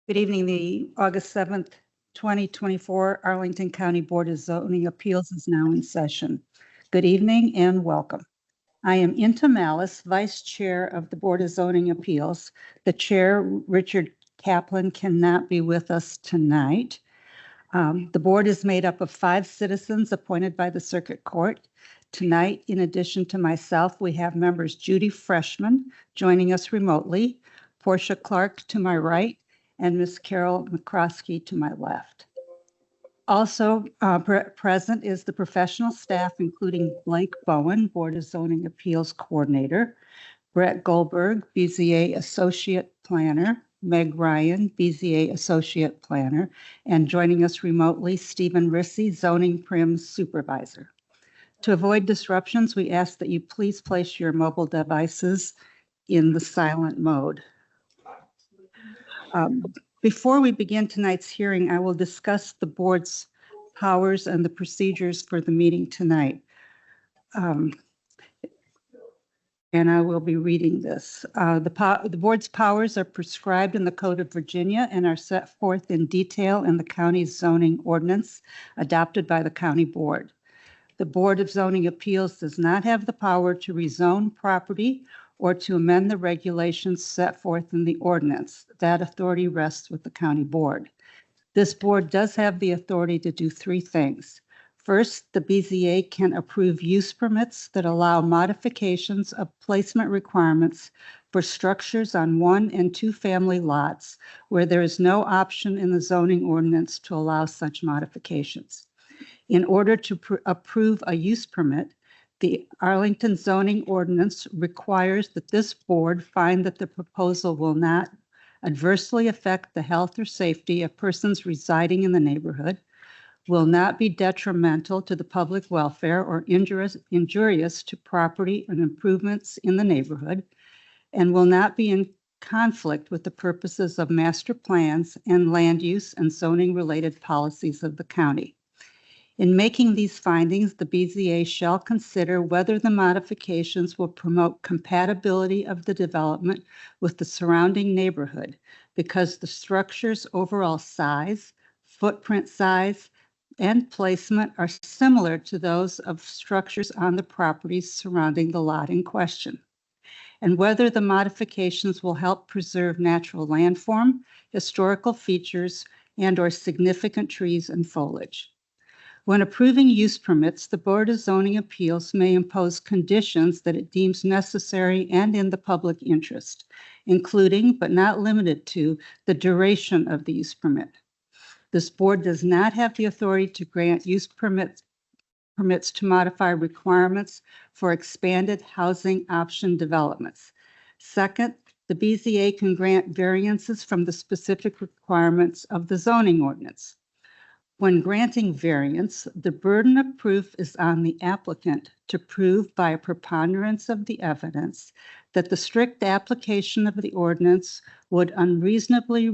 Good evening. The August 7th, 2024 Arlington County Board of Zoning Appeals is now in session. Good evening and welcome. I am Inta Malice, Vice Chair of the Board of Zoning Appeals. The Chair, Richard Kaplan, cannot be with us tonight. The board is made up of 5 citizens appointed by the Circuit Court. Tonight, in addition to myself, we have members Judy Freshman joining us remotely, Portia Clark to my right, and Ms. Carol McCroskey to my left. Also present is the professional staff, including Blake Bowen, Board of Zoning Appeals Coordinator, Brett Goldberg, BZA Associate Planner, Meg Ryan, BZA Associate Planner, and joining us remotely, Stephen Rissy, Zoning Prim Supervisor. To avoid disruptions, we ask that you please place your mobile devices in the silent mode. Before we begin tonight's hearing, I will discuss the board's powers and the procedures for the meeting tonight. And I will be reading this. The board's powers are prescribed in the Code of Virginia and are set forth in detail in the county's zoning ordinance adopted by the county board. The Board of Zoning Appeals does not have the power to rezone property or to amend the regulations set forth in the ordinance. That authority rests with the county board. This board does have the authority to do 3 things. First, the BZA can approve use permits that allow modifications of placement requirements for structures on 1- and 2-family lots where there is no option in the zoning ordinance to allow such modifications. In order to approve a use permit, the Arlington zoning ordinance requires that this board find that the proposal will not adversely affect the health or safety of persons residing in the neighborhood, will not be detrimental to the public welfare or injurious to property and improvements in the neighborhood, and will not be in conflict with the purposes of master plans and land use and zoning related policies of the county. In making these findings, the BZA shall consider whether the modifications will promote compatibility of the development with the surrounding neighborhood, because the structure's overall size, footprint size, and placement are similar to those of structures on the properties surrounding the lot in question, and whether the modifications will help preserve natural landform, historical features, and/or significant trees and foliage. When approving use permits, the Board of Zoning Appeals may impose conditions that it deems necessary and in the public interest, including but not limited to the duration of the use permit. This board does not have the authority to grant use permits to modify requirements for expanded housing option developments. Second, the BZA can grant variances from the specific requirements of the zoning ordinance. When granting variance, the burden of proof is on the applicant to prove by a preponderance of the evidence that the strict application of the ordinance would unreasonably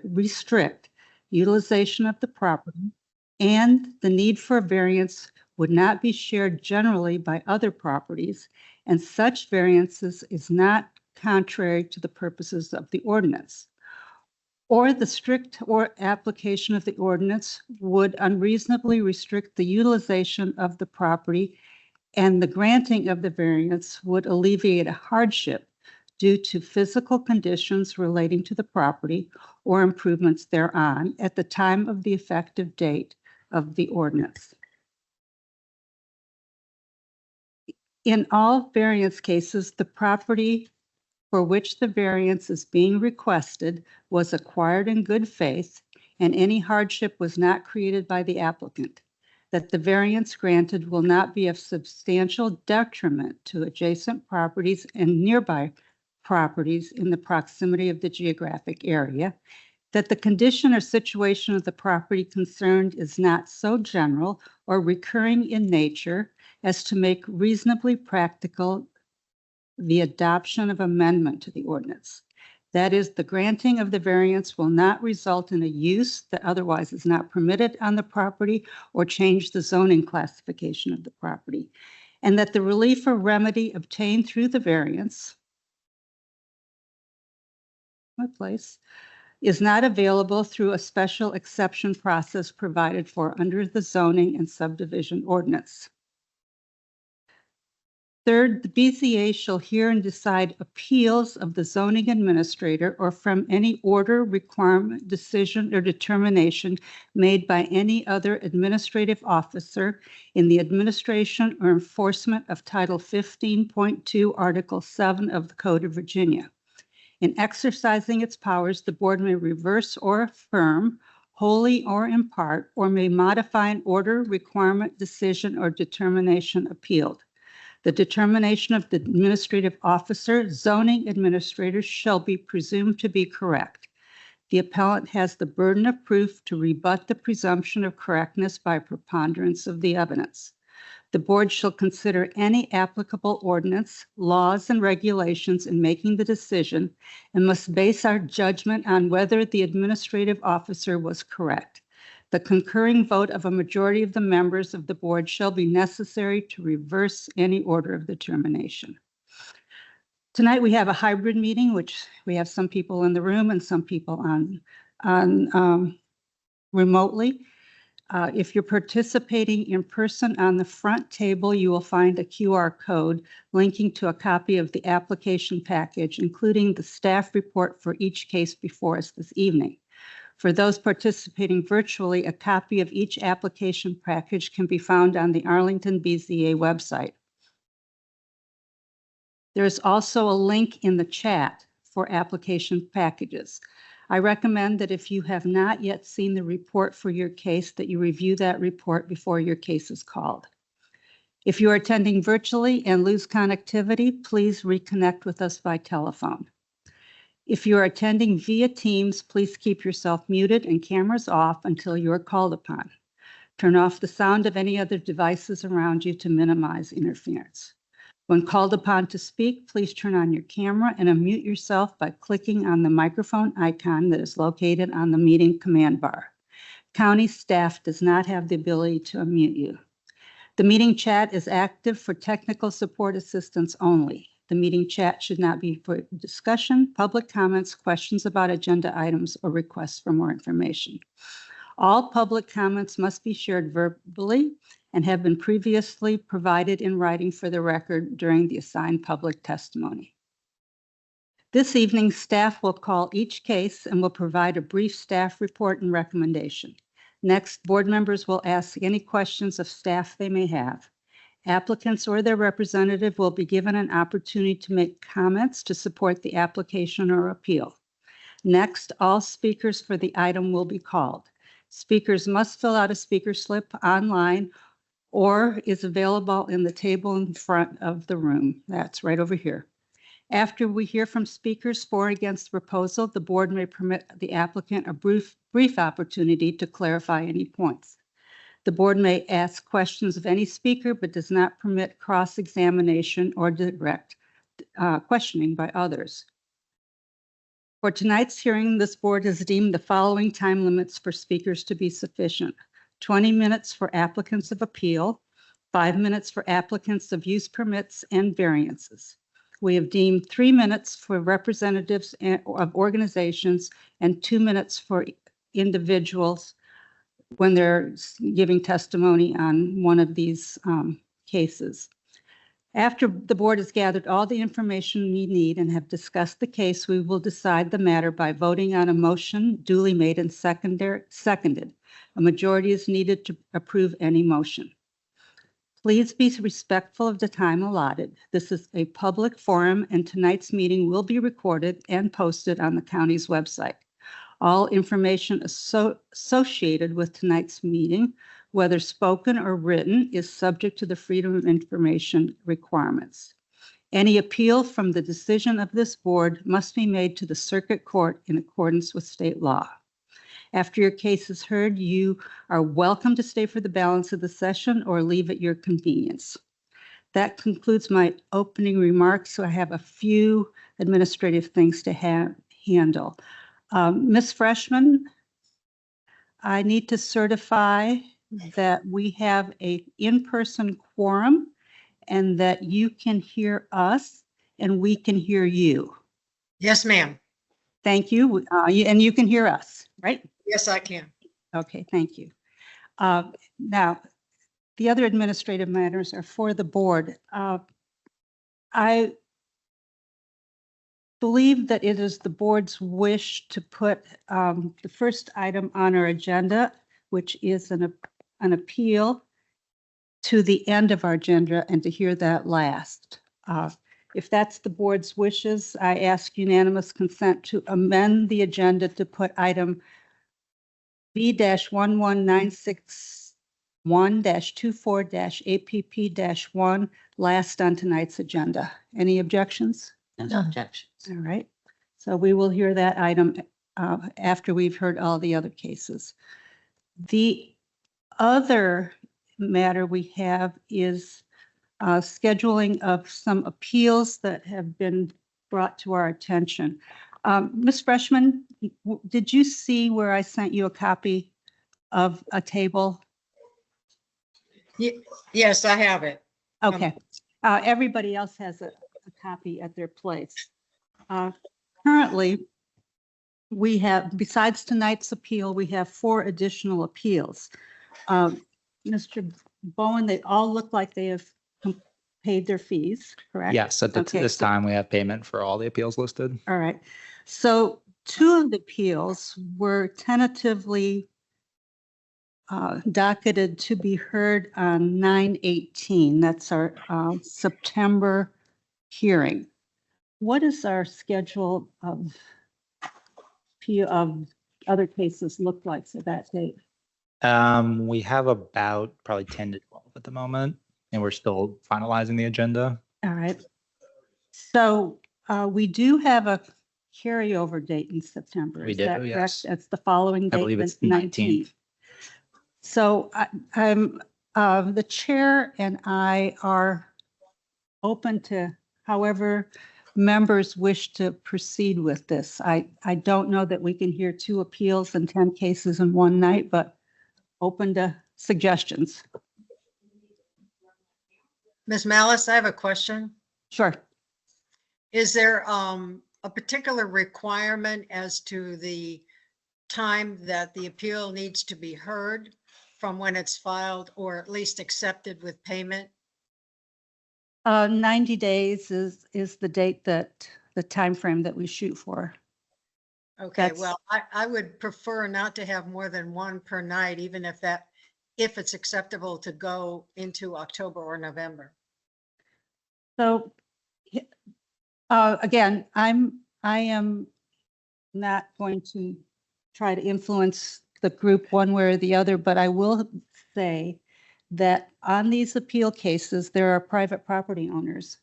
restrict utilization of the property, and the need for a variance would not be shared generally by other properties, and such variances is not contrary to the purposes of the ordinance. Or the strict application of the ordinance would unreasonably restrict the utilization of the property, and the granting of the variance would alleviate a hardship due to physical conditions relating to the property or improvements thereon at the time of the effective date of the ordinance. In all variance cases, the property for which the variance is being requested was acquired in good faith, and any hardship was not created by the applicant, that the variance granted will not be of substantial detriment to adjacent properties and nearby properties in the proximity of the geographic area, that the condition or situation of the property concerned is not so general or recurring in nature as to make reasonably practical the adoption of amendment to the ordinance. That is, the granting of the variance will not result in a use that otherwise is not permitted on the property or change the zoning classification of the property, and that the relief or remedy obtained through the variance is not available through a special exception process provided for under the zoning and subdivision ordinance. Third, the BZA shall hear and decide appeals of the zoning administrator or from any order, requirement, decision, or determination made by any other administrative officer in the administration or enforcement of Title 15.2, Article 7 of the Code of Virginia. In exercising its powers, the board may reverse or affirm, wholly or in part, or may modify an order, requirement, decision, or determination appealed. The determination of the administrative officer, zoning administrator, shall be presumed to be correct. The appellant has the burden of proof to rebut the presumption of correctness by preponderance of the evidence. The board shall consider any applicable ordinance, laws, and regulations in making the decision and must base our judgment on whether the administrative officer was correct. The concurring vote of a majority of the members of the board shall be necessary to reverse any order of the termination. Tonight we have a hybrid meeting, which we have some people in the room and some people on remotely. If you're participating in person, on the front table, you will find a QR code linking to a copy of the application package, including the staff report for each case before us this evening. For those participating virtually, a copy of each application package can be found on the Arlington BZA website. There is also a link in the chat for application packages. I recommend that if you have not yet seen the report for your case, that you review that report before your case is called. If you are attending virtually and lose connectivity, please reconnect with us by telephone. If you are attending via Teams, please keep yourself muted and cameras off until you are called upon. Turn off the sound of any other devices around you to minimize interference. When called upon to speak, please turn on your camera and unmute yourself by clicking on the microphone icon that is located on the meeting command bar. County staff does not have the ability to unmute you. The meeting chat is active for technical support assistance only. The meeting chat should not be for discussion, public comments, questions about agenda items, or requests for more information. All public comments must be shared verbally and have been previously provided in writing for the record during the assigned public testimony. This evening, staff will call each case and will provide a brief staff report and recommendation. Next, board members will ask any questions of staff they may have. Applicants or their representative will be given an opportunity to make comments to support the application or appeal. Next, all speakers for the item will be called. Speakers must fill out a speaker slip online or is available in the table in front of the room. That's right over here. After we hear from speakers for or against the proposal, the board may permit the applicant a brief opportunity to clarify any points. The board may ask questions of any speaker, but does not permit cross-examination or direct questioning by others. For tonight's hearing, this board has deemed the following time limits for speakers to be sufficient: 20 minutes for applicants of appeal, 5 minutes for applicants of use permits and variances. We have deemed 3 minutes for representatives of organizations and 2 minutes for individuals when they're giving testimony on one of these cases. After the board has gathered all the information we need and have discussed the case, we will decide the matter by voting on a motion duly made and seconded. A majority is needed to approve any motion. Please be respectful of the time allotted. This is a public forum, and tonight's meeting will be recorded and posted on the county's website. All information associated with tonight's meeting, whether spoken or written, is subject to the Freedom of Information requirements. Any appeal from the decision of this board must be made to the circuit court in accordance with state law. After your case is heard, you are welcome to stay for the balance of the session or leave at your convenience. That concludes my opening remarks, so I have a few administrative things to handle. Ms. Freshman, I need to certify that we have an in-person quorum and that you can hear us and we can hear you. Yes, ma'am. Thank you. And you can hear us, right? Yes, I can. Okay, thank you. Now, the other administrative matters are for the board. I believe that it is the board's wish to put the first item on our agenda, which is an appeal, to the end of our agenda and to hear that last. If that's the board's wishes, I ask unanimous consent to amend the agenda to put item B-11961-24-APP-1 last on tonight's agenda. Any objections? No objections. All right. So we will hear that item after we've heard all the other cases. The other matter we have is scheduling of some appeals that have been brought to our attention. Ms. Freshman, did you see where I sent you a copy of a table? Yes, I have it. Okay. Everybody else has a copy at their place. Currently, we have, besides tonight's appeal, we have 4 additional appeals. Mr. Bowen, they all look like they have paid their fees, correct? Yes, at this time, we have payment for all the appeals listed. All right. So 2 of the appeals were tentatively docketed to be heard on 9/18. That's our September hearing. What is our schedule of other cases look like for that date? We have about probably 10 to 12 at the moment, and we're still finalizing the agenda. All right. So we do have a carryover date in September. We Is do, that correct? yes. That's the following date. I believe it's the the 19th. So I'm the chair and I are open to however members wish to proceed with this. I don't know that we can hear 2 appeals and 10 cases in one night, but open to suggestions. Ms. Malice, I have a question. Sure. Is there a particular requirement as to the time that the appeal needs to be heard from when it's filed, or at least accepted with payment? 90 days is the date that the time frame that we shoot for. Okay, That's- well, I would prefer not to have more than 1 per night, even if it's acceptable to go into October or November. So again, I am not going to try to influence the group one way or the other, but I will say that on these appeal cases, there are private property owners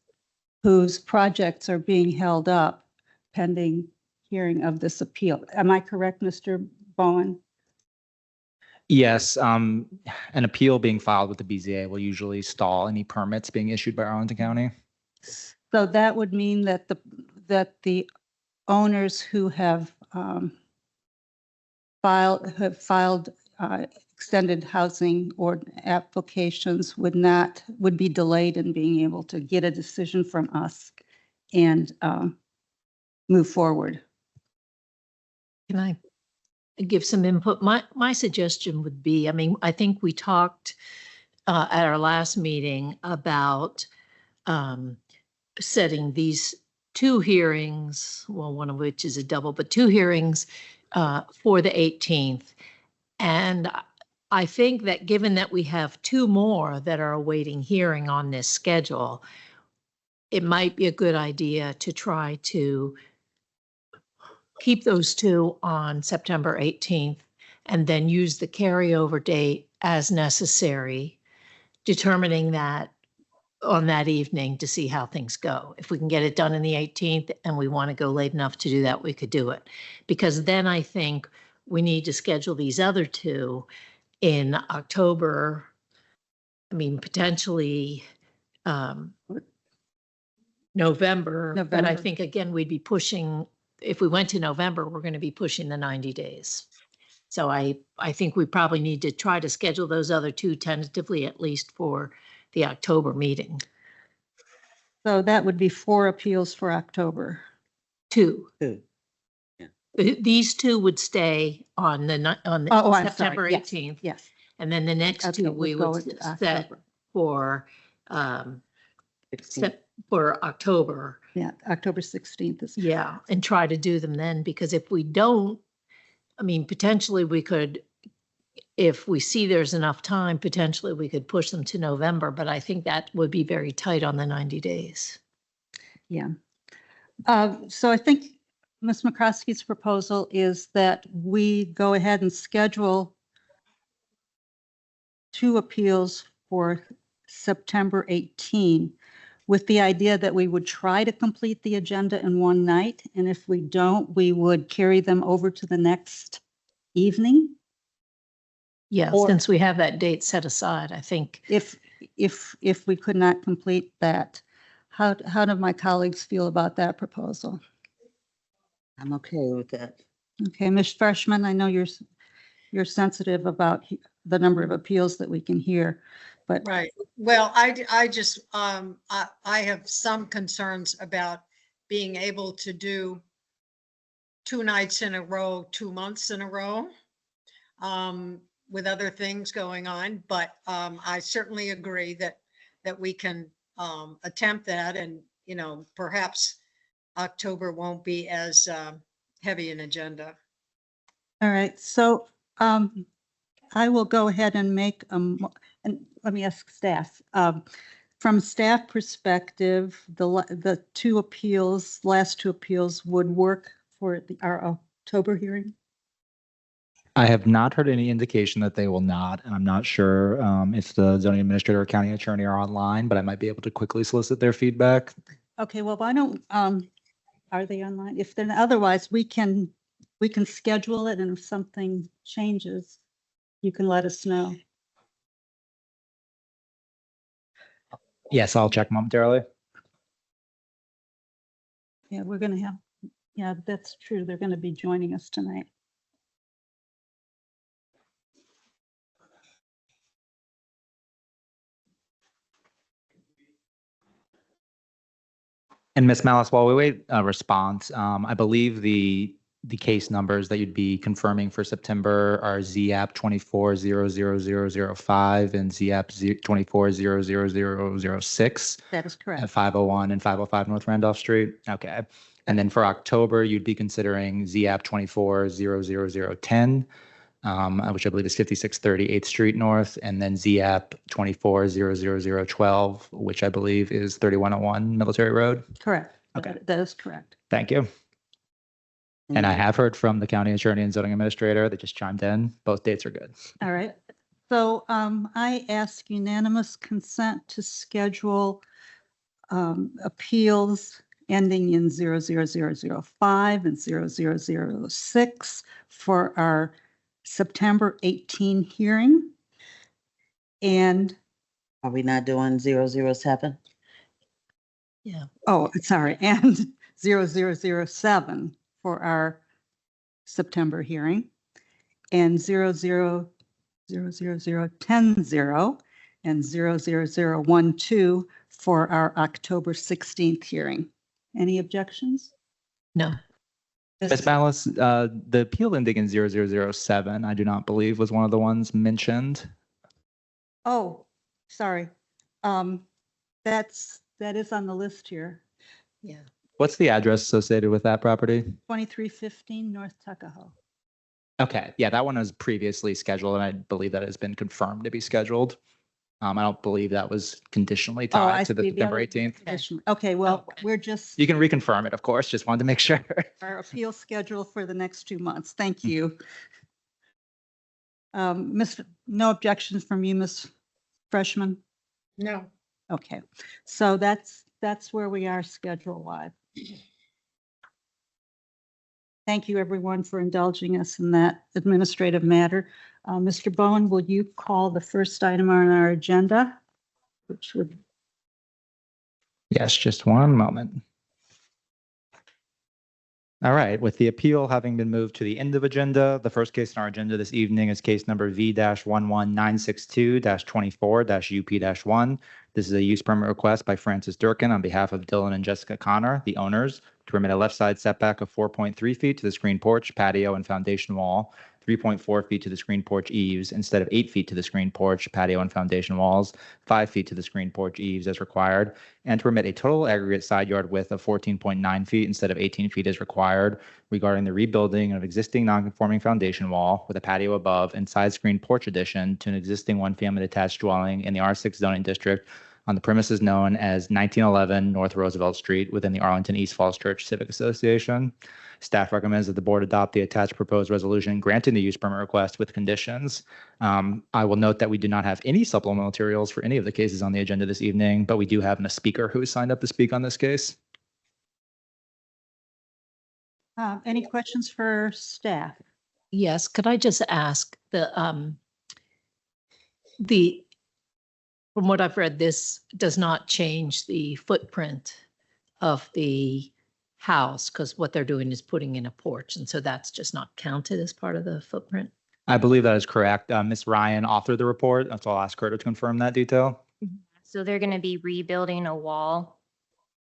whose projects are being held up pending hearing of this appeal. Am I correct, Mr. Bowen? Yes, an appeal being filed with the BZA will usually stall any permits being issued by Arlington County. So that would mean that the owners who have filed extended housing or applications would be delayed in being able to get a decision from us and move forward. Can I give some input? My suggestion would be, I mean, I think we talked at our last meeting about setting these 2 hearings, well, one of which is a double, but 2 hearings for the 18th. And I think that given that we have 2 more that are awaiting hearing on this schedule, it might be a good idea to try to keep those 2 on September 18th and then use the carryover date as necessary, determining that on that evening to see how things go. If we can get it done in the 18th and we want to go late enough to do that, we could do it. Because then I think we need to schedule these other 2 in October. I mean, potentially November. But I think, again, we'd be pushing, if we went to November, we're going to be pushing the 90 days. So I think we probably need to try to schedule those other 2 tentatively, at least for the October meeting. So that would be 4 appeals for October. 2. Yeah. These two would stay on on Oh, I'm sorry. September Yes, 18th. Yes. And then the next Okay, two we'll we go would into set October. for, for October. Yeah, October 16th is. Yeah, and try to do them then, because if we don't, I mean, potentially we could, if we see there's enough time, potentially we could push them to November, but I think that would be very tight on the 90 days. Yeah. So I think Ms. McCroskey's proposal is that we go ahead and schedule 2 appeals for September 18, with the idea that we would try to complete the agenda in one night. And if we don't, we would carry them over to the next evening. Yeah, Or- since we have that date set aside, I think. If we could not complete that, how do my colleagues feel about that proposal? I'm okay with that. Okay, Ms. Freshman, I know you're sensitive about the number of appeals that we can hear, but Right. Well, I just, I have some concerns about being able to do 2 nights in a row, 2 months in a row, with other things going on. But I certainly agree that we can attempt that, and, you know, perhaps October won't be as heavy an agenda. all right, so I will go ahead and make and let me ask staff. From staff perspective, the last two appeals would work for our October hearing? I have not heard any indication that they will not, and I'm not sure if the zoning administrator or county attorney are online, but I might be able to quickly solicit their feedback. Okay, well, why don't, are they online? If then otherwise, we can schedule it, and if something changes, you can let us know. Yes, I'll check momentarily. Yeah, we're going to have, yeah, that's true. They're going to be joining us tonight. And Ms. Malice, while we wait a response, I believe the case numbers that you'd be confirming for September are ZAP 24-00005 and ZAP 24-00006 That is at correct. 501 and 505 North Randolph Street. Okay. And then for October, you'd be considering ZAP 24-00010, which I believe is 5630 8th Street North, and then ZAP 24-00012, which I believe is 3101 Military Road. Correct. Okay. That is correct. Thank you. And I have heard from the county attorney and zoning administrator that just chimed in. Both dates are good. All right. So I ask unanimous consent to schedule appeals ending in 00005 and 00006 for our September 18 hearing. And, Are we not doing 007? Yeah. oh, sorry, and 0007 for our September hearing, and 00010 and 00012 for our October 16th hearing. Any objections? No. Ms. Malice, the appeal ending in 0007, I do not believe was one of the ones mentioned. Oh, sorry. That is on the list here. Yeah. What's the address associated with that property? 2315 North Tuckahoe. Okay, yeah, that one was previously scheduled, and I believe that has been confirmed to be scheduled. I don't believe that was conditionally Oh, I tied to the see. September other 18th. condition. Okay, well, Okay. we're just You can reconfirm it, of course, just wanted to make sure. our appeal schedule for the next 2 months. Thank you. No objections from you, Ms. Freshman? No. Okay, so that's where we are schedule-wise. Thank you, everyone, for indulging us in that administrative matter. Mr. Bowen, will you call the first item on our agenda, which would, Yes, just one moment. All right, with the appeal having been moved to the end of agenda, the first case on our agenda this evening is case number V-11962-24-UP-1. This is a use permit request by Francis Durkin on behalf of Dylan and Jessica Connor, the owners, to permit a left side setback of 4.3 feet to the screen porch, patio, and foundation wall, 3.4 feet to the screen porch eaves instead of 8 feet to the screen porch, patio, and foundation walls, 5 feet to the screen porch eaves as required, and to permit a total aggregate side yard width of 14.9 feet instead of 18 feet as required regarding the rebuilding of existing nonconforming foundation wall with a patio above and side screen porch addition to an existing one-family detached dwelling in the R6 zoning district on the premises known as 1911 North Roosevelt Street within the Arlington East Falls Church Civic Association. Staff recommends that the board adopt the attached proposed resolution granting the use permit request with conditions. I will note that we do not have any supplemental materials for any of the cases on the agenda this evening, but we do have a speaker who has signed up to speak on this case. Any questions for staff? Yes, could I just ask from what I've read, this does not change the footprint of the house because what they're doing is putting in a porch. And so that's just not counted as part of the footprint. I believe that is correct. Ms. Ryan authored the report, so I'll ask her to confirm that detail. So they're going to be rebuilding a wall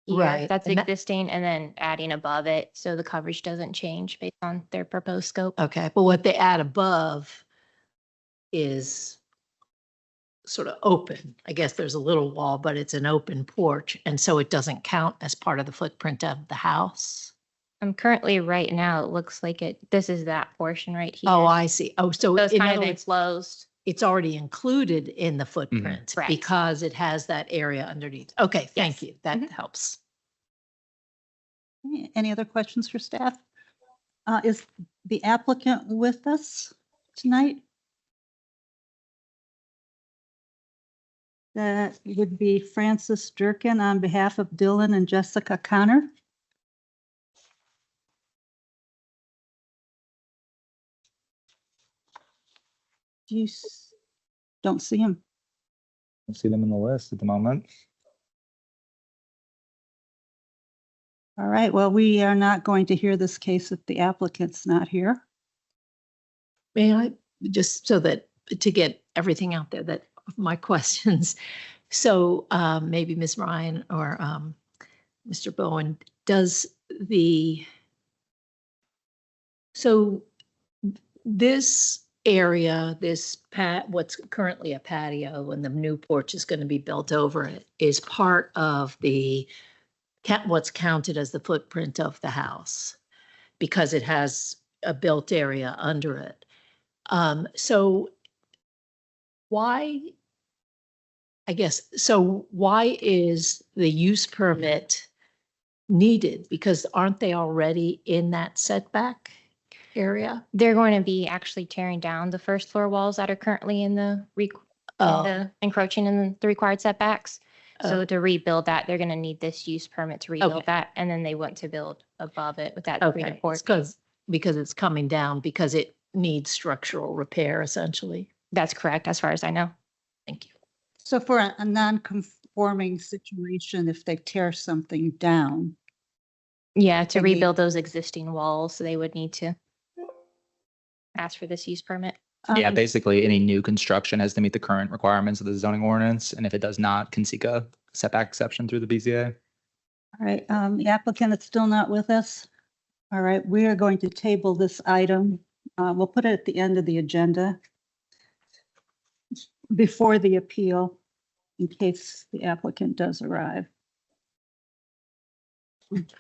here Right, that's and that- existing and then adding above it. So the coverage doesn't change based on their proposed scope. Okay, but what they add above is sort of open. I guess there's a little wall, but it's an open porch. And so it doesn't count as part of the footprint of the house. Currently right now, it looks like this is that portion right here. Oh, I see. Oh, so So it's in kind other of words, enclosed. it's already included in the footprint Correct. because it has that area underneath. Okay, thank Yes. you. That Mhm. helps. Any other questions for staff? Is the applicant with us tonight? That would be Francis Durkin on behalf of Dylan and Jessica Connor. Don't see him. I see them in the list at the moment. All right, well, we are not going to hear this case if the applicant's not here. May I just so that to get everything out there that my questions. So maybe Ms. Ryan or Mr. Bowen, so this area, what's currently a patio and the new porch is going to be built over it is part of what's counted as the footprint of the house because it has a built area under it. So why is the use permit needed? Because aren't they already in that setback area? They're going to be actually tearing down the first floor walls that are currently in the encroaching in the required setbacks. So to rebuild that, they're going to need this use permit to rebuild Okay. that. And then they want to build above it with that treated Okay, porch. because it's coming down because it needs structural repair essentially. That's correct, as far as I know. Thank you. So for a non-conforming situation, if they tear something down, Yeah, to And they- rebuild those existing walls, they would need to ask for this use permit. Yeah, um, basically any new construction has to meet the current requirements of the zoning ordinance. And if it does not, can seek a setback exception through the BZA. all right, the applicant is still not with us. All right, we are going to table this item. We'll put it at the end of the agenda before the appeal in case the applicant does arrive.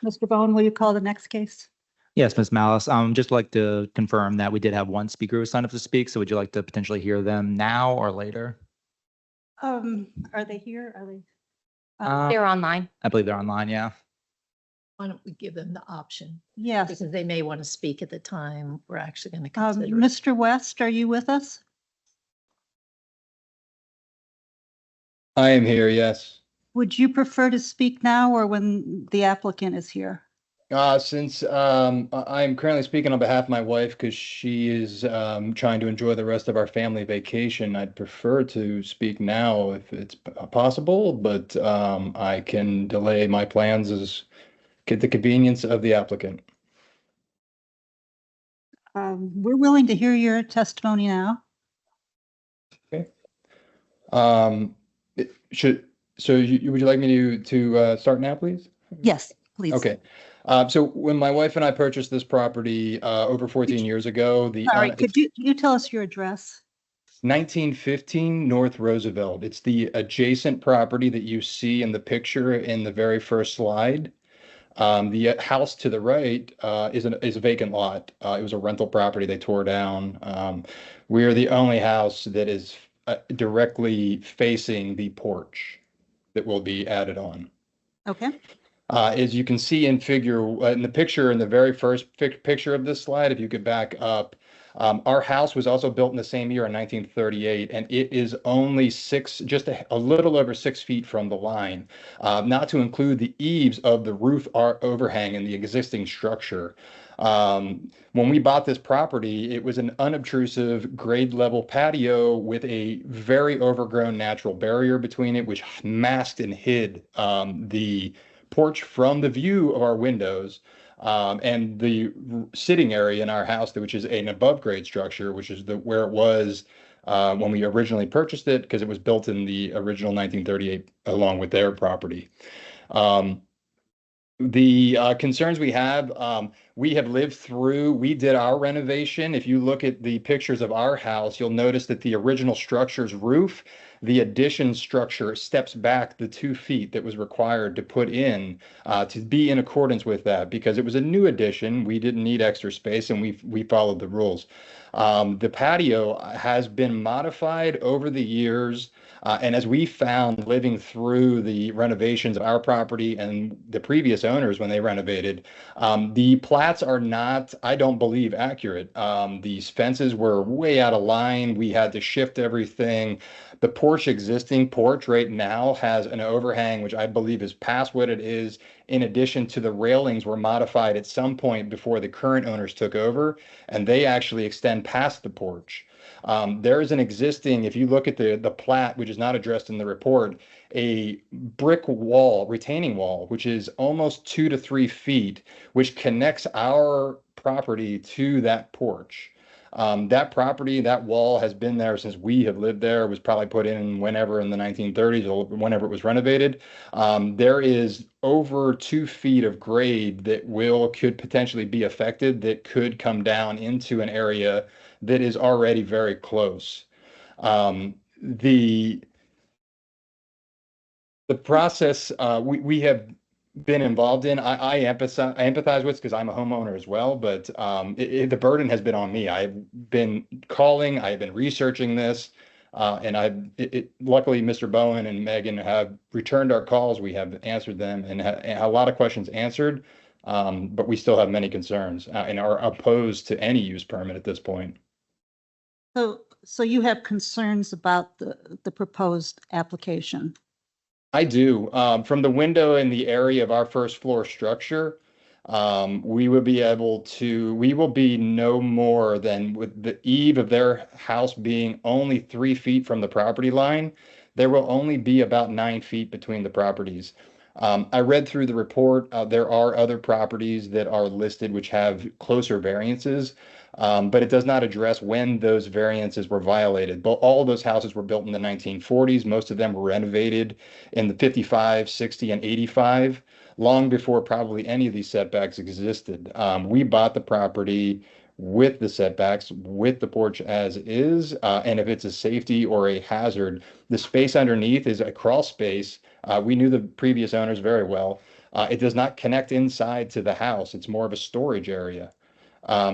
Mr. Bowen, will you call the next case? Yes, Ms. Malice, just like to confirm that we did have one speaker who signed up to speak. So would you like to potentially hear them now or later? Are they here? Are they? They're online. I believe they're online, yeah. Why don't we give them the option? Yes. Because they may want to speak at the time we're actually going to consider. it. Mr. West, are you with us? I am here, yes. Would you prefer to speak now or when the applicant is here? Since I am currently speaking on behalf of my wife because she is trying to enjoy the rest of our family vacation, I'd prefer to speak now if it's possible, but I can delay my plans as get the convenience of the applicant. We're willing to hear your testimony now. Would you like me to start now, please? Yes, please. Okay. So when my wife and I purchased this property over 14 years ago, Sorry, it's could you tell us your address? 1915 North Roosevelt. It's the adjacent property that you see in the picture in the very first slide. The house to the right is a vacant lot. It was a rental property they tore down. We are the only house that is directly facing the porch that will be added on. Okay. As you can see in in the picture in the very first picture of this slide, if you could back up, our house was also built in the same year in 1938, and it is only just a little over 6 feet from the line, not to include the eaves of the roof overhang in the existing structure. When we bought this property, it was an unobtrusive grade level patio with a very overgrown natural barrier between it, which masked and hid the porch from the view of our windows, and the sitting area in our house, which is an above grade structure, which is where it was when we originally purchased it, because it was built in the original 1938 along with their property. The concerns we have lived through, we did our renovation. If you look at the pictures of our house, you'll notice that the original structure's roof, the addition structure steps back the 2 feet that was required to put in to be in accordance with that, because it was a new addition. We didn't need extra space, and we followed the rules. The patio has been modified over the years. And as we found living through the renovations of our property and the previous owners when they renovated, the plats are not, I don't believe, accurate. These fences were way out of line. We had to shift everything. The existing porch right now has an overhang, which I believe is past what it is. In addition to the railings were modified at some point before the current owners took over, and they actually extend past the porch. There is an existing, if you look at the plat, which is not addressed in the report, a brick wall, retaining wall, which is almost 2 to 3 feet, which connects our property to that porch. That wall has been there since we have lived there. It was probably put in whenever in the 1930s or whenever it was renovated. There is over 2 feet of grade that could potentially be affected, that could come down into an area that is already very close. The process we have been involved in, I empathize with, because I'm a homeowner as well, but the burden has been on me. I've been calling, I've been researching this, and luckily Mr. Bowen and Megan have returned our calls. We have answered them and a lot of questions answered, but we still have many concerns and are opposed to any use permit at this point. So you have concerns about the proposed application? I do. From the window in the area of our first floor structure, we will be no more than, with the eve of their house being only 3 feet from the property line, there will only be about 9 feet between the properties. I read through the report. There are other properties that are listed which have closer variances, but it does not address when those variances were violated. But all of those houses were built in the 1940s. Most of them were renovated in the 55, 60, and 85, long before probably any of these setbacks existed. We bought the property with the setbacks, with the porch as is, and if it's a safety or a hazard, the space underneath is a crawl space. We knew the previous owners very well. It does not connect inside to the house. It's more of a storage area.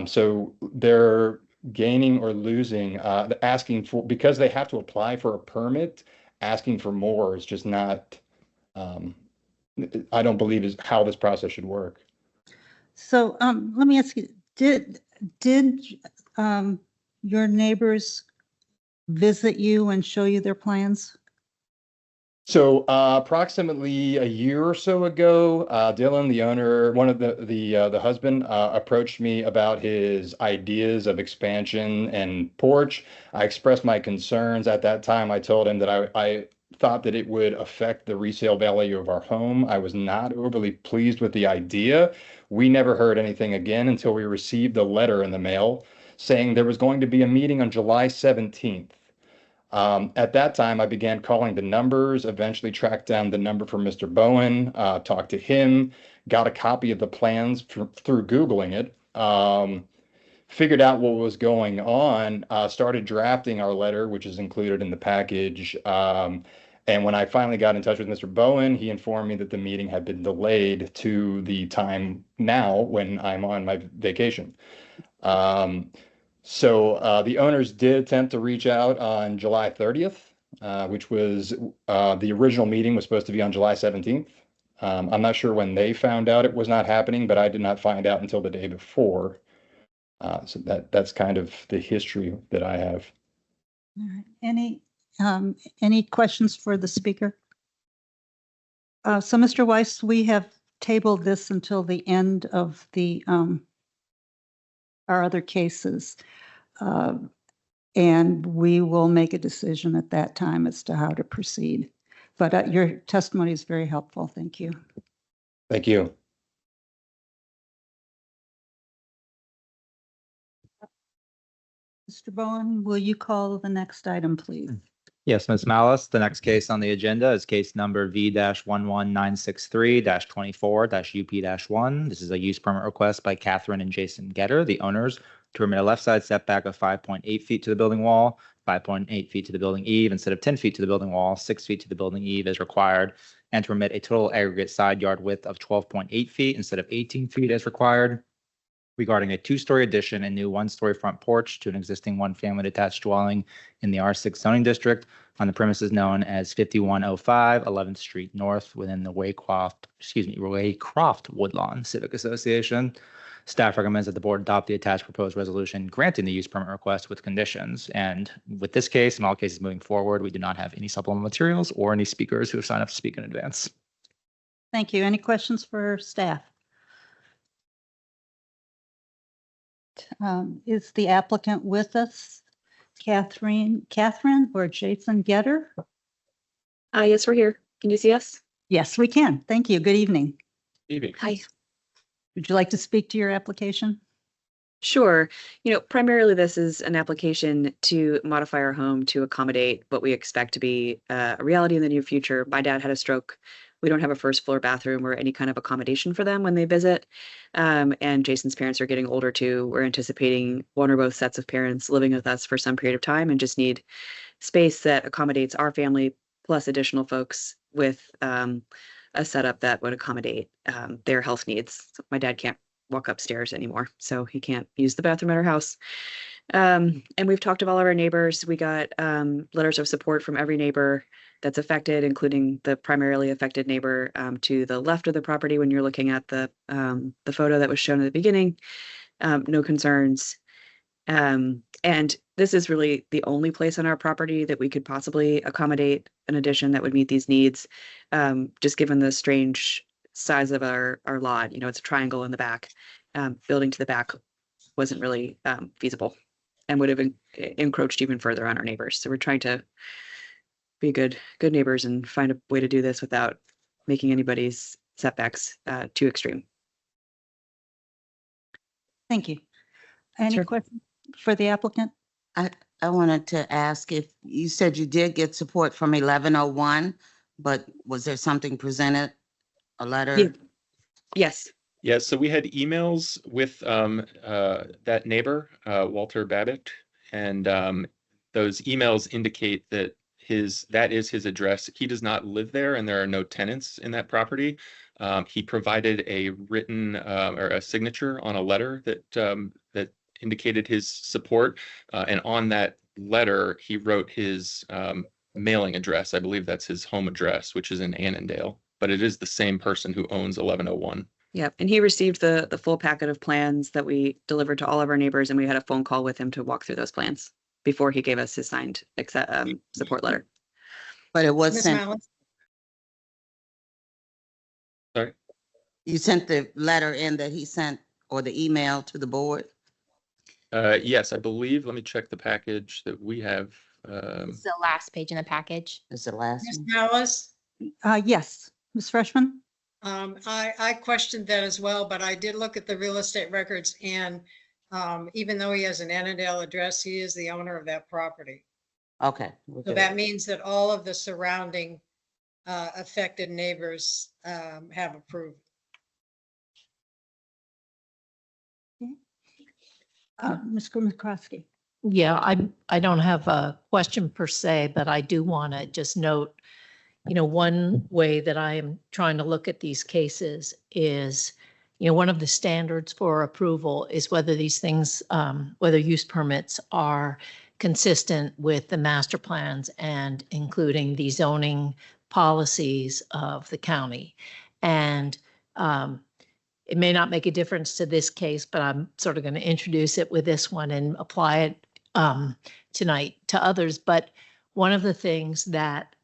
So they're gaining or losing, asking for, because they have to apply for a permit, asking for more is just not, I don't believe is how this process should work. So let me ask you, did your neighbors visit you and show you their plans? So approximately a year or so ago, Dylan, the owner, one of the husband, approached me about his ideas of expansion and porch. I expressed my concerns at that time. I told him that I thought that it would affect the resale value of our home. I was not overly pleased with the idea. We never heard anything again until we received a letter in the mail saying there was going to be a meeting on July 17th. At that time, I began calling the numbers, eventually tracked down the number for Mr. Bowen, talked to him, got a copy of the plans through Googling it, figured out what was going on, started drafting our letter, which is included in the package. And when I finally got in touch with Mr. Bowen, he informed me that the meeting had been delayed to the time now when I'm on my vacation. So the owners did attempt to reach out on July 30th, which was the original meeting was supposed to be on July 17th. I'm not sure when they found out it was not happening, but I did not find out until the day before. So that's kind of the history that I have. All right. Any questions for the speaker? So Mr. Weiss, we have tabled this until the end of the our other cases. And we will make a decision at that time as to how to proceed. But your testimony is very helpful. Thank you. Thank you. Mr. Bowen, will you call the next item, please? Yes, Ms. Malice, the next case on the agenda is case number V-11963-24-UP-1. This is a use permit request by Catherine and Jason Getter, the owners, to permit a left side setback of 5.8 feet to the building wall, 5.8 feet to the building eave instead of 10 feet to the building wall, 6 feet to the building eave as required, and to permit a total aggregate side yard width of 12.8 feet instead of 18 feet as required, regarding a two-story addition and new one-story front porch to an existing one-family detached dwelling in the R6 zoning district on the premises known as 5105 11th Street North within the Waycroft Woodlawn Civic Association. Staff recommends that the board adopt the attached proposed resolution granting the use permit request with conditions. And with this case and all cases moving forward, we do not have any supplemental materials or any speakers who have signed up to speak in advance. Thank you. Any questions for staff? Is the applicant with us? Catherine or Jason Getter? Yes, we're here. Can you see us? Yes, we can. Thank you. Good evening. Hi. Would you like to speak to your application? Sure. Primarily this is an application to modify our home to accommodate what we expect to be a reality in the near future. My dad had a stroke. We don't have a first floor bathroom or any kind of accommodation for them when they visit. And Jason's parents are getting older too. We're anticipating one or both sets of parents living with us for some period of time and just need space that accommodates our family plus additional folks with a setup that would accommodate their health needs. So my dad can't walk upstairs anymore, so he can't use the bathroom at our house. And we've talked to all of our neighbors. We got letters of support from every neighbor that's affected, including the primarily affected neighbor to the left of the property when you're looking at the photo that was shown at the beginning. No concerns. And this is really the only place on our property that we could possibly accommodate an addition that would meet these needs, just given the strange size of our lot. It's a triangle in the back. Building to the back wasn't really feasible and would have encroached even further on our neighbors. So we're trying to be good neighbors and find a way to do this without making anybody's setbacks too extreme. Thank you. Any Sure. questions for the applicant? I wanted to ask if you said you did get support from 1101, but was there something presented, a letter? Yeah. Yes. Yeah, so we had emails with that neighbor, Walter Babbitt, and those emails indicate that that is his address. He does not live there, and there are no tenants in that property. He provided a written or a signature on a letter that indicated his support, and on that letter he wrote his mailing address. I believe that's his home address, which is in Annandale, but it is the same person who owns 1101. Yep. And he received the full packet of plans that we delivered to all of our neighbors, and we had a phone call with him to walk through those plans before he gave us his signed support letter. But it was Ms. sent, Malice? Sorry? you sent the letter in that he sent or the email to the board? Yes, I believe. Let me check the package that we have. It's the last page in the package. Is the last Ms. one? Malice? Yes, Ms. Freshman? I questioned that as well, but I did look at the real estate records, and even though he has an Annandale address, he is the owner of that property. Okay. we're So good. that means that all of the surrounding affected neighbors have approved. Mr. McCroskey. Yeah, I don't have a question per se, but I do want to just note, one way that I am trying to look at these cases is, one of the standards for approval is whether these things, whether use permits are consistent with the master plans and including the zoning policies of the county. And it may not make a difference to this case, but I'm sort of going to introduce it with this one and apply it tonight to others. But one of the things that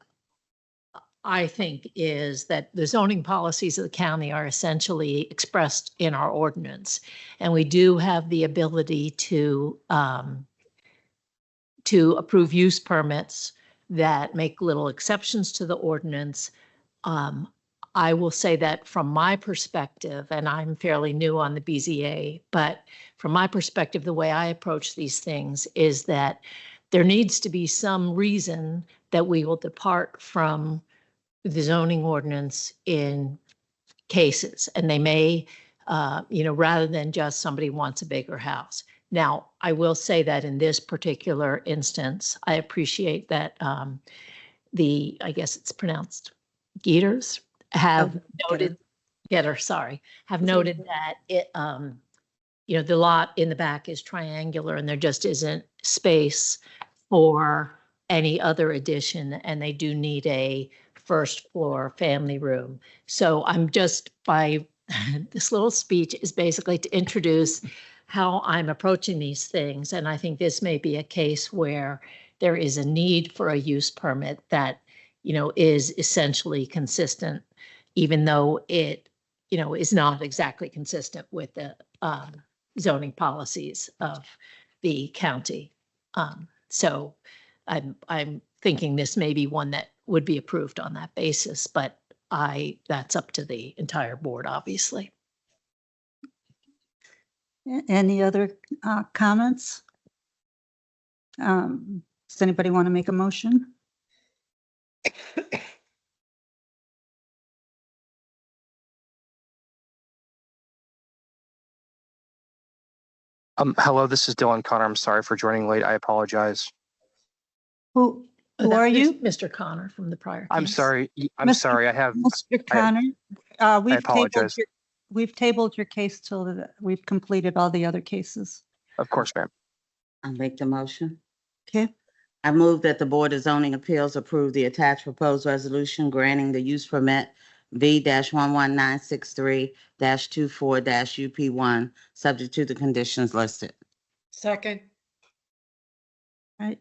I think is that the zoning policies of the county are essentially expressed in our ordinance. And we do have the ability to approve use permits that make little exceptions to the ordinance. I will say that from my perspective, and I'm fairly new on the BZA, but from my perspective, the way I approach these things is that there needs to be some reason that we will depart from the zoning ordinance in cases. And they may, rather than just somebody wants a bigger house. Now, I will say that in this particular instance, I appreciate that I guess it's pronounced Geeters, have noted, have noted that it, the lot in the back is triangular and there just isn't space for any other addition, and they do need a first floor family room. So I'm just this little speech is basically to introduce how I'm approaching these things. And I think this may be a case where there is a need for a use permit that, is essentially consistent, even though it, is not exactly consistent with the zoning policies of the county. So I'm thinking this may be one that would be approved on that basis, but that's up to the entire board, obviously. Any other comments? Does anybody want to make a motion? Hello, this is Dylan Connor. I'm sorry for joining late. I apologize. Who are you? Mr. Connor from the prior I'm case. sorry. I'm Mr. sorry. Mr. Connor, apologize. we've tabled your case till we've completed all the other cases. Of course, ma'am. I'll make the motion. Okay, I move that the Board of Zoning Appeals approve the attached proposed resolution granting the use permit V-11963-24-UP1, subject to the conditions listed. Second, all right.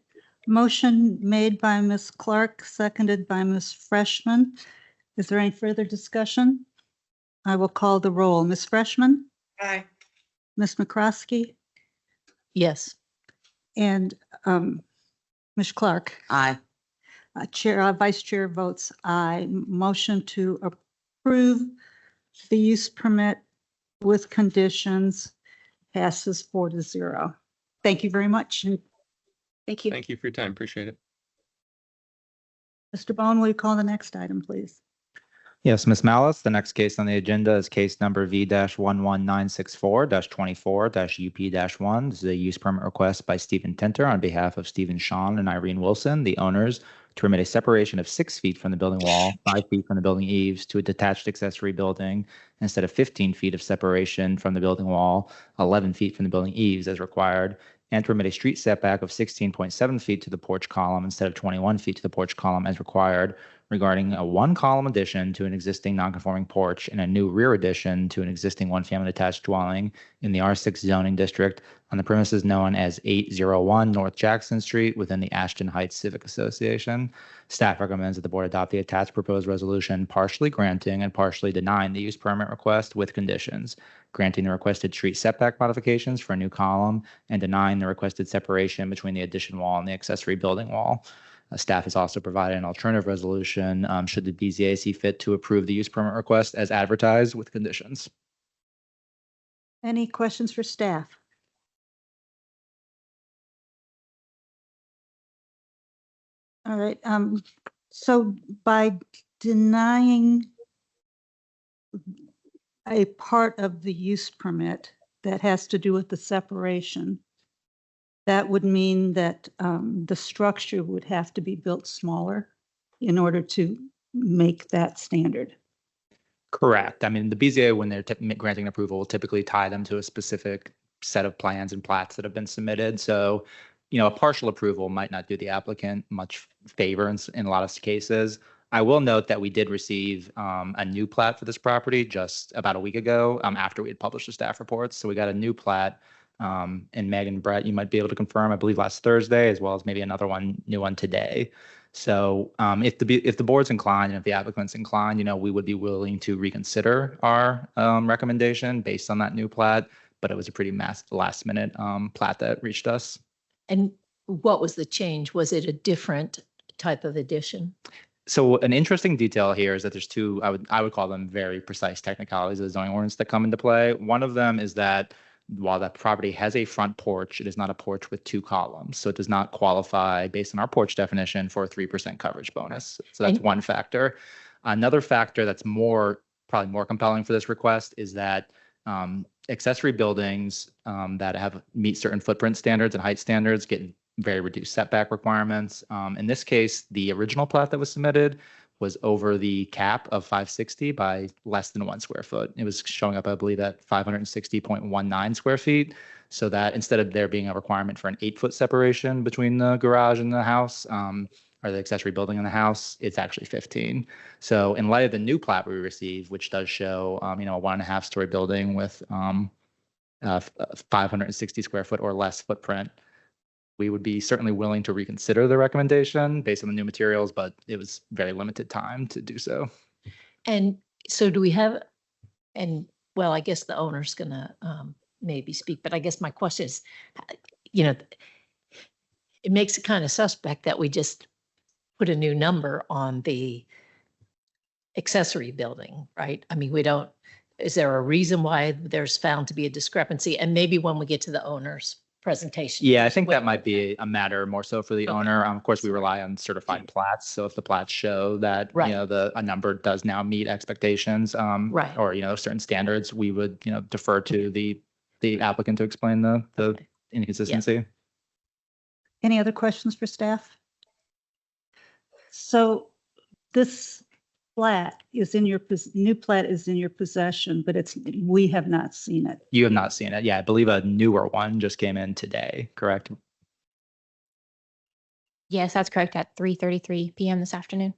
Motion made by Ms. Clark, seconded by Ms. Freshman. Is there any further discussion? I will call the roll. Ms. Freshman, aye. Ms. McCroskey, Yes. and Ms. Clark. Aye. Vice Chair votes aye. Motion to approve the use permit with conditions passes 4-0. Thank you very much. And Thank you. Thank you for your time. Appreciate it. Mr. Bone, will you call the next item, please? Yes, Ms. Malice, the next case on the agenda is case number V-11964-24-UP-1. This is a use permit request by Stephen Tinter on behalf of Stephen Sean and Irene Wilson, the owners, to permit a separation of 6 feet from the building wall, 5 feet from the building eaves to a detached accessory building instead of 15 feet of separation from the building wall, 11 feet from the building eaves as required, and to permit a street setback of 16.7 feet to the porch column instead of 21 feet to the porch column as required, regarding a 1-column addition to an existing nonconforming porch and a new rear addition to an existing one-family detached dwelling in the R6 zoning district on the premises known as 801 North Jackson Street within the Ashton Heights Civic Association. Staff recommends that the board adopt the attached proposed resolution, partially granting and partially denying the use permit request with conditions, granting the requested street setback modifications for a new column and denying the requested separation between the addition wall and the accessory building wall. Staff has also provided an alternative resolution should the BZA see fit to approve the use permit request as advertised with conditions. Any questions for staff? All right, so by denying a part of the use permit that has to do with the separation, that would mean that the structure would have to be built smaller in order to make that standard. Correct. I mean, the BZA, when they're granting approval, will typically tie them to a specific set of plans and plats that have been submitted. So, a partial approval might not do the applicant much favor in a lot of cases. I will note that we did receive a new plat for this property just about a week ago after we had published the staff reports. So we got a new plat. And Megan, Brett, you might be able to confirm, I believe last Thursday, as well as maybe another new one today. So if the board's inclined and if the applicant's inclined, we would be willing to reconsider our recommendation based on that new plat. But it was a pretty last minute plat that reached us. And what was the change? Was it a different type of addition? So an interesting detail here is that there's two, I would call them very precise technicalities of the zoning ordinance that come into play. One of them is that while that property has a front porch, it is not a porch with 2 columns. So it does not qualify based on our porch definition for a 3% coverage bonus. So that's one factor. Another factor that's probably more compelling for this request is that accessory buildings that meet certain footprint standards and height standards get very reduced setback requirements. In this case, the original plat that was submitted was over the cap of 560 by less than 1 square foot. It was showing up, I believe, at 560.19 square feet. So that instead of there being a requirement for an 8-foot separation between the garage and the house, or the accessory building in the house, it's actually 15. So in light of the new plat we received, which does show, a 1.5-story building with 560 square foot or less footprint, we would be certainly willing to reconsider the recommendation based on the new materials, but it was very limited time to do so. And so do we have, well, I guess the owner's gonna maybe speak, but I guess my question is, it makes it kind of suspect that we just put a new number on the accessory building, right? I mean, is there a reason why there's found to be a discrepancy? And maybe when we get to the owner's presentation. Yeah, I think that might be a matter more so for the owner. Of course, we rely on certified plats. So if the plats show that, a number does now meet expectations, Right. or, certain standards, we would, defer to the applicant to explain the inconsistency. Any other questions for staff? So this plat is new plat is in your possession, but we have not seen it. You have not seen it. Yeah, I believe a newer one just came in today, correct? Yes, that's correct, at 3:33 p.m. this afternoon.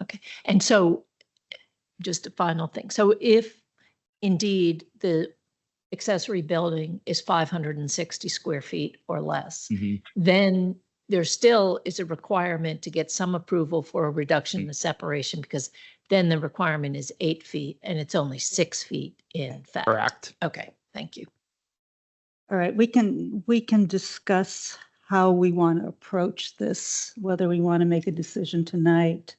Okay. And so just a final thing. So if indeed the accessory building is 560 square feet or less, then there still is a requirement to get some approval for a reduction in the separation, because then the requirement is 8 feet and it's only 6 feet in fact. Correct. Okay, thank you. All right, we can discuss how we want to approach this, whether we want to make a decision tonight,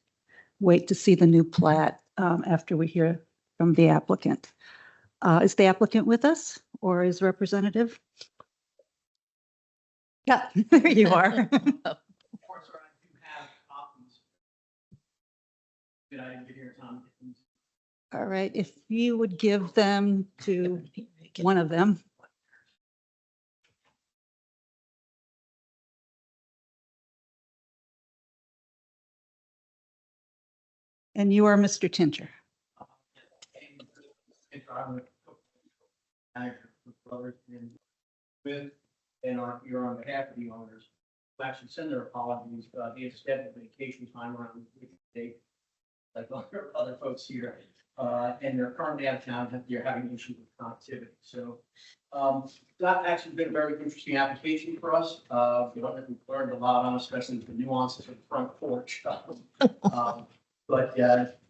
wait to see the new plat after we hear from the applicant. Is the applicant with us or is representative? Yeah, there you are. All right, if you would give them to one of them. And you are Mr. Tincher. You're on behalf of the owners, who actually send their apologies. They have scheduled vacation time around the date, like other folks here, and they're currently out of town. They're having issues with connectivity. So that actually been a very interesting application for us. We've learned a lot on, especially the nuances of the front porch. But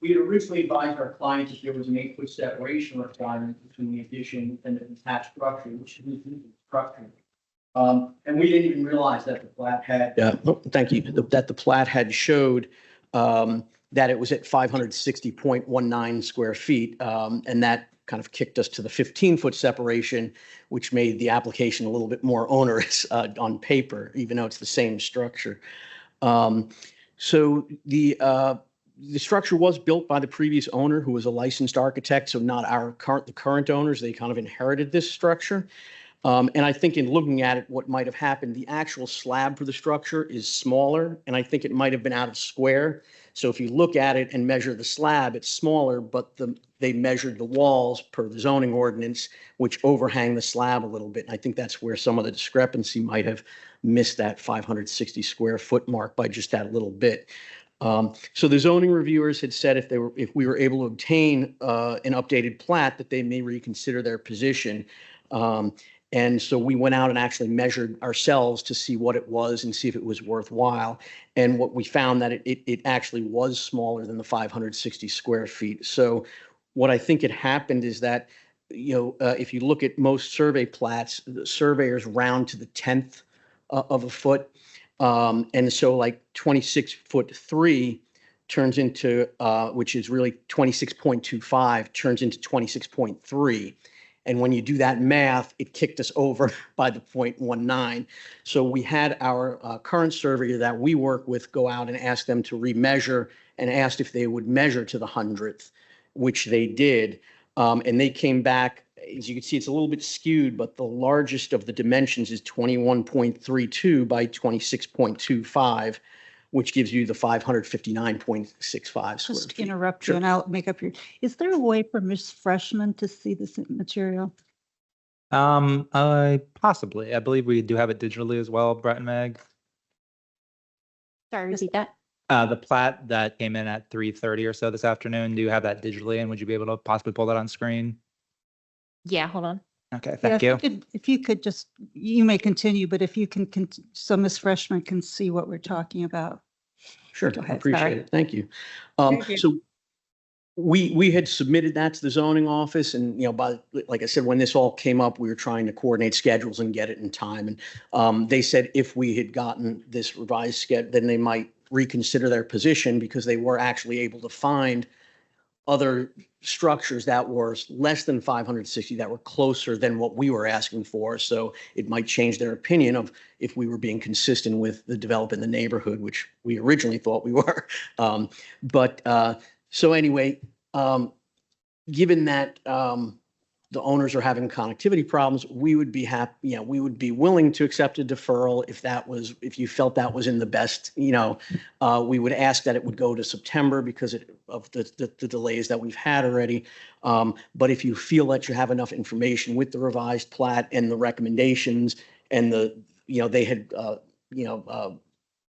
we had originally advised our client that there was an 8-foot separation requirement between the addition and the detached structure, which is the structure. And we didn't even realize that the plat had. Thank you. That the plat had showed that it was at 560.19 square feet, and that kind of kicked us to the 15-foot separation, which made the application a little bit more onerous on paper, even though it's the same structure. So the structure was built by the previous owner, who was a licensed architect, so not the current owners. They kind of inherited this structure. And I think in looking at it, what might have happened, the actual slab for the structure is smaller, and I think it might have been out of square. So if you look at it and measure the slab, it's smaller, but they measured the walls per the zoning ordinance, which overhang the slab a little bit. And I think that's where some of the discrepancy might have missed that 560 square foot mark by just that little bit. So the zoning reviewers had said if we were able to obtain an updated plat, that they may reconsider their position. And so we went out and actually measured ourselves to see what it was and see if it was worthwhile. And what we found that it actually was smaller than the 560 square feet. So what I think had happened is that, if you look at most survey plats, the surveyors round to the 10th of a foot. And so like 26'3" turns into, which is really 26.25, turns into 26.3. And when you do that math, it kicked us over by the 0.19. So we had our current surveyor that we work with go out and ask them to remeasure and asked if they would measure to the 100th, which they did. And they came back, as you can see, it's a little bit skewed, but the largest of the dimensions is 21.32 by 26.25, which gives you the 559.65 square Just feet. interrupt Sure. you and I'll make up your, is there a way for Ms. Freshman to see this material? Possibly. I believe we do have it digitally as well, Brett and Meg. Sorry, repeat that. The plat that came in at 3:30 or so this afternoon, do you have that digitally, and would you be able to possibly pull that on screen? Yeah, hold on. Okay, Yeah, thank you. If you could just, you may continue, but if you can, so Ms. Freshman can see what we're talking about. Sure, Go I ahead, appreciate sorry. it. Thank you. Thank you. So we had submitted that to the zoning office, and, like I said, when this all came up, we were trying to coordinate schedules and get it in time. And they said if we had gotten this revised schedule, then they might reconsider their position, because they were actually able to find other structures that were less than 560, that were closer than what we were asking for. So it might change their opinion of if we were being consistent with the development in the neighborhood, which we originally thought we were. So anyway, given that the owners are having connectivity problems, we would be happy, we would be willing to accept a deferral if you felt that was in the best, we would ask that it would go to September because of the delays that we've had already. But if you feel that you have enough information with the revised plat and the recommendations and they had,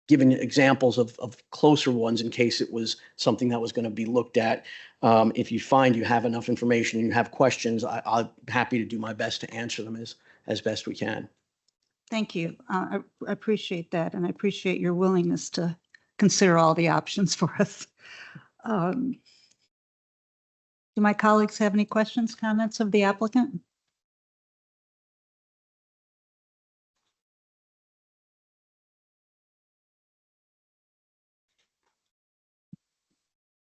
given examples of closer ones in case it was something that was going to be looked at. If you find you have enough information and you have questions, I'm happy to do my best to answer them as best we can. Thank you. I appreciate that, and I appreciate your willingness to consider all the options for us. Do my colleagues have any questions, comments of the applicant?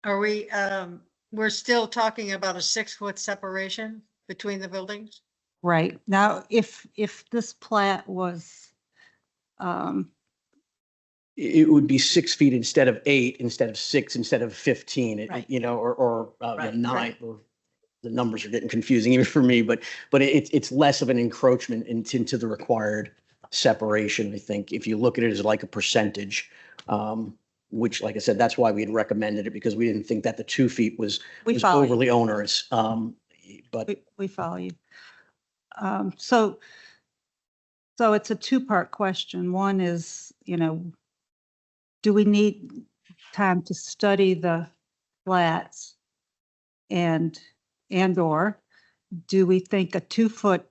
Are we're still talking about a 6-foot separation between the buildings? Right. Now, if this plat was, It would be 6 feet instead of 8, instead of 6, instead of 15, Right. or Right, 9, right. or the numbers are getting confusing even for me, but it's less of an encroachment into the required separation, I think, if you look at it as like a percentage, which, like I said, that's why we had recommended it, because we didn't think that the 2 feet was we follow you. overly onerous. But We follow you. So it's a two-part question. One is, do we need time to study the flats and/or do we think a 6-foot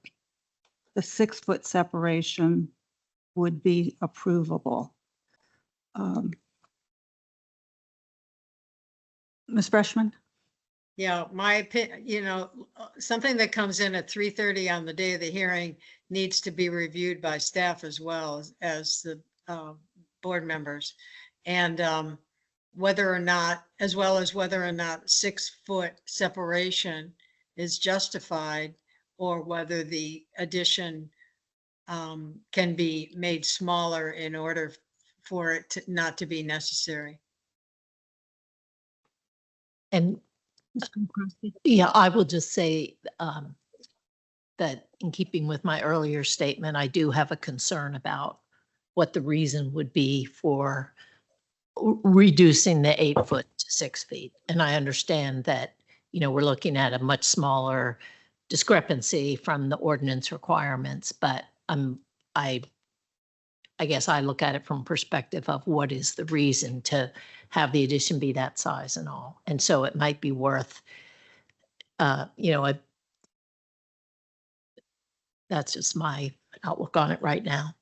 separation would be approvable? Ms. Freshman? Yeah, my opinion, something that comes in at 3:30 on the day of the hearing needs to be reviewed by staff as well as the board members. And whether or not, as well as whether or not 6-foot separation is justified, or whether the addition can be made smaller in order for it to not to be necessary. And yeah, I will just say that in keeping with my earlier statement, I do have a concern about what the reason would be for reducing the 8 foot to 6 feet. And I understand that, we're looking at a much smaller discrepancy from the ordinance requirements, but I guess I look at it from perspective of what is the reason to have the addition be that size and all. And so it might be worth, that's just my outlook on it right now.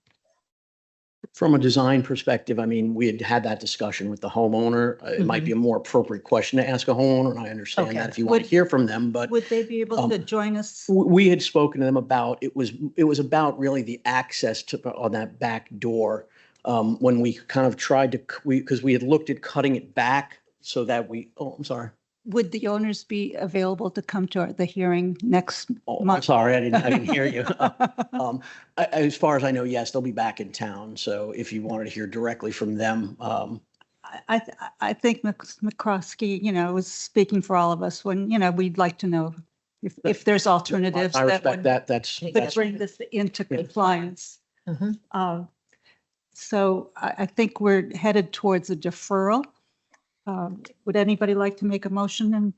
From a design perspective, I mean, we had that discussion with the homeowner. It might be a more appropriate question to ask a homeowner, and I understand Okay. that if you want to Would- hear from them, but Would they be able to join us? we had spoken to them about, it was about really the access to, on that back door. When we kind of tried to, because we had looked at cutting it back so that I'm sorry. Would the owners be available to come to the hearing next Oh, I'm month? sorry, I didn't hear you. As far as I know, yes, they'll be back in town. So if you wanted to hear directly from them, I think McCroskey, was speaking for all of us when, we'd like to know if there's alternatives. I respect would- that. That's That bring this into compliance. Mhm. So I think we're headed towards a deferral. Would anybody like to make a motion in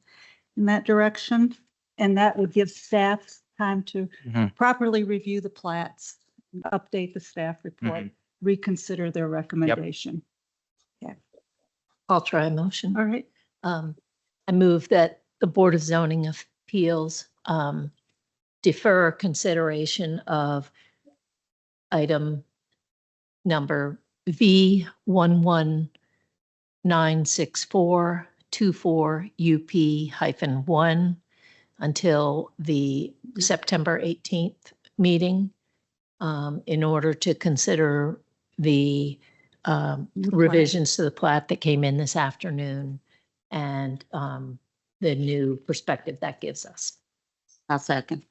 that direction? And that would give staff time to Mhm. properly review the plats, update the staff report, reconsider their recommendation. I'll try a motion. All right. I move that the Board of Zoning Appeals defer consideration of item number V1196424UP-1 until the September 18th meeting in order to consider the revisions to the plat that came in this afternoon and the new perspective that gives us. I'll second.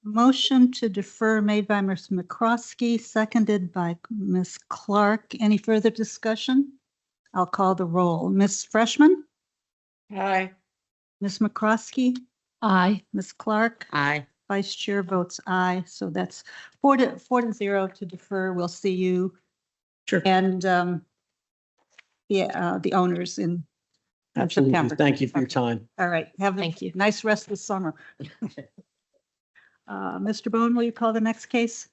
Motion to defer made by Ms. McCroskey, seconded by Ms. Clark. Any further discussion? I'll call the roll. Ms. Freshman? Aye. Ms. McCroskey? Aye. Ms. Clark? Aye. Vice Chair votes aye. So that's 4-0 to defer. We'll see you. Sure. And the owners in absolutely. September. Thank you for your time. All right. Have a Thank you. nice rest of the summer. Mr. Bone, will you call the next case?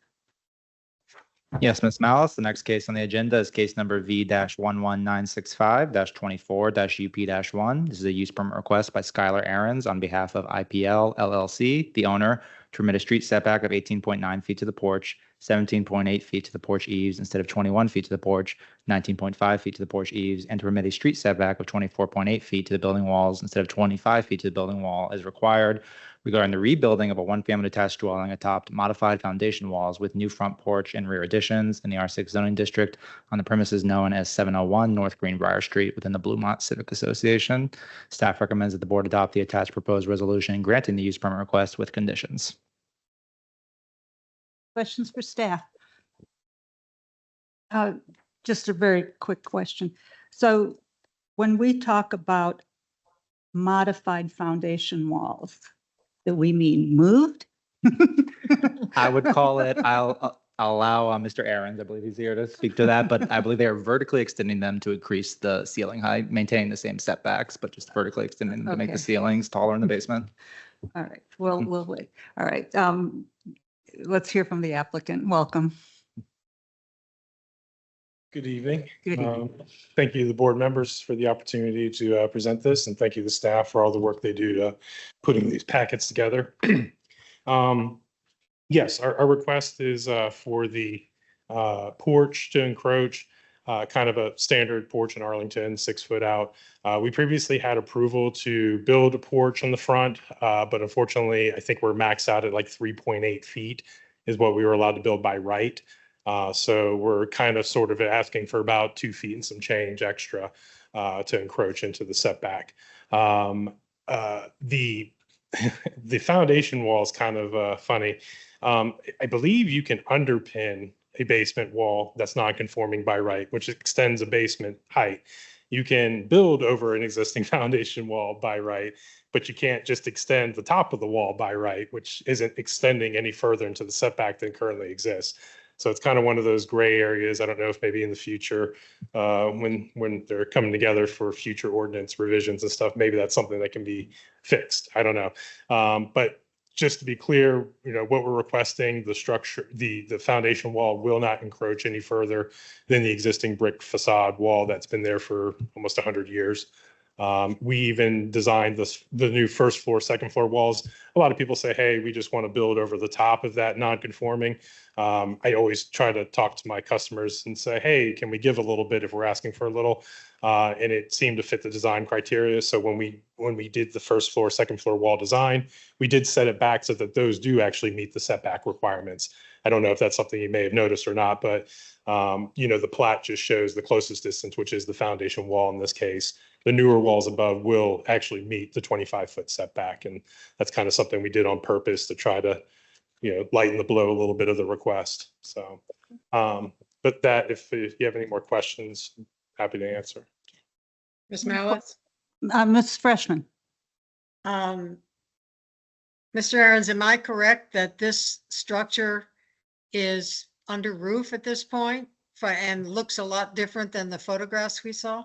Yes, Ms. Malice, the next case on the agenda is case number V-11965-24-UP-1. This is a use permit request by Skylar Aarons on behalf of IPL LLC, the owner, to permit a street setback of 18.9 feet to the porch, 17.8 feet to the porch eaves instead of 21 feet to the porch, 19.5 feet to the porch eaves, and to permit a street setback of 24.8 feet to the building walls instead of 25 feet to the building wall as required regarding the rebuilding of a one-family detached dwelling atop modified foundation walls with new front porch and rear additions in the R6 zoning district on the premises known as 701 North Greenbrier Street within the Bluemont Civic Association. Staff recommends that the board adopt the attached proposed resolution granting the use permit request with conditions. Questions for staff? Just a very quick question. So when we talk about modified foundation walls, do we mean moved? I would call it, I'll allow Mr. Aarons, I believe he's here to speak to that, but I believe they are vertically extending them to increase the ceiling height, maintaining the same setbacks, but just vertically extending them to make the Okay. ceilings taller in the basement. All right, we'll wait. All right, let's hear from the applicant. Welcome. Good evening. Good evening. Thank you to the board members for the opportunity to present this, and thank you to the staff for all the work they do to putting these packets together. Yes, our request is for the porch to encroach, kind of a standard porch in Arlington, 6 foot out. We previously had approval to build a porch on the front, but unfortunately, I think we're maxed out at like 3.8 feet is what we were allowed to build by right. So we're kind of sort of asking for about 2 feet and some change extra to encroach into the setback. The foundation wall is kind of funny. I believe you can underpin a basement wall that's non-conforming by right, which extends a basement height. You can build over an existing foundation wall by right, but you can't just extend the top of the wall by right, which isn't extending any further into the setback than currently exists. So it's kind of one of those gray areas. I don't know if maybe in the future, when they're coming together for future ordinance revisions and stuff, maybe that's something that can be fixed. I don't know. But just to be clear, what we're requesting, the structure, the foundation wall will not encroach any further than the existing brick facade wall that's been there for almost 100 years. We even designed the new first floor, second floor walls. A lot of people say, hey, we just want to build over the top of that non-conforming. I always try to talk to my customers and say, hey, can we give a little bit if we're asking for a little? And it seemed to fit the design criteria. So when we did the first floor, second floor wall design, we did set it back so that those do actually meet the setback requirements. I don't know if that's something you may have noticed or not, but the plat just shows the closest distance, which is the foundation wall in this case. The newer walls above will actually meet the 25-foot setback. And that's kind of something we did on purpose to try to, lighten the blow a little bit of the request. So, but that, if you have any more questions, happy to answer. Ms. Mallett? Ms. Freshman. Mr. Aaron's, am I correct that this structure is under roof at this point and looks a lot different than the photographs we saw?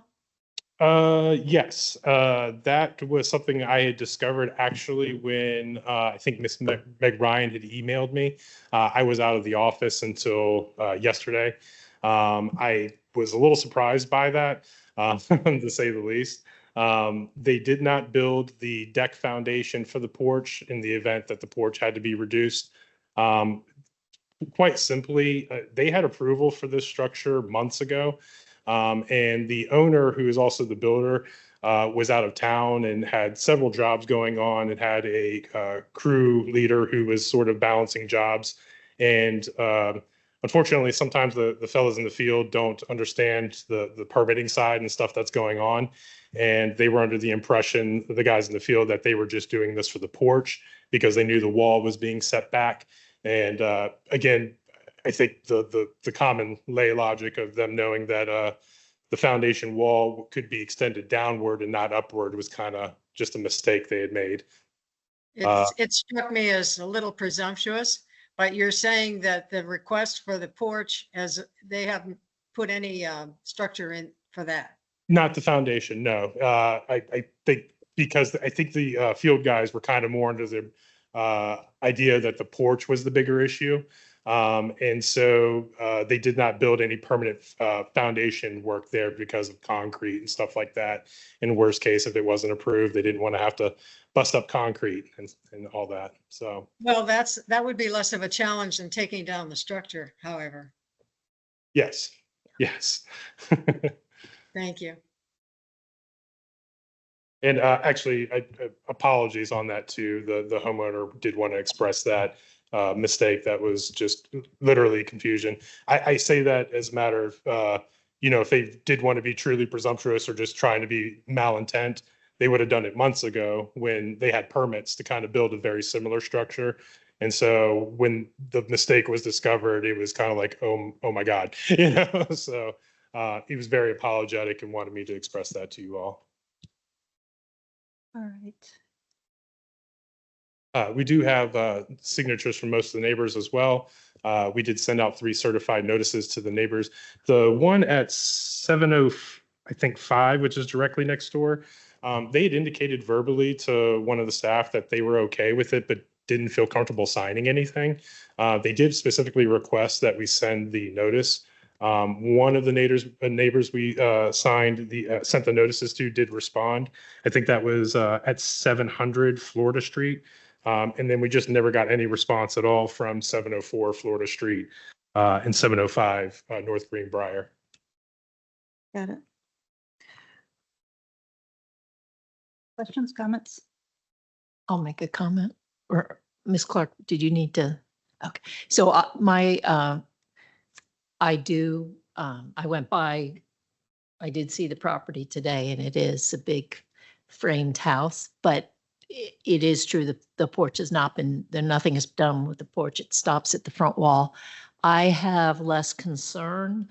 Yes, that was something I had discovered actually when I think Miss Meg Ryan had emailed me. I was out of the office until yesterday. I was a little surprised by that, to say the least. They did not build the deck foundation for the porch in the event that the porch had to be reduced. Quite simply, they had approval for this structure months ago. And the owner, who is also the builder, was out of town and had several jobs going on and had a crew leader who was sort of balancing jobs. And unfortunately, sometimes the fellows in the field don't understand the permitting side and stuff that's going on. And they were under the impression, the guys in the field, that they were just doing this for the porch because they knew the wall was being set back. And again, I think the common lay logic of them knowing that the foundation wall could be extended downward and not upward was kind of just a mistake they had made. It struck me as a little presumptuous, but you're saying that the request for the porch, as they haven't put any structure in for that? Not the foundation, no. I think because I think the field guys were kind of more under the idea that the porch was the bigger issue. And so they did not build any permanent foundation work there because of concrete and stuff like that. In worst case, if it wasn't approved, they didn't want to have to bust up concrete and all that. So, well, that would be less of a challenge than taking down the structure, however. Yes. Thank you. And actually, apologies on that too. The homeowner did want to express that mistake. That was just literally confusion. I say that as a matter of, if they did want to be truly presumptuous or just trying to be malintent, they would have done it months ago when they had permits to kind of build a very similar structure. And so when the mistake was discovered, it was kind of like, oh my God, so he was very apologetic and wanted me to express that to you all. All right. We do have signatures from most of the neighbors as well. We did send out 3 certified notices to the neighbors. The one at 705, which is directly next door, they had indicated verbally to one of the staff that they were okay with it, but didn't feel comfortable signing anything. They did specifically request that we send the notice. One of the neighbors we sent the notices to did respond. I think that was at 700 Florida Street. And then we just never got any response at all from 704 Florida Street and 705 North Greenbrier. Got it. Questions, comments? I'll make a comment. Or Ms. Clark, did you need to? Okay. So I went by, I did see the property today, and it is a big framed house, but it is true that the porch has not been, nothing is done with the porch. It stops at the front wall. I have less concern,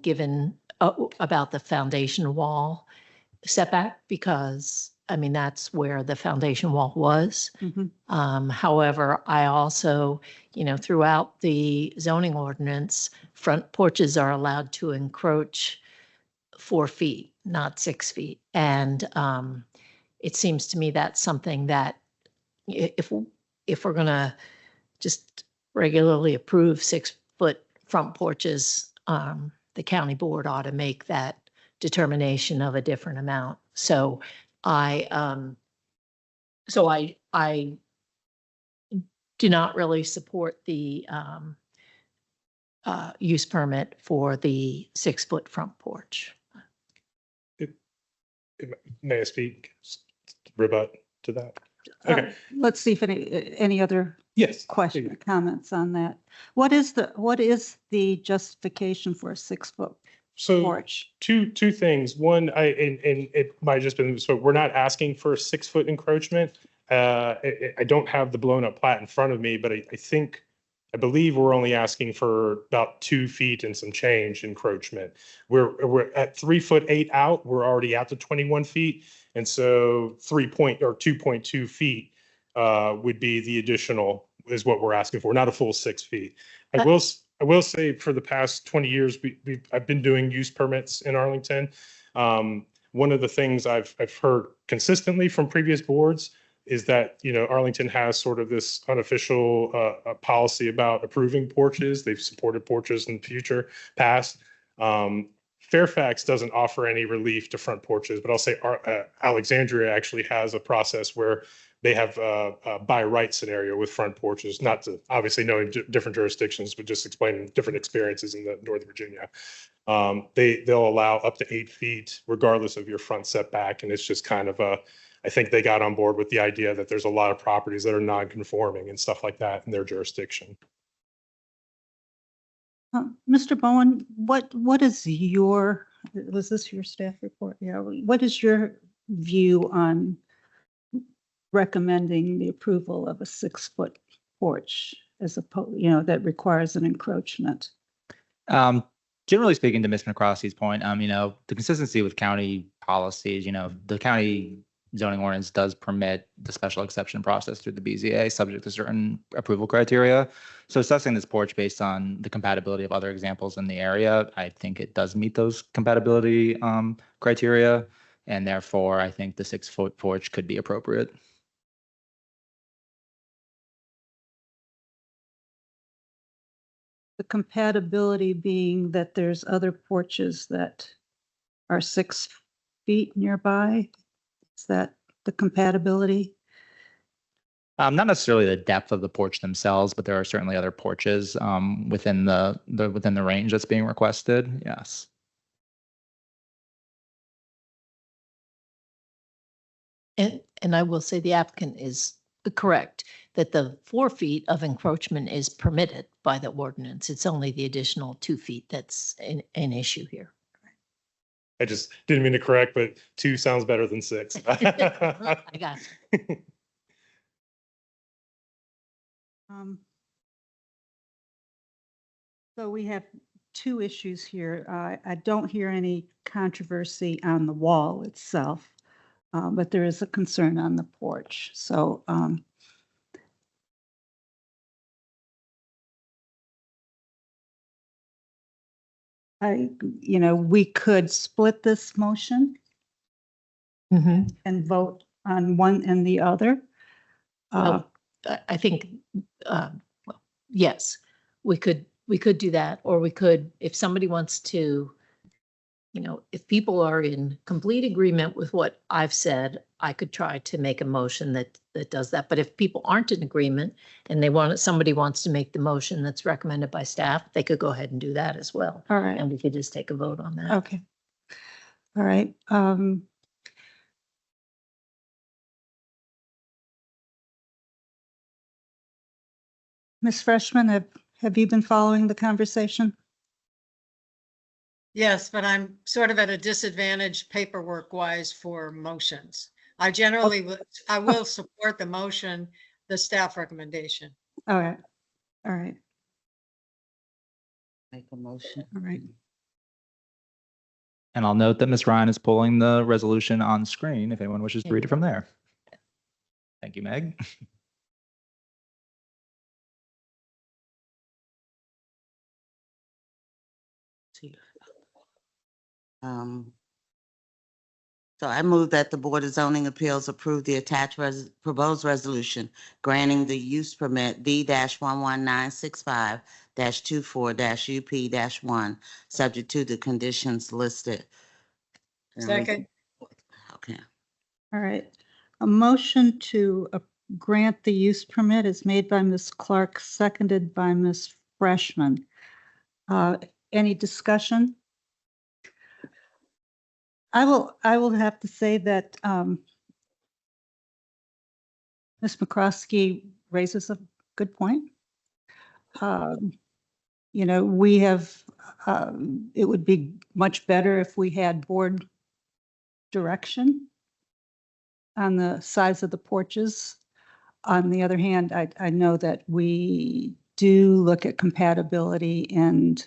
given, about the foundation wall setback, because, I mean, that's where the foundation wall was. Mhm. However, I also, throughout the zoning ordinance, front porches are allowed to encroach 4 feet, not 6 feet. And it seems to me that's something that if we're gonna just regularly approve 6-foot front porches, the county board ought to make that determination of a different amount. So I do not really support the use permit for the 6-foot front porch. May I speak? Rebut to that? Uh, Okay. Let's see if any other Yes. question or comments on that. What is the justification for a 6-foot So porch? two things. One, and it might just been, so we're not asking for a 6-foot encroachment. I don't have the blown up plat in front of me, but I believe we're only asking for about 2 feet and some change encroachment. We're at 3'8" out. We're already at the 21 feet. And so 2.2 feet would be the additional is what we're asking for, not a full 6 feet. I will say for the past 20 years, I've been doing use permits in Arlington. One of the things I've heard consistently from previous boards is that, Arlington has sort of this unofficial policy about approving porches. They've supported porches in the future past. Fairfax doesn't offer any relief to front porches, but I'll say Alexandria actually has a process where they have a by right scenario with front porches, not to obviously knowing different jurisdictions, but just explaining different experiences in the Northern Virginia. They'll allow up to 8 feet regardless of your front setback. And it's just kind of I think they got on board with the idea that there's a lot of properties that are non-conforming and stuff like that in their jurisdiction. Mr. Bowen, what is was this your staff report? Yeah. What is your view on recommending the approval of a 6-foot porch as opposed, that requires an encroachment? Generally speaking, to Ms. McCroskey's point, the consistency with county policies, the county zoning ordinance does permit the special exception process through the BZA, subject to certain approval criteria. So assessing this porch based on the compatibility of other examples in the area, I think it does meet those compatibility criteria. And therefore, I think the 6-foot porch could be appropriate. The compatibility being that there's other porches that are 6 feet nearby. Is that the compatibility? Not necessarily the depth of the porch themselves, but there are certainly other porches within the range that's being requested. Yes. And I will say the applicant is correct that the 4 feet of encroachment is permitted by the ordinance. It's only the additional 2 feet that's an issue here. I just didn't mean to correct, but 2 sounds better than 6. I got it. So we have 2 issues here. I don't hear any controversy on the wall itself, but there is a concern on the porch. So we could split this motion and vote on one and the other. Well, I think, well, yes, we could do that, or we could, if somebody wants to, if people are in complete agreement with what I've said, I could try to make a motion that does that. But if people aren't in agreement and somebody wants to make the motion that's recommended by staff, they could go ahead and do that as well. All right. And we could just take a vote on that. Okay. All right. Ms. Freshman, have you been following the conversation? Yes, but I'm sort of at a disadvantage paperwork wise for motions. I generally I will support the motion, the staff recommendation. All right. All right. Make a motion. All right. And I'll note that Ms. Ryan is pulling the resolution on screen if anyone wishes to read it from there. Thank you, Meg. So I move that the Board of Zoning Appeals approve the attached proposed resolution granting the use permit V-11965-24-UP-1, subject to the conditions listed. Second. Okay. All right. A motion to grant the use permit is made by Ms. Clark, seconded by Ms. Freshman. Any discussion? I will have to say that Ms. McCroskey raises a good point. You know, we have, it would be much better if we had board direction on the size of the porches. On the other hand, I know that we do look at compatibility and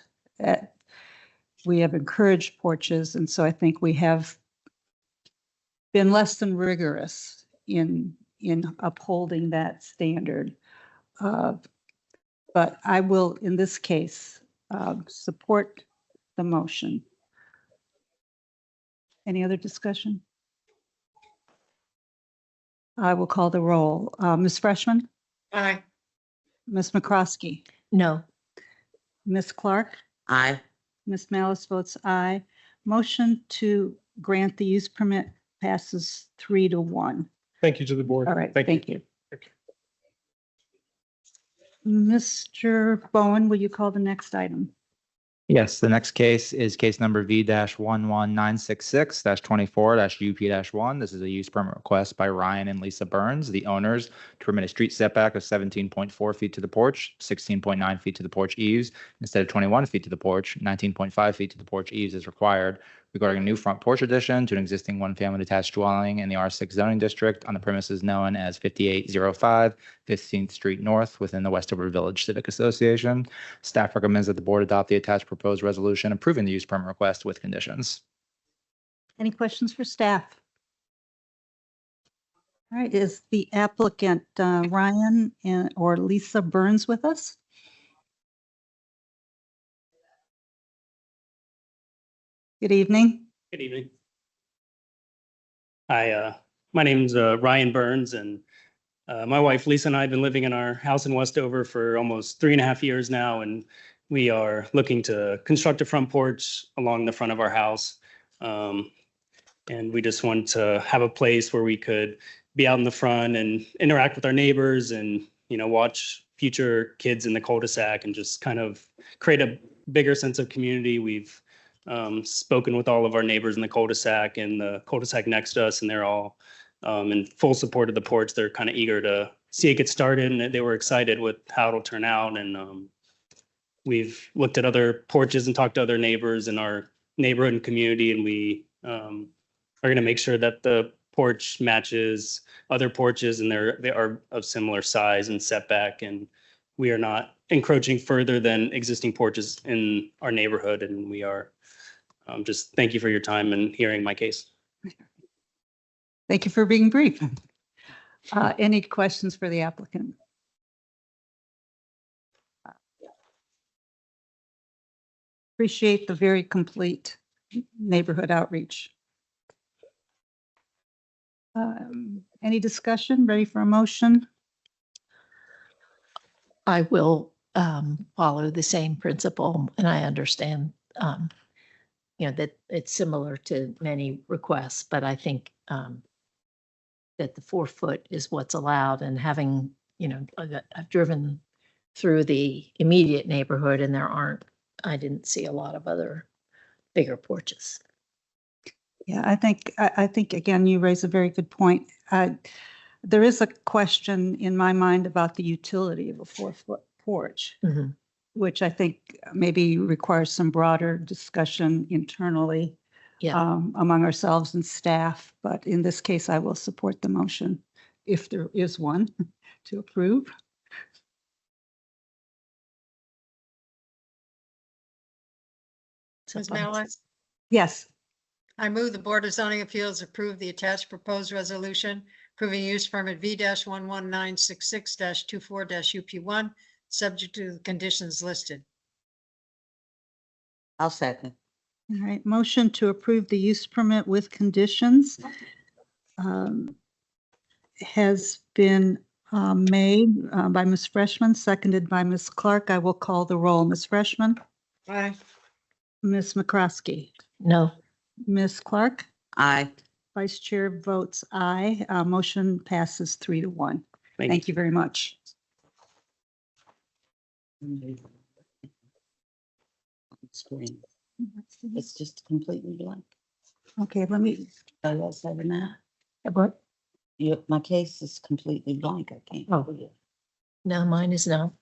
we have encouraged porches. And so I think we have been less than rigorous in upholding that standard. But I will, in this case, support the motion. Any other discussion? I will call the roll. Ms. Freshman? Aye. Ms. McCroskey? No. Ms. Clark? Aye. Ms. Malice votes aye. Motion to grant the use permit passes 3-1. Thank you to the board. All right, Thank thank you. Mr. Bowen, will you call the next item? Yes, the next case is case number V-11966-24-UP-1. This is a use permit request by Ryan and Lisa Burns, the owners, to permit a street setback of 17.4 feet to the porch, 16.9 feet to the porch eaves, instead of 21 feet to the porch, 19.5 feet to the porch eaves is required, regarding a new front porch addition to an existing one-family detached dwelling in the R6 zoning district on the premises known as 5805 15th Street North within the Westover Village Civic Association. Staff recommends that the board adopt the attached proposed resolution approving the use permit request with conditions. Any questions for staff? All right, is the applicant Ryan or Lisa Burns with us? Good evening. Good evening. Hi, my name's Ryan Burns, and my wife Lisa and I have been living in our house in Westover for almost 3.5 years now, and we are looking to construct a front porch along the front of our house. And we just want to have a place where we could be out in the front and interact with our neighbors and, you know, watch future kids in the cul-de-sac and just kind of create a bigger sense of community. We've spoken with all of our neighbors in the cul-de-sac and the cul-de-sac next to us, and they're all in full support of the porch. They're kind of eager to see it get started, and they were excited with how it'll turn out. And we've looked at other porches and talked to other neighbors in our neighborhood and community, and we are going to make sure that the porch matches other porches, and they are of similar size and setback, and we are not encroaching further than existing porches in our neighborhood. And we are just thank you for your time and hearing my case. Thank you for being brief. Any questions for the applicant? Appreciate the very complete neighborhood outreach. Any discussion? Ready for a motion? I will follow the same principle, and I understand, you know, that it's similar to many requests, but I think that the 4 foot is what's allowed. And having, you know, I've driven through the immediate neighborhood, and I didn't see a lot of other bigger porches. Yeah, I think again, you raise a very good point. There is a question in my mind about the utility of a 4-foot porch, which I think maybe requires some broader discussion internally among ourselves and staff. But in this case, I will support the motion if there is one to approve. Ms. Mallett? Yes. I move the Board of Zoning Appeals approve the attached proposed resolution approving use permit V-11966-24-UP1, subject to the conditions listed. I'll second. All right, motion to approve the use permit with conditions has been made by Ms. Freshman, seconded by Ms. Clark. I will call the roll. Ms. Freshman, Aye. Ms. McCroskey, No. Ms. Clark, Aye. Vice Chair votes aye. Motion passes 3-1. Thank you very much. Screen. It's just completely blank. Okay, let me, Oh, yes, I that. What? My case is completely blank. I can't. Oh. read it. No, mine is no.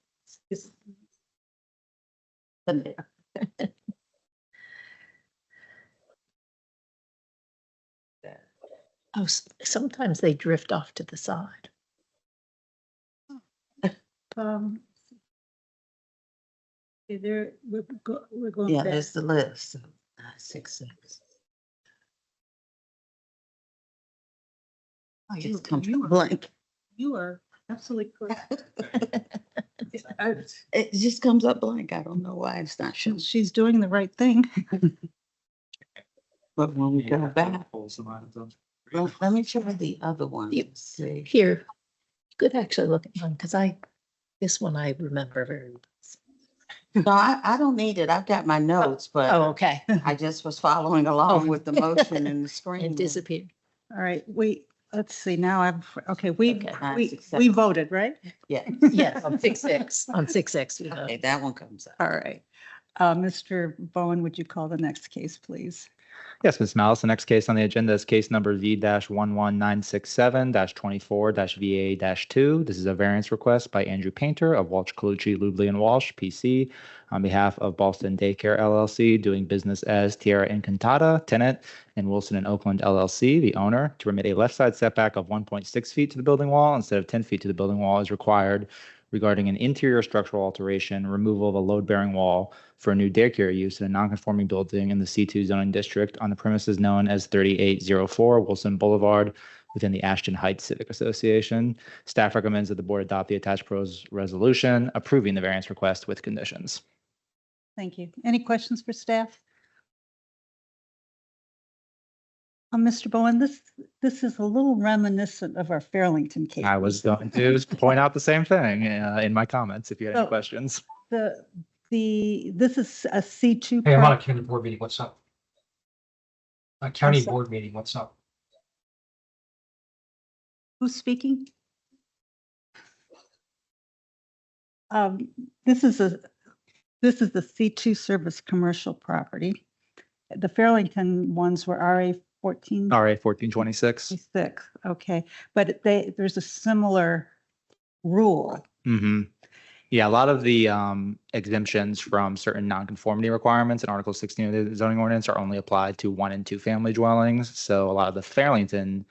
Oh, sometimes they drift off to the side. okay, there, we're going Yeah, back. there's the list. 6-6. Oh, It's completely blank. You are absolutely correct. It just comes up blank. I don't know why it's not showing. She's doing the right thing. But when we go back, let me try the other one. You- See. Here, you could actually look at mine because this one I remember very well. No, I don't need it. I've got my notes, but Oh, okay. I just was following along with the motion and the screen. It disappeared. All right, let's see, now okay, Okay. we voted, right? Yeah. Yes, on 6-6. On 6-6. we Okay, voted. that one comes up. All right. Mr. Bowen, would you call the next case, please? Yes, Ms. Malice, the next case on the agenda is case number V-11967-24-VA-2. This is a variance request by Andrew Painter of Walsh, Colucci, Lubley, and Walsh, PC, on behalf of Boston Daycare LLC, doing business as Tierra Encantada, tenant, and Wilson and Oakland LLC, the owner, to permit a left side setback of 1.6 feet to the building wall instead of 10 feet to the building wall as required regarding an interior structural alteration, removal of a load-bearing wall for a new daycare use in a non-conforming building in the C2 zoning district on the premises known as 3804 Wilson Boulevard within the Ashton Heights Civic Association. Staff recommends that the board adopt the attached proposed resolution approving the variance request with conditions. Thank you. Any questions for staff? Mr. Bowen, this is a little reminiscent of our Fairlington case. I was going to point out the same thing in my comments if you had any questions. This is a C2. Hey, I'm on a county board meeting. What's up? A county board meeting. What's up? Who's speaking? This is the C2 service commercial property. The Fairlington ones were RA 1426. Okay, but there's a similar rule. Mm-hmm. Yeah, a lot of the exemptions from certain nonconformity requirements in Article 16 of the zoning ordinance are only applied to 1 and 2 family dwellings. So a lot of the Fairlington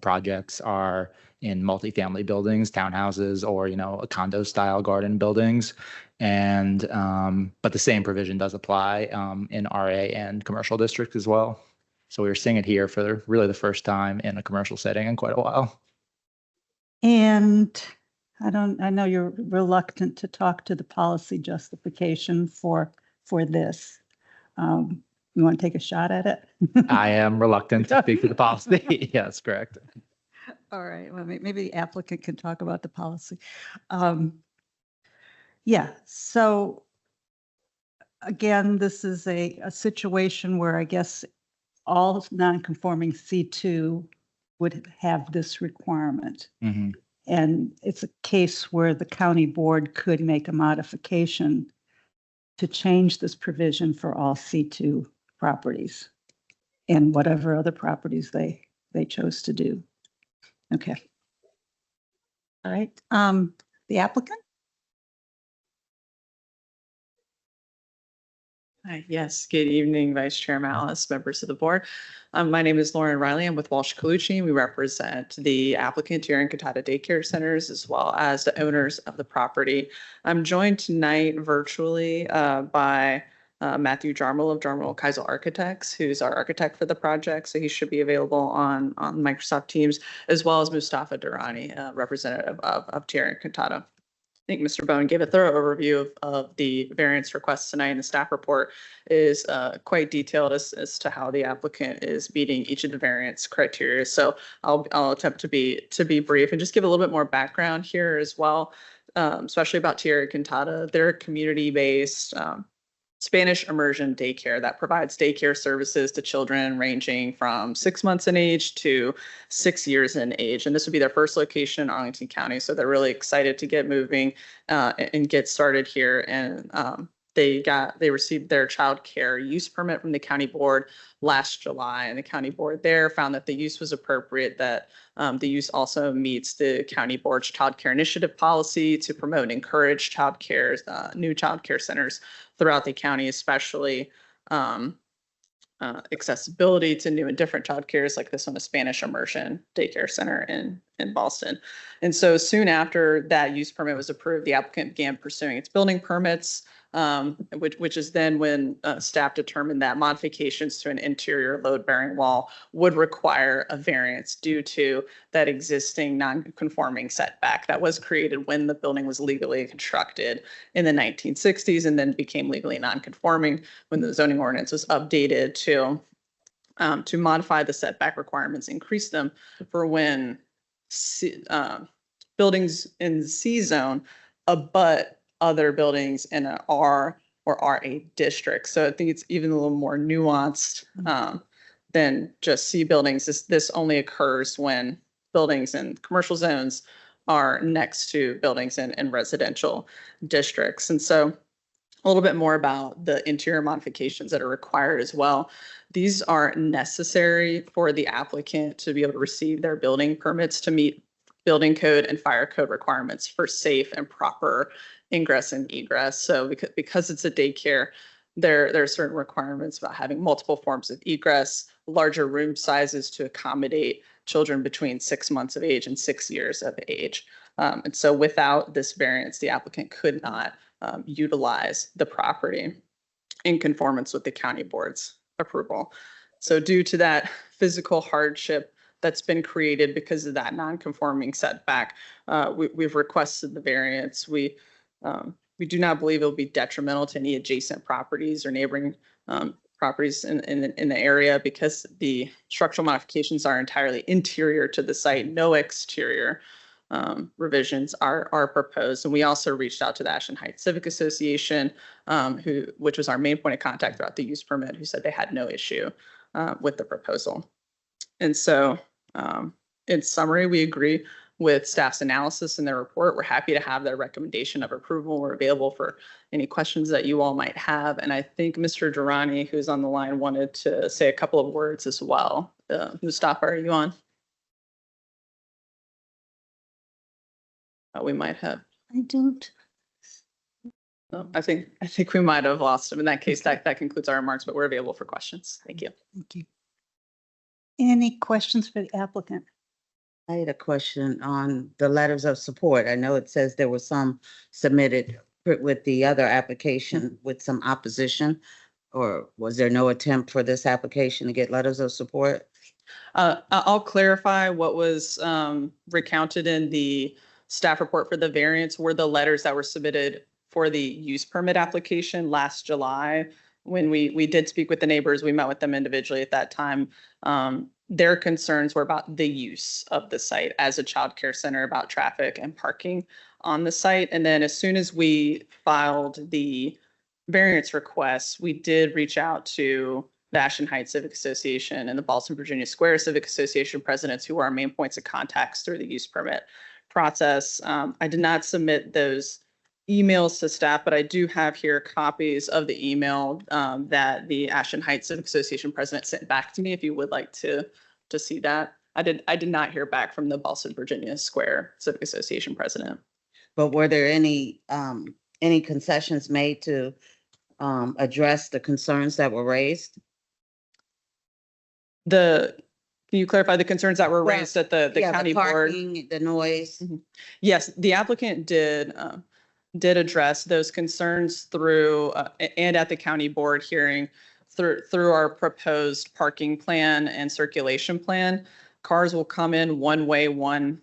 projects are in multifamily buildings, townhouses, or a condo style garden buildings. And but the same provision does apply in RA and commercial districts as well. So we were seeing it here for really the first time in a commercial setting in quite a while. And I know you're reluctant to talk to the policy justification for this. You want to take a shot at it? I am reluctant to speak to the policy. Yes, correct. All right, well, maybe the applicant can talk about the policy. Yeah, so again, this is a situation where I guess all non-conforming C2 would have this requirement. Mm-hmm. And it's a case where the county board could make a modification to change this provision for all C2 properties and whatever other properties they chose to do. Okay. All right, the applicant? Hi, yes, good evening, Vice Chair Malice, members of the board. My name is Lauren Riley. I'm with Walsh Colucci. We represent the applicant, Tierra Encantada Daycare Centers, as well as the owners of the property. I'm joined tonight virtually by Matthew Jarmel of Jarmel Keisel Architects, who's our architect for the project. So he should be available on Microsoft Teams, as well as Mustafa Durrani, representative of Tierra and Cantata. I think Mr. Bowen gave a thorough overview of the variance requests tonight, and the staff report is quite detailed as to how the applicant is meeting each of the variance criteria. So I'll attempt to be brief and just give a little bit more background here as well, especially about Tierra Cantata. They're a community-based Spanish immersion daycare that provides daycare services to children ranging from 6 months in age to 6 years in age. And this would be their first location in Arlington County. So they're really excited to get moving and get started here. And they received their child care use permit from the county board last July. And the county board there found that the use was appropriate, that the use also meets the county board's child care initiative policy to promote and encourage child care, new child care centers throughout the county, especially accessibility to new and different child cares like this one, a Spanish immersion daycare center in Boston. And so soon after that use permit was approved, the applicant began pursuing its building permits, which is then when staff determined that modifications to an interior load-bearing wall would require a variance due to that existing non-conforming setback that was created when the building was legally constructed in the 1960s and then became legally non-conforming when the zoning ordinance was updated to modify the setback requirements, increase them for when buildings in the C zone abut other buildings in an R or RA district. So I think it's even a little more nuanced than just C buildings. This only occurs when buildings in commercial zones are next to buildings in residential districts. And so a little bit more about the interior modifications that are required as well. These are necessary for the applicant to be able to receive their building permits to meet building code and fire code requirements for safe and proper ingress and egress. So because it's a daycare, there are certain requirements about having multiple forms of egress, larger room sizes to accommodate children between 6 months of age and 6 years of age. And so without this variance, the applicant could not utilize the property in conformance with the county board's approval. So due to that physical hardship that's been created because of that non-conforming setback, we've requested the variance. We do not believe it will be detrimental to any adjacent properties or neighboring properties in the area because the structural modifications are entirely interior to the site. No exterior revisions are proposed. And we also reached out to the Ashland Heights Civic Association, which was our main point of contact throughout the use permit, who said they had no issue with the proposal. And so in summary, we agree with staff's analysis in their report. We're happy to have their recommendation of approval. We're available for any questions that you all might have. And I think Mr. Durrani, who's on the line, wanted to say a couple of words as well. Mustafa, are you on? We might have. I don't. Oh, I think we might have lost him. In that case, that concludes our remarks, but we're available for questions. Thank you. Thank you. Any questions for the applicant? I had a question on the letters of support. I know it says there were some submitted with the other application with some opposition, or was there no attempt for this application to get letters of support? I'll clarify what was recounted in the staff report for the variance were the letters that were submitted for the use permit application last July. When we did speak with the neighbors, we met with them individually at that time. Their concerns were about the use of the site as a child care center, about traffic and parking on the site. And then as soon as we filed the variance requests, we did reach out to the Ashland Heights Civic Association and the Boston, Virginia Square Civic Association presidents, who are our main points of contacts through the use permit process. I did not submit those emails to staff, but I do have here copies of the email that the Ashland Heights Civic Association president sent back to me, if you would like to see that. I did not hear back from the Boston, Virginia Square Civic Association president. But were there any concessions made to address the concerns that were raised? Can you clarify the concerns that were raised at the county board? The parking, the noise. Yes, the applicant did. did address those concerns through, and at the county board hearing through our proposed parking plan and circulation plan. Cars will come in one way in,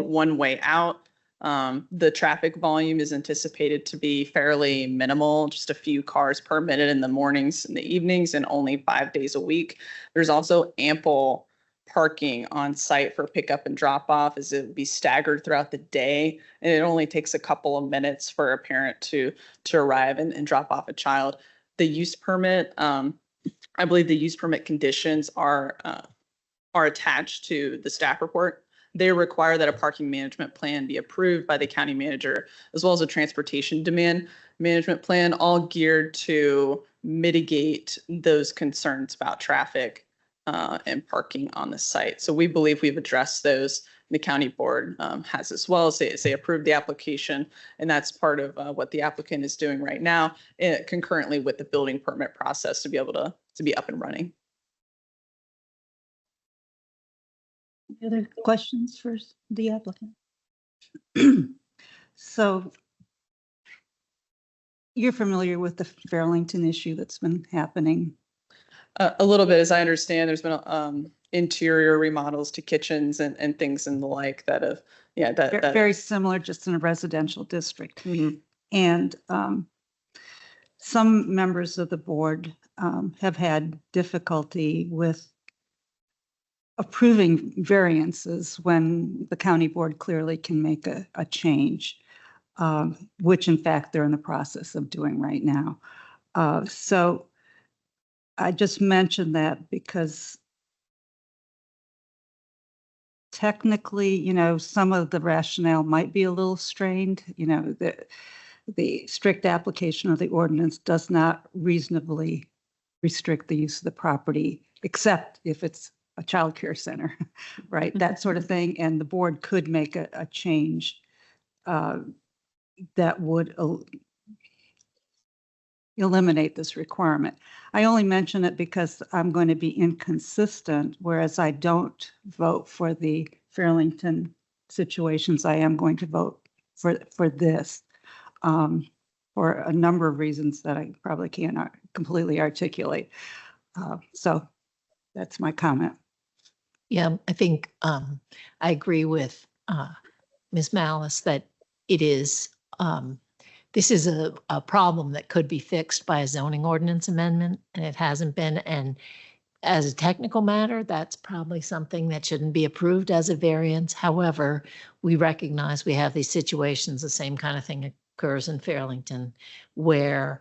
one way out. The traffic volume is anticipated to be fairly minimal, just a few cars per minute in the mornings and the evenings, and only 5 days a week. There's also ample parking on site for pickup and drop off, as it would be staggered throughout the day. And it only takes a couple of minutes for a parent to arrive and drop off a child. The use permit, I believe the use permit conditions are attached to the staff report. They require that a parking management plan be approved by the county manager, as well as a transportation demand management plan, all geared to mitigate those concerns about traffic and parking on the site. So we believe we've addressed those. The county board has as well. As they approved the application, and that's part of what the applicant is doing right now, concurrently with the building permit process to be able to be up and running. Any other questions for the applicant? So you're familiar with the Arlington issue that's been happening? A little bit, as I understand, there's been interior remodels to kitchens and things and the like that have, Very similar, just in a residential district. Mhm. And some members of the board have had difficulty with approving variances when the county board clearly can make a change, which in fact they're in the process of doing right now. So I just mentioned that because technically, some of the rationale might be a little strained. The strict application of the ordinance does not reasonably restrict the use of the property, except if it's a child care center, right? That sort of thing. And the board could make a change that would eliminate this requirement. I only mention it because I'm going to be inconsistent, whereas I don't vote for the Arlington situations. I am going to vote for this for a number of reasons that I probably can't completely articulate. So that's my comment. Yeah, I think I agree with Ms. Malice that it is, this is a problem that could be fixed by a zoning ordinance amendment, and it hasn't been. And as a technical matter, that's probably something that shouldn't be approved as a variance. However, we recognize we have these situations, the same kind of thing occurs in Arlington, where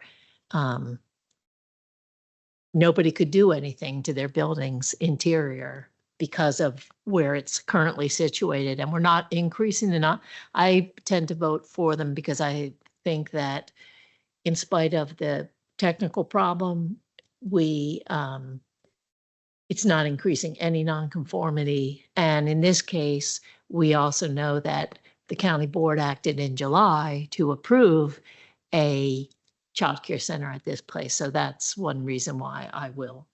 nobody could do anything to their building's interior because of where it's currently situated. And we're not increasing I tend to vote for them because I think that in spite of the technical problem, it's not increasing any nonconformity. And in this case, we also know that the county board acted in July to approve a child care center at this place. So that's one reason why I will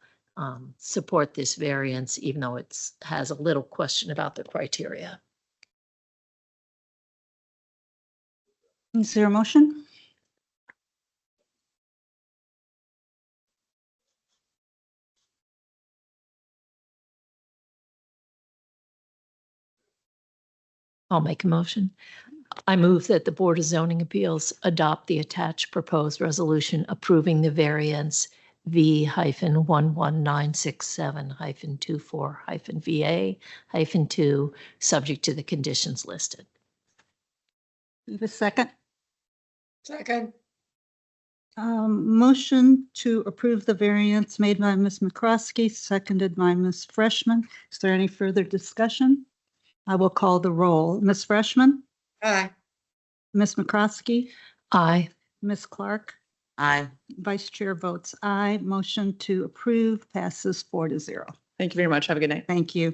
support this variance, even though it has a little question about the criteria. Is there a motion? I'll make a motion. I move that the Board of Zoning Appeals adopt the attached proposed resolution approving the variance V-11967-24-VA-2, subject to the conditions listed. Do you have a second? Second. Motion to approve the variance made by Ms. McCroskey, seconded by Ms. Freshman. Is there any further discussion? I will call the roll. Ms. Freshman? Aye. Ms. McCroskey? Aye. Ms. Clark? Aye. Vice Chair votes aye. Motion to approve passes 4-0. Thank you very much. Have a good night. Thank you.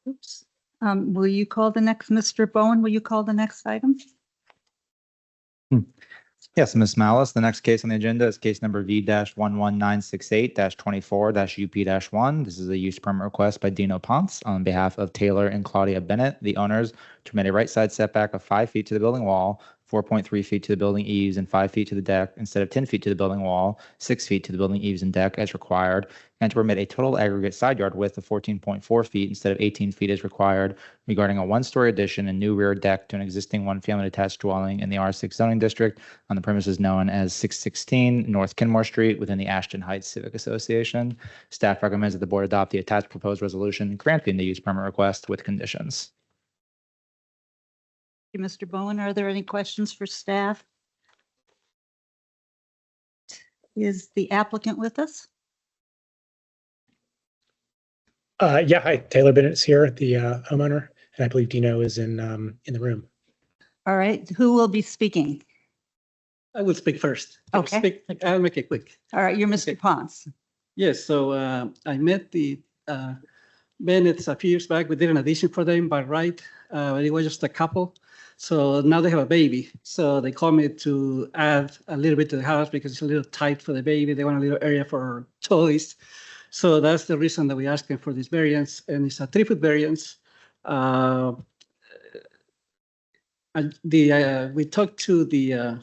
Oops. Will you call the next, Mr. Bowen, will you call the next item? Yes, Ms. Malice, the next case on the agenda is case number V-11968-24-UP-1. This is a use permit request by Dino Ponce on behalf of Taylor and Claudia Bennett, the owners, to permit a right side setback of 5 feet to the building wall, 4.3 feet to the building eaves, and 5 feet to the deck instead of 10 feet to the building wall, 6 feet to the building eaves and deck as required, and to permit a total aggregate side yard width of 14.4 feet instead of 18 feet as required regarding a one-story addition and new rear deck to an existing one-family detached dwelling in the R6 zoning district on the premises known as 616 North Kenmore Street within the Ashton Heights Civic Association. Staff recommends that the board adopt the attached proposed resolution granting the use permit request with conditions. Thank you, Mr. Bowen. Are there any questions for staff? Is the applicant with us? Yeah, hi, Taylor Bennett's here, the homeowner, and I believe Dino is in the room. All right, who will be speaking? I will speak first. Okay. I'll make it quick. All right, you're Mr. Ponce. Yes, so I met the Bennett's a few years back. We did an addition for them by right. It was just a couple. So now they have a baby. So they called me to add a little bit to the house because it's a little tight for the baby. They want a little area for toys. So that's the reason that we're asking for this variance. And it's a 3-foot variance. We talked to the,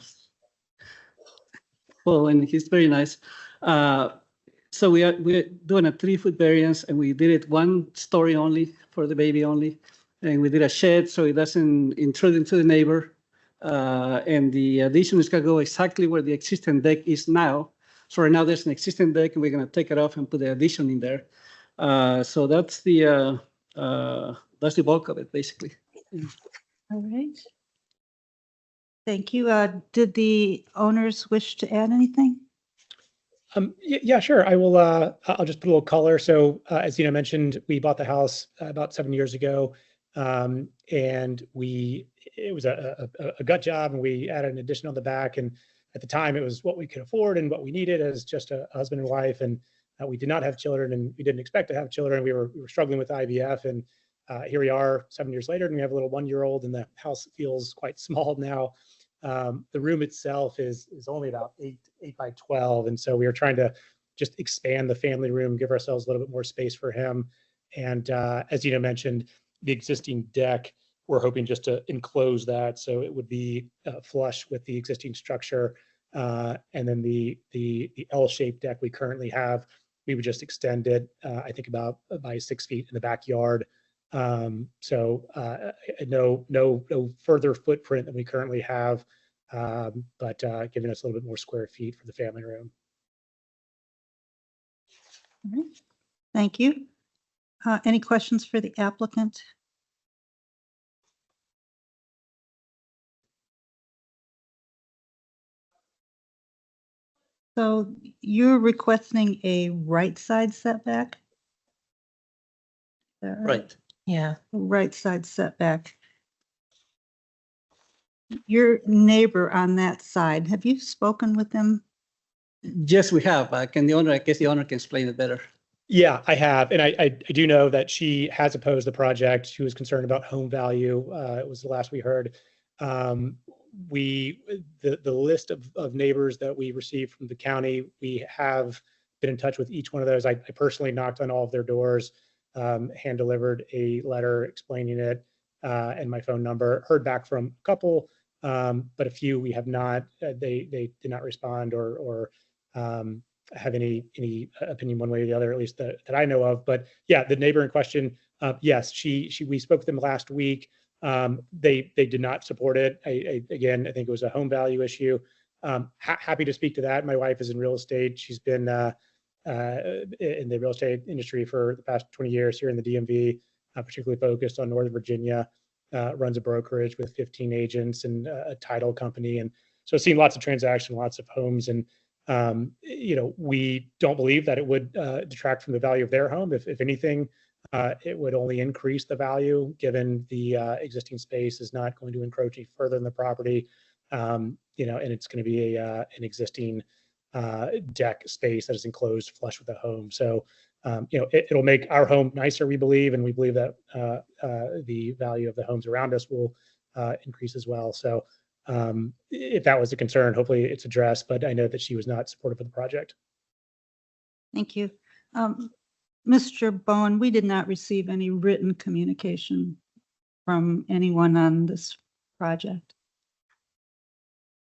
well, and he's very nice. So we're doing a 3-foot variance, and we did it 1 story only for the baby only. And we did a shed so it doesn't intrude into the neighbor. And the addition is gonna go exactly where the existing deck is now. So right now there's an existing deck and we're gonna take it off and put the addition in there. So that's the bulk of it, basically. All right. Thank you. Did the owners wish to add anything? Yeah, sure. I will. I'll just put a little color. So as Dino mentioned, we bought the house about 7 years ago, and it was a gut job, and we added an addition on the back. And at the time, it was what we could afford and what we needed as just a husband and wife. And we did not have children, and we didn't expect to have children. We were struggling with IVF, and here we are 7 years later, and we have a little 1-year-old, and the house feels quite small now. The room itself is only about 8 by 12. And so we were trying to just expand the family room, give ourselves a little bit more space for him. And as Dino mentioned, the existing deck, we're hoping just to enclose that. So it would be flush with the existing structure. And then the L-shaped deck we currently have, we would just extend it, I think about by 6 feet in the backyard. So no further footprint than we currently have, but giving us a little bit more square feet for the family room. All right. Thank you. Any questions for the applicant? So you're requesting a right side setback? Is that Right. Yeah. Right side setback. Your neighbor on that side, have you spoken with them? Yes, we have. I guess the owner can explain it better. Yeah, I have. And I do know that she has opposed the project. She was concerned about home value. It was the last we heard. The list of neighbors that we received from the county, we have been in touch with each one of those. I personally knocked on all of their doors, hand delivered a letter explaining it, and my phone number. Heard back from a couple, but a few we have not. They did not respond or have any opinion one way or the other, at least that I know of. But yeah, the neighbor in question, yes, we spoke with them last week. They did not support it. Again, I think it was a home value issue. Happy to speak to that. My wife is in real estate. She's been in the real estate industry for the past 20 years here in the DMV, particularly focused on Northern Virginia, runs a brokerage with 15 agents and a title company. And so seen lots of transactions, lots of homes. And, we don't believe that it would detract from the value of their home. If anything, it would only increase the value given the existing space is not going to encroach any further in the property. And it's going to be an existing deck space that is enclosed flush with the home. So, it'll make our home nicer, we believe, and we believe that the value of the homes around us will increase as well. So If that was a concern, hopefully it's addressed, but I know that she was not supportive of the project. Thank you. Mr. Bowen, we did not receive any written communication from anyone on this project.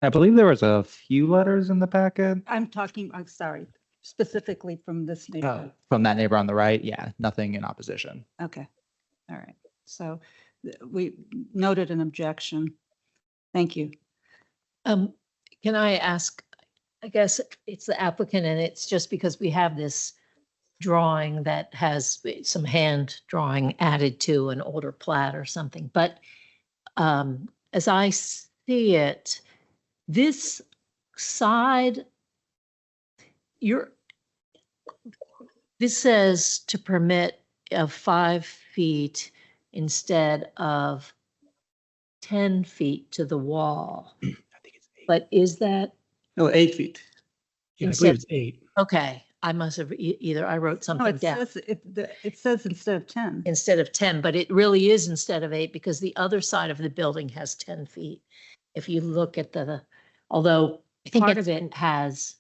I believe there was a few letters in the packet. I'm sorry, specifically from this neighborhood. From that neighbor on the right. Yeah, nothing in opposition. Okay, all right. So we noted an objection. Thank you. Can I ask, I guess it's the applicant and it's just because we have this drawing that has some hand drawing added to an older plat or something, but as I see it, this side, this says to permit of 5 feet instead of 10 feet to the wall. I think it's 8. But is that, Oh, 8 feet. Yeah, I instead- believe it's 8. okay, I must have either I wrote No, something it down. says, it says instead of 10. Instead of 10, but it really is instead of 8 because the other side of the building has 10 feet. If you look at although I think part of it's- it has,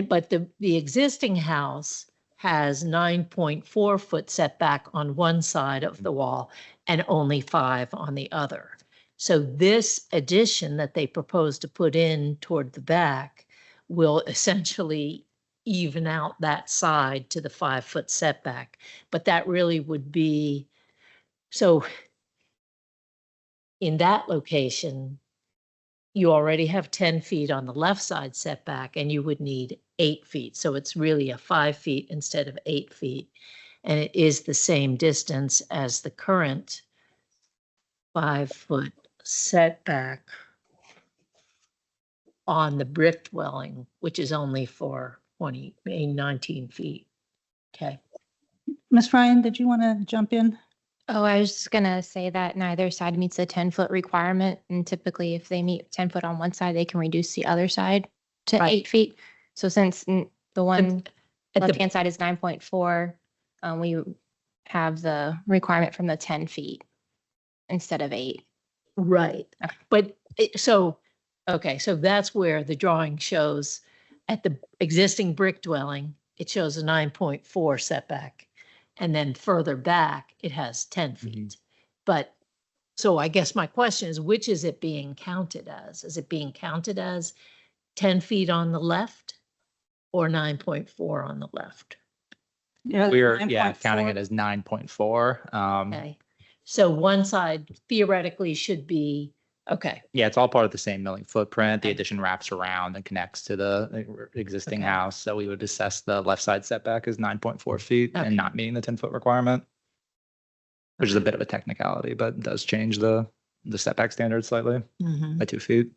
but the existing house has 9.4 foot setback on one side of the wall and only 5 on the other. So this addition that they propose to put in toward the back will essentially even out that side to the 5 foot setback. But that really would be, so in that location, you already have 10 feet on the left side setback and you would need 8 feet. So it's really a 5 feet instead of 8 feet. And it is the same distance as the current 5 foot setback on the brick dwelling, which is only for 19 feet. Okay. Ms. Ryan, did you want to jump in? Oh, I was just gonna say that neither side meets the 10-foot requirement, and typically if they meet 10 foot on one side, they can reduce the other side to Right. 8 feet. So since the one At the- left-hand side is 9.4, we have the requirement from the 10 feet instead of 8. Right, Okay. but so that's where the drawing shows at the existing brick dwelling, it shows a 9.4 setback. And then further back, it has 10 feet. But, so I guess my question is, which is it being counted as? Is it being counted as 10 feet on the left or 9.4 on the left? Yeah, We're, 9.4. counting it as 9.4. Okay, so one side theoretically should be, okay, Yeah, it's all part of the same milling footprint. The Okay. addition wraps around and connects to the existing Okay. house. So we would assess the left side setback as 9.4 feet Okay. and not meeting the 10-foot requirement, which is a bit of a technicality, but does change the setback standard slightly mhm. by 2 feet.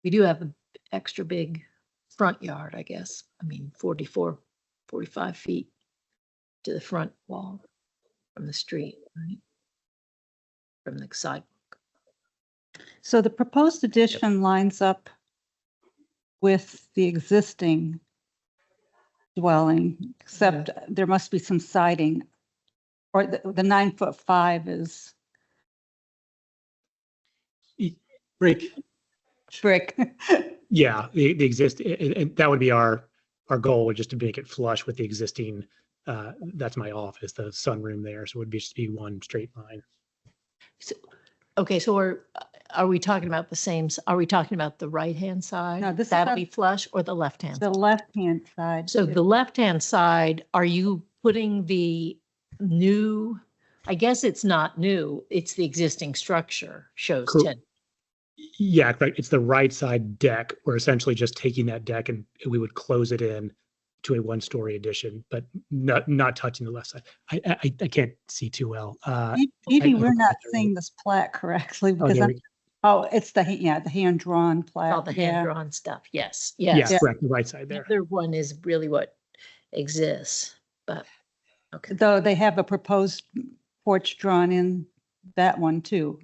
We do have an extra big front yard, I guess. I mean, 44, 45 feet to the front wall from the street, right? From the sidewalk. So the proposed addition lines up with the existing dwelling, except there must be some siding. Or the 9'5" is Brick. brick. Yeah, the exist, and that would be our goal, would just to make it flush with the existing, that's my office, the sunroom there, so it would just be one straight line. So, okay, so are we talking about the same, are we talking about the right-hand side? No, this is That'll not- be flush or the left-hand? The left-hand side. So the left-hand side, are you putting the new, I guess it's not new, it's the existing structure shows Cor- 10. Yeah, correct. It's the right side deck. We're essentially just taking that deck and we would close it in to a one-story addition, but not touching the left side. I can't see too well. Maybe I we're hope not that's seeing this plat correctly Oh, because there we- it's the hand-drawn plat. All the yeah. hand-drawn stuff, yes, yeah, yes. correct, the right side The there. other one is really what exists, but, okay. Though they have a proposed porch drawn in that one too.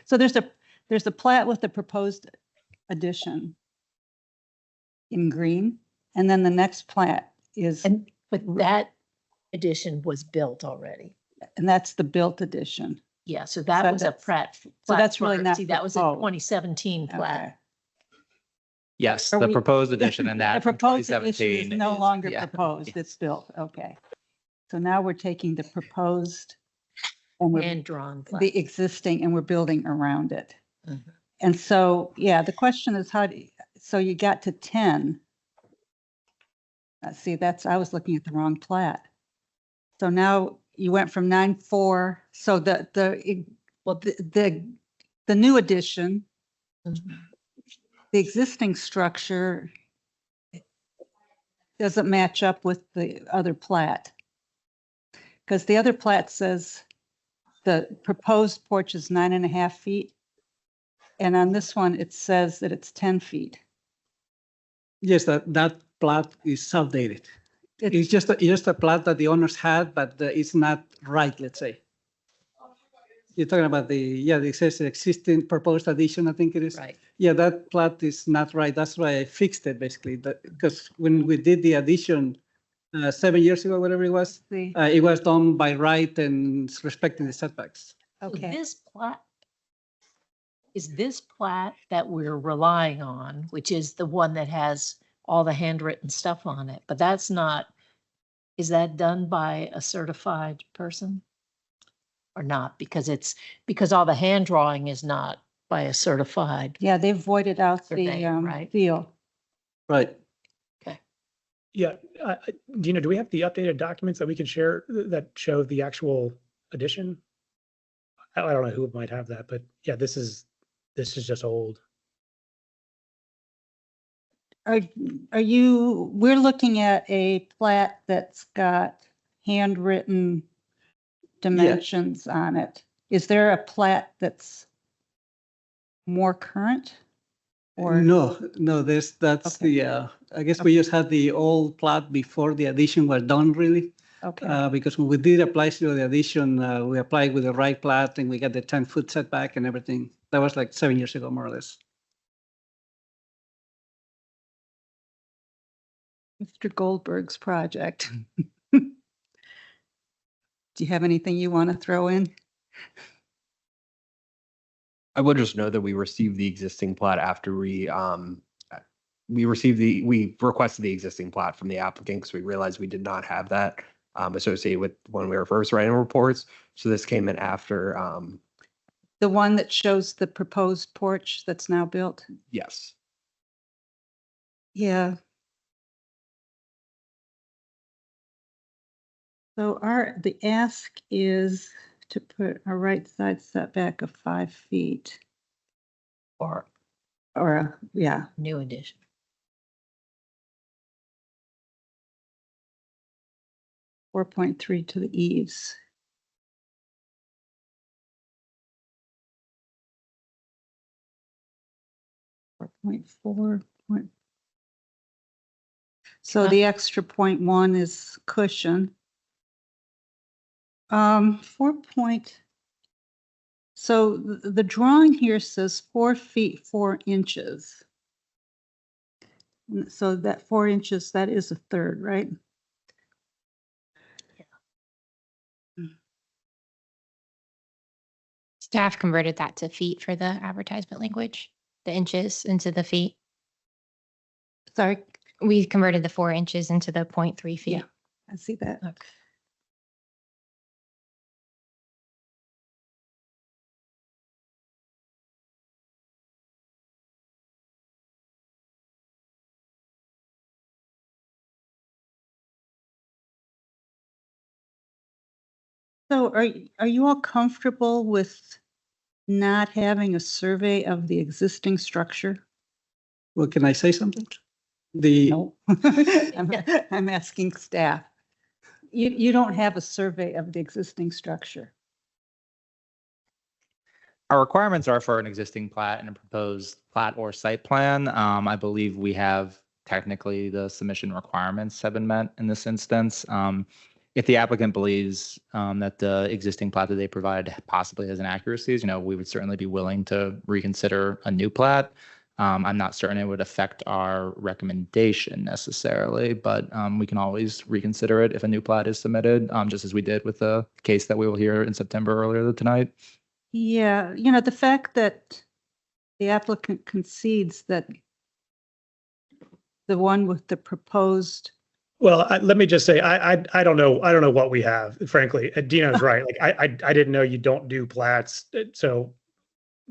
So there's a plat with the proposed addition in green, and then the next plat is, But that addition was built already. and that's the built addition. Yeah, so that So was a that's- plat. So plat that's really for- not See, that was a proposed. 2017 Okay. plat. Yes, Are the we- proposed addition in The that from proposed addition is 2017. no longer yeah. proposed, it's built, okay. So now we're taking the proposed and we're And drawn plat. the existing and we're building around it. Mhm. And so, yeah, the question is so you got to 10. See, I was looking at the wrong plat. So now you went from 9.4, so the new addition, Mhm. the existing structure doesn't match up with the other plat. Because the other plat says the proposed porch is 9.5 feet. And on this one, it says that it's 10 feet. Yes, that plat is outdated. It's just a plat that the owners had, but it's not right, let's say. You're talking about it says existing proposed addition, I think it is. Right. Yeah, that plat is not right. That's why I fixed it basically. Because when we did the addition 7 years ago, whatever it was, See, it was done by right and respecting the setbacks. So okay. This plat, is this plat that we're relying on, which is the one that has all the handwritten stuff on it, but that's not, is that done by a certified person? Or not, because all the hand drawing is not by a certified. Yeah, they voided out Survey, the right? deal. Right. Yeah, Gina, do we have the updated documents that we can share that show the actual addition? I don't know who might have that, but yeah, this is just old. We're looking at a plat that's got handwritten dimensions on it. Is there a plat that's more current? Or No, that's Okay. I guess we just had the old plat before the addition was done really. okay, Because when we did apply to the addition, we applied with the right plat and we got the 10-foot setback and everything. That was like 7 years ago, more or less. Mr. Goldberg's project. Do you have anything you want to throw in? I would just know that we received the existing plat after we requested the existing plat from the applicant because we realized we did not have that associated with when we were first writing reports. So this came in after, The one that shows the proposed porch that's now built? yes. Yeah. So the ask is to put a right side setback of 5 feet. Or Yeah, new addition. .3 to the eaves. .4. So the extra .1 is cushion. 4 point. So the drawing here says 4 feet, 4 inches. So that 4 inches, that is a third, right? Staff converted that to feet for the advertisement language, the inches into the feet. Sorry, We converted the 4 inches into the 0.3 feet. Yeah. I see that. Okay. So are you all comfortable with not having a survey of the existing structure? Well, can I say something? No. I'm asking staff. You don't have a survey of the existing structure. Our requirements are for an existing plat and a proposed plat or site plan. I believe we have technically the submission requirements have been met in this instance. If the applicant believes that the existing plat that they provide possibly has inaccuracies, we would certainly be willing to reconsider a new plat. I'm not certain it would affect our recommendation necessarily, but we can always reconsider it if a new plat is submitted, just as we did with the case that we will hear in September earlier tonight. Yeah, the fact that the applicant concedes that the one with the proposed, Well, let me just say, I don't know. I don't know what we have, frankly. Dino's right. Like, I didn't know you don't do plats. So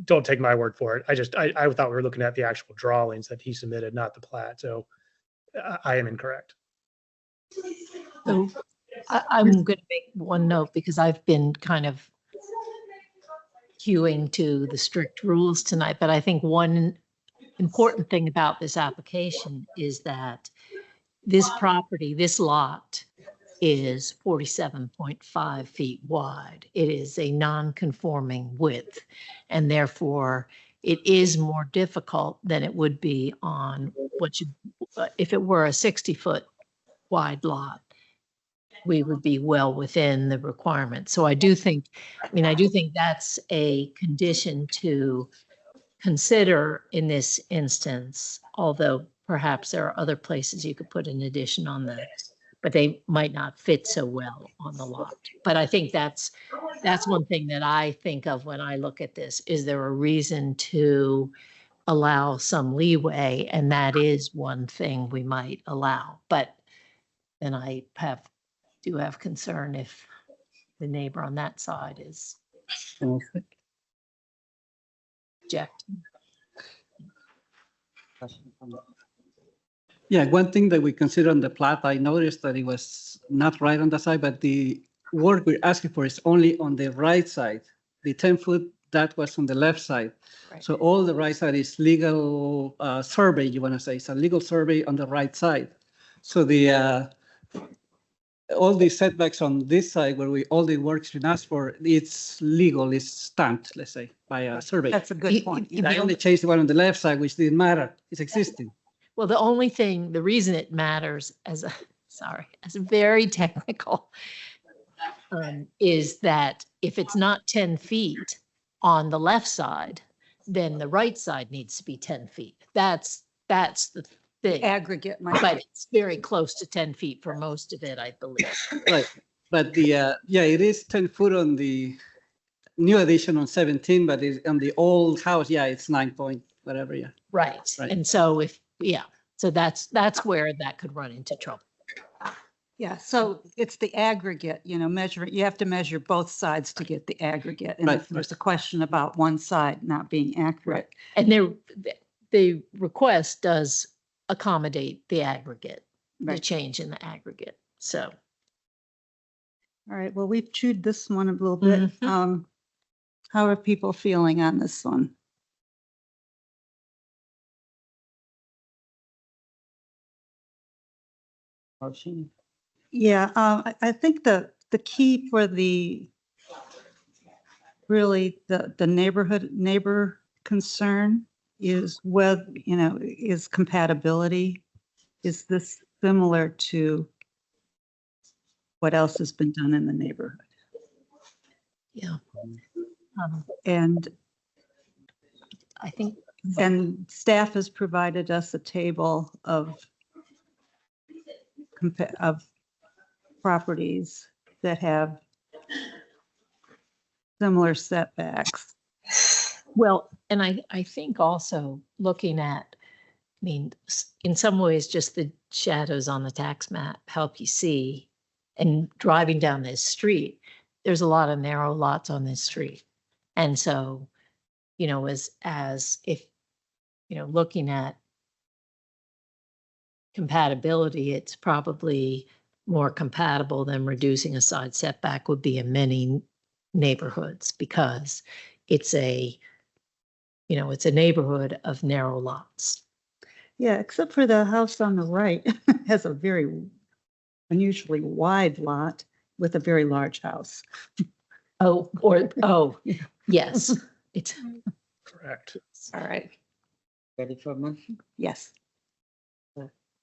don't take my word for it. I thought we were looking at the actual drawings that he submitted, not the plat. So I am incorrect. So I'm going to make one note because I've been kind of hewing to the strict rules tonight, but I think one important thing about this application is that this property, this lot is 47.5 feet wide. It is a non-conforming width, and therefore it is more difficult than it would be on if it were a 60-foot wide lot. We would be well within the requirement. So I do think that's a condition to consider in this instance, although perhaps there are other places you could put an addition on but they might not fit so well on the lot. But I think that's one thing that I think of when I look at this. Is there a reason to allow some leeway? And that is one thing we might allow. But then I do have concern if the neighbor on that side is objecting. Yeah, one thing that we consider on the plat, I noticed that it was not right on the side, but the work we're asking for is only on the right side. The 10-foot, that was on the left side. Right. So all the right side is legal survey, you want to say. It's a legal survey on the right side. So the all the setbacks on this side where all the work's been asked for, it's legal, it's stamped, let's say, by a survey. that's a good point. I only changed the one on the left side, which didn't matter. It's existing. Well, the reason it matters as very technical, is that if it's not 10 feet on the left side, then the right side needs to be 10 feet. That's the thing. Aggregate. But it's very close to 10 feet for most of it, I believe. Right, but it is 10 foot on the new addition on 17, but on the old house, it's 9 point whatever, yeah. Right. And so so that's where that could run into trouble. Yeah, so it's the aggregate, measure, you have to measure both sides to get the aggregate. And if there's a question about one side not being accurate. And the request does accommodate the aggregate, the change in the aggregate. So. All right, well, we've chewed this one a little bit. How are people feeling on this one? Motion. Yeah, I think the key for the neighbor concern is is compatibility. Is this similar to what else has been done in the neighborhood? Yeah. And I think. And staff has provided us a table of properties that have similar setbacks. Well, and I think also looking at, in some ways, just the shadows on the tax map help you see, and driving down this street, there's a lot of narrow lots on this street. And so, as if, looking at compatibility, it's probably more compatible than reducing a side setback would be in many neighborhoods, because it's a neighborhood of narrow lots. Yeah, except for the house on the right has a very unusually wide lot with a very large house. Yes, it's correct. All right. Ready for a motion? Yes.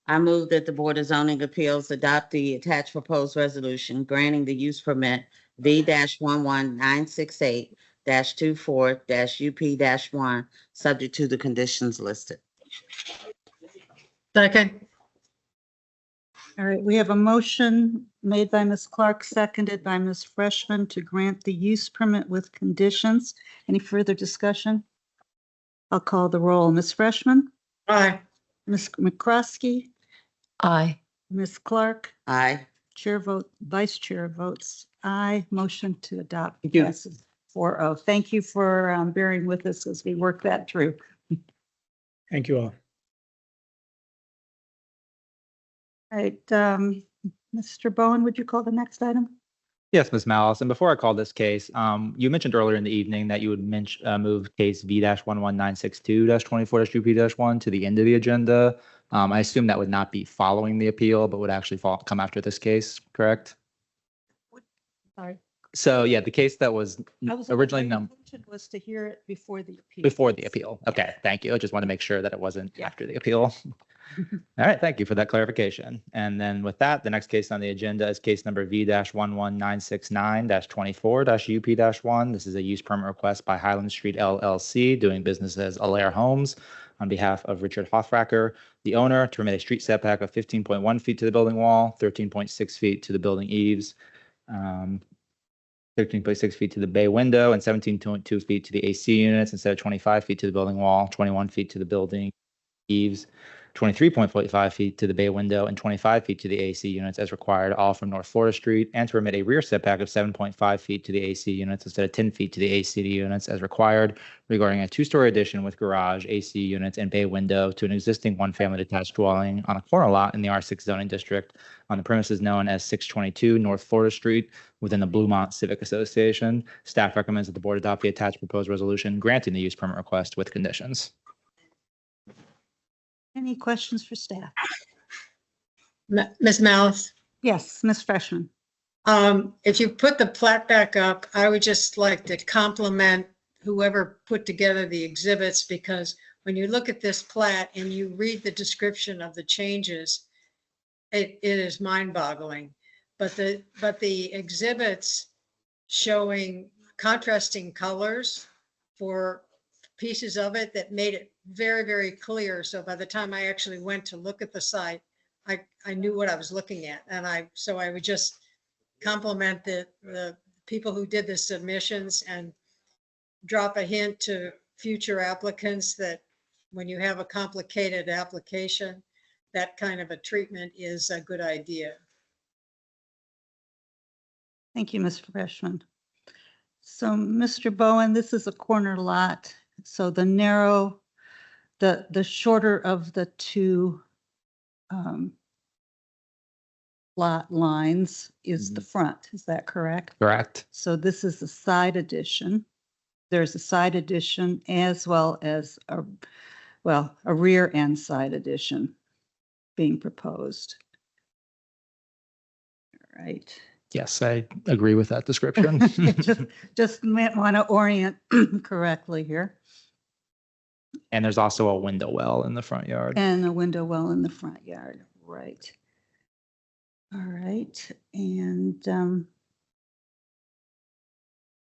I move that the Board of Zoning Appeals adopt the attached proposed resolution granting the use permit V-11968-24-UP-1, subject to the conditions listed. Second. All right, we have a motion made by Ms. Clark, seconded by Ms. Freshman to grant the use permit with conditions. Any further discussion? I'll call the roll. Ms. Freshman? Aye. Ms. McCroskey? Aye. Ms. Clark? Aye. Vice Chair votes aye. Motion to adopt Thank you. passes 4-0. Thank you for bearing with us as we work that through. Thank you all. All right, Mr. Bowen, would you call the next item? Yes, Ms. Malice. And before I call this case, you mentioned earlier in the evening that you would move case V-11962-24-UP-1 to the end of the agenda. I assume that would not be following the appeal, but would actually come after this case, correct? Sorry. So yeah, the case that was originally My numbered intention was to hear it before the appeal. before the appeal. Okay, thank you. I just want to make sure that it wasn't after the appeal. All right, thank you for that clarification. And then with that, the next case on the agenda is case number V-11969-24-UP-1. This is a use permit request by Highland Street LLC, doing business as Alair Homes, on behalf of Richard Hoffracker, the owner, to permit a street setback of 15.1 feet to the building wall, 13.6 feet to the building eaves, 13.6 feet to the bay window, and 17.2 feet to the AC units instead of 25 feet to the building wall, 21 feet to the building eaves, 23.45 feet to the bay window, and 25 feet to the AC units as required, all from North Florida Street, and to permit a rear setback of 7.5 feet to the AC units instead of 10 feet to the AC units as required, regarding a two-story addition with garage, AC units, and bay window to an existing one-family detached dwelling on a corner lot in the R6 zoning district on the premises known as 622 North Florida Street within the Bluemont Civic Association. Staff recommends that the board adopt the attached proposed resolution granting the use permit request with conditions. Any questions for staff? Ms. Malice, Yes, Ms. Freshman. if you put the plat back up, I would just like to compliment whoever put together the exhibits, because when you look at this plat and you read the description of the changes, it is mind-boggling. But the exhibits showing contrasting colors for pieces of it that made it very, very clear. So by the time I actually went to look at the site, I knew what I was looking at. And so I would just compliment the people who did the submissions and drop a hint to future applicants that when you have a complicated application, that kind of a treatment is a good idea. Thank you, Ms. Freshman. So, Mr. Bowen, this is a corner lot. So the shorter of the two lot lines is the front. Is that correct? Correct. So this is a side addition. There's a side addition as well as a rear and side addition being proposed. All right. Yes, I agree with that description. Just might want to orient correctly here. And there's also a window well in the front yard. And a window well in the front yard, right. All right, and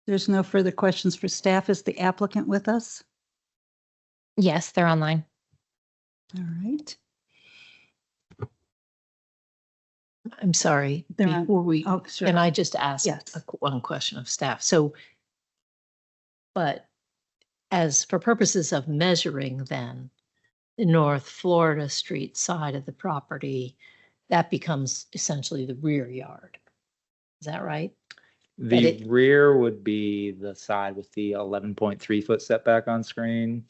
there's no further questions for staff. Is the applicant with us? Yes, they're online. All right. I'm sorry, They're on- before we, Oh, sure. can I just ask Yes. one question of staff? So, but as for purposes of measuring then, the North Florida Street side of the property, that becomes essentially the rear yard. Is that right? The rear would be the side with the 11.3 foot setback on screen,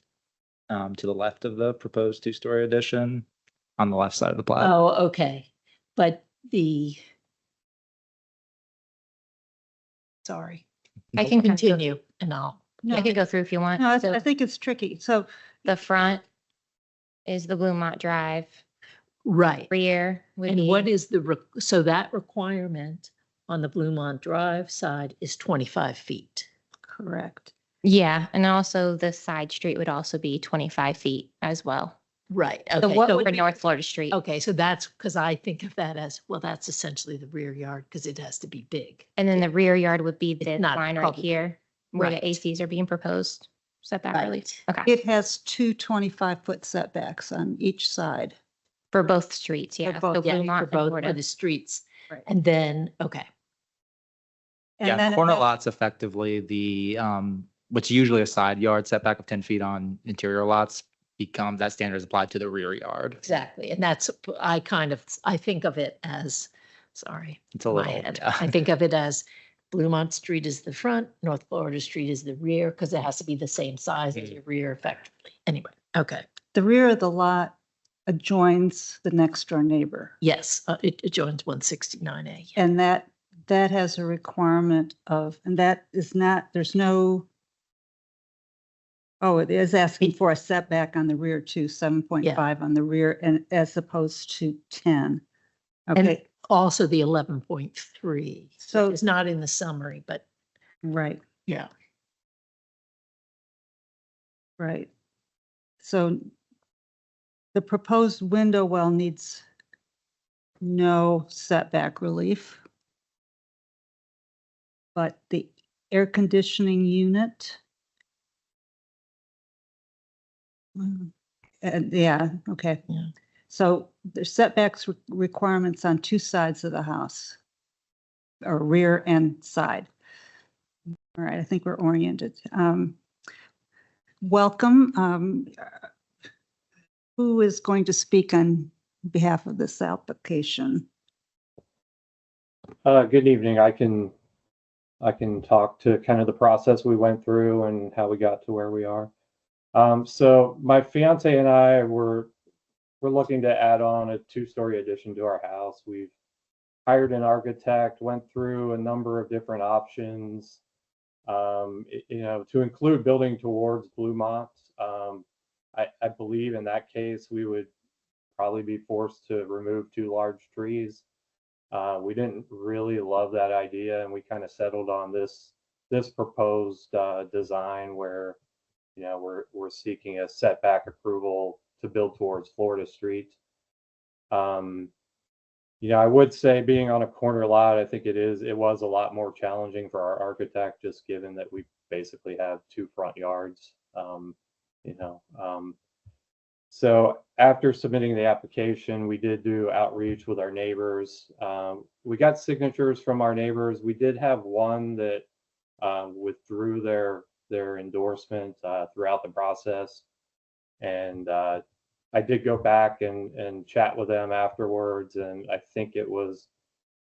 to the left of the proposed two-story addition on the left side of the plat. Oh, okay. But sorry. I can Continue and I'll. No, I could go through if you want. no, So I think it's tricky. So the front is the Bluemont Drive. Right. Rear would And be. what is so that requirement on the Bluemont Drive side is 25 feet. correct. Yeah, and also the side street would also be 25 feet as well. Right. So Okay. what So- would be North Florida Street? Okay, so that's because I think of that as, well, that's essentially the rear yard because it has to be big. And then the rear yard would be this not line right probably- here where the Right. ACs are being proposed. Setback relief. Right. Okay. It has two 25-foot setbacks on each side. For both streets, yeah. both, So Yeah, Bluemont for and both, for Florida. the streets. Right. And then, okay. And Yeah, then it corner has- lots effectively what's usually a side yard setback of 10 feet on interior lots becomes, that standard is applied to the rear yard. Exactly. And that's, I think of it as, sorry, It's a my little, head. yeah. I think of it as Bluemont Street is the front, North Florida Street is the rear, because it has to be the same size as your rear effectively. Anyway, okay. The rear of the lot adjoins the next door neighbor. Yes, it adjoins 169A. And that has a requirement of, and that is not, there's no, oh, it is asking for a setback on the rear too, 7.5 on the rear, and as opposed to 10. And Okay, also the 11.3. So- It's not in the summary, but right, yeah. right. So the proposed window well needs no setback relief. But the air conditioning unit. And yeah, okay. Yeah. So there's setbacks requirements on two sides of the house. Or rear and side. All right, I think we're oriented. Welcome. Who is going to speak on behalf of this application? Good evening. I can talk to kind of the process we went through and how we got to where we are. So my fiance and I we're looking to add on a 2-story addition to our house. We've hired an architect, went through a number of different options, to include building towards Bluemont. I believe in that case, we would probably be forced to remove 2 large trees. We didn't really love that idea, and we kind of settled on this proposed design where, we're seeking a setback approval to build towards Florida Street. I would say being on a corner lot, I think it was a lot more challenging for our architect, just given that we basically have 2 front yards. So after submitting the application, we did do outreach with our neighbors. We got signatures from our neighbors. We did have one that withdrew their endorsement throughout the process. And I did go back and chat with them afterwards. And I think it was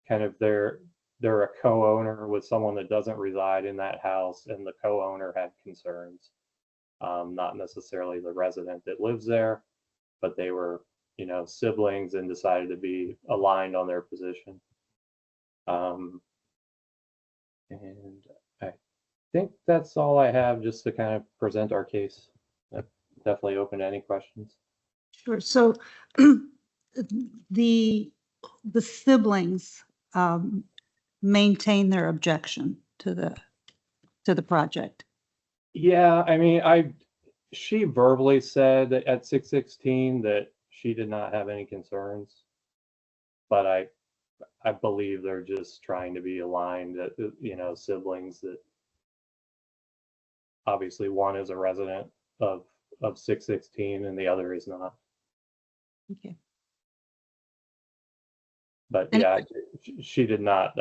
kind of they're a co-owner with someone that doesn't reside in that house. And the co-owner had concerns. Not necessarily the resident that lives there, but they were, siblings and decided to be aligned on their position. And I think that's all I have just to kind of present our case. I'm definitely open to any questions. Sure. So the siblings maintain their objection to the project. Yeah, I mean, she verbally said that at 616 that she did not have any concerns, but I believe they're just trying to be aligned, that siblings that obviously one is a resident of 616 and the other is not. Okay. But yeah, she did not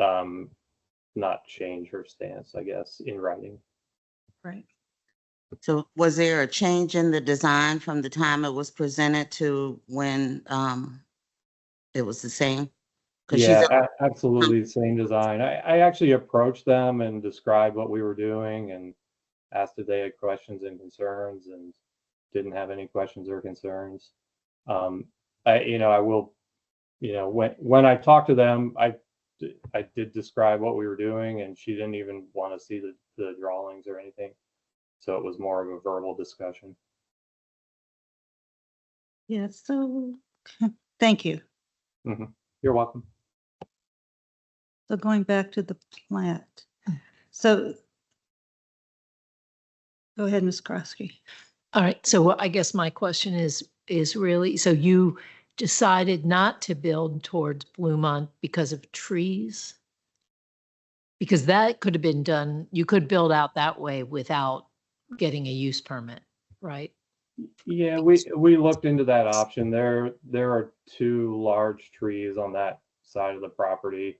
change her stance, I guess, in writing. Right. So was there a change in the design from the time it was presented to when it was the same? Yeah, absolutely the same design. I actually approached them and described what we were doing and asked if they had questions and concerns, and didn't have any questions or concerns. I will, when I talked to them, I did describe what we were doing, and she didn't even want to see the drawings or anything. So it was more of a verbal discussion. Yeah, so thank you. Mm-hmm. You're welcome. So going back to the plat. So go ahead, Ms. Krosky. All right. So I guess my question is really, so you decided not to build towards Bluemont because of trees? Because that could have been done, you could build out that way without getting a use permit, right? Yeah, we looked into that option. There are two large trees on that side of the property,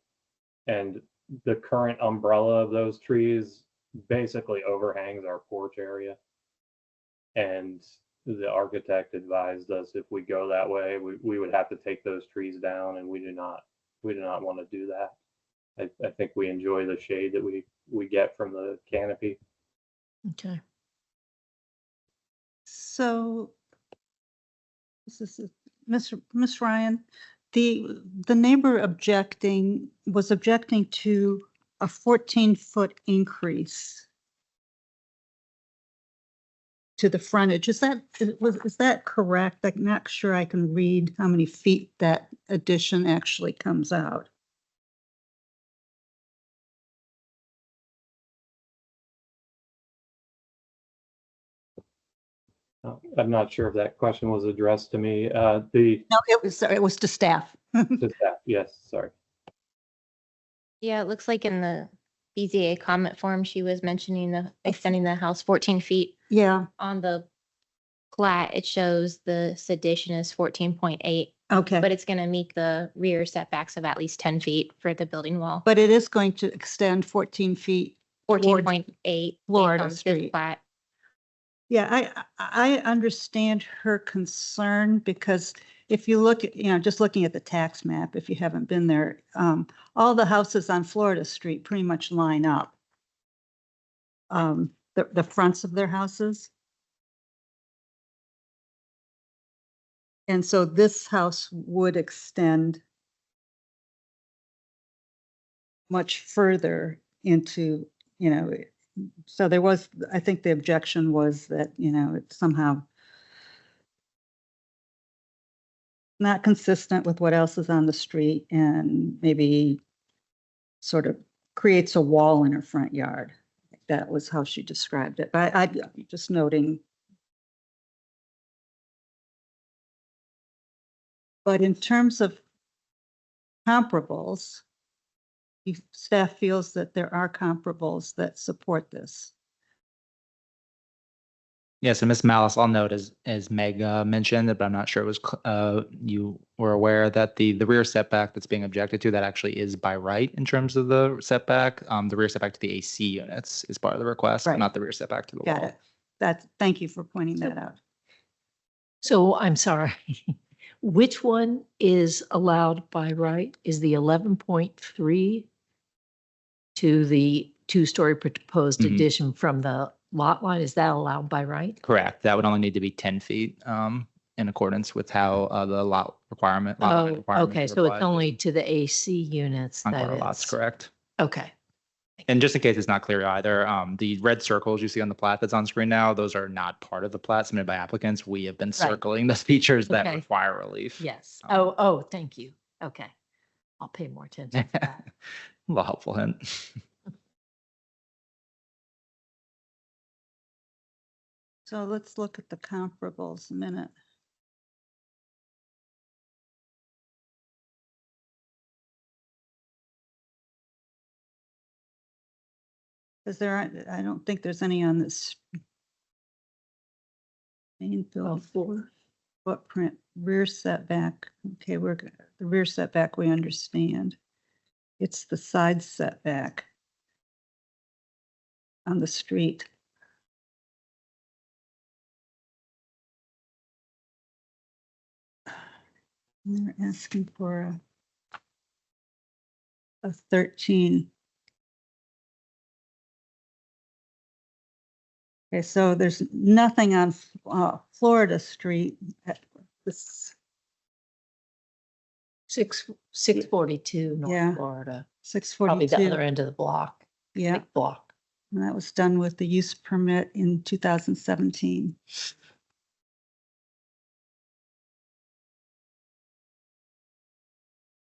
and the current umbrella of those trees basically overhangs our porch area. And the architect advised us if we go that way, we would have to take those trees down, and we do not want to do that. I think we enjoy the shade that we get from the canopy. Okay. So, this is Miss Ryan, the neighbor was objecting to a 14-foot increase to the frontage. Is that correct? I'm not sure I can read how many feet that addition actually comes out. I'm not sure if that question was addressed to me. No, it was to staff. To staff, yes, sorry. Yeah, it looks like in the BZA comment form, she was mentioning extending the house 14 feet. Yeah, On the plat, it shows the addition is 14.8, okay. but it's going to meet the rear setbacks of at least 10 feet for the building wall. But it is going to extend 14 feet. 14.8 Florida on this Street. plat. Yeah, I understand her concern because if you look at, just looking at the tax map, if you haven't been there, all the houses on Florida Street pretty much line up. The fronts of their houses. And so this house would extend much further into, so there was, I think the objection was that, it's somehow not consistent with what else is on the street and maybe sort of creates a wall in her front yard. That was how she described it. But I'm just noting. But in terms of comparables, staff feels that there are comparables that support this. Yeah, so Ms. Malice, I'll note as Meg mentioned, but I'm not sure it was you were aware that the rear setback that's being objected to, that actually is by right in terms of the setback. The rear setback to the AC units is part of the request, Right. but not the rear setback to the Got wall. it. Thank you for pointing that out. So I'm sorry. Which one is allowed by right? Is the 11.3 to the two-story proposed Mhm. addition from the lot line? Is that allowed by right? Correct. That would only need to be 10 feet in accordance with how the lot line Oh, requirement okay. is So it's applied only to the AC units on that corner lots, it's, correct. okay. And just in case it's not clear either, the red circles you see on the plat that's on screen now, those are not part of the plat submitted by applicants. We have been circling the features that Okay. require relief. Yes. Oh, thank you. Okay. I'll pay more attention to that. A little helpful hint. So let's look at the comparables a minute. Because I don't think there's any on this main building footprint, rear setback. Okay, the rear setback we understand. It's the side setback on the street. And they're asking for a 13. Okay, so there's nothing on Florida Street at this. 642 North Yeah. Florida. 642. Probably the other end of the block. Yeah. Big block. And that was done with the use permit in 2017.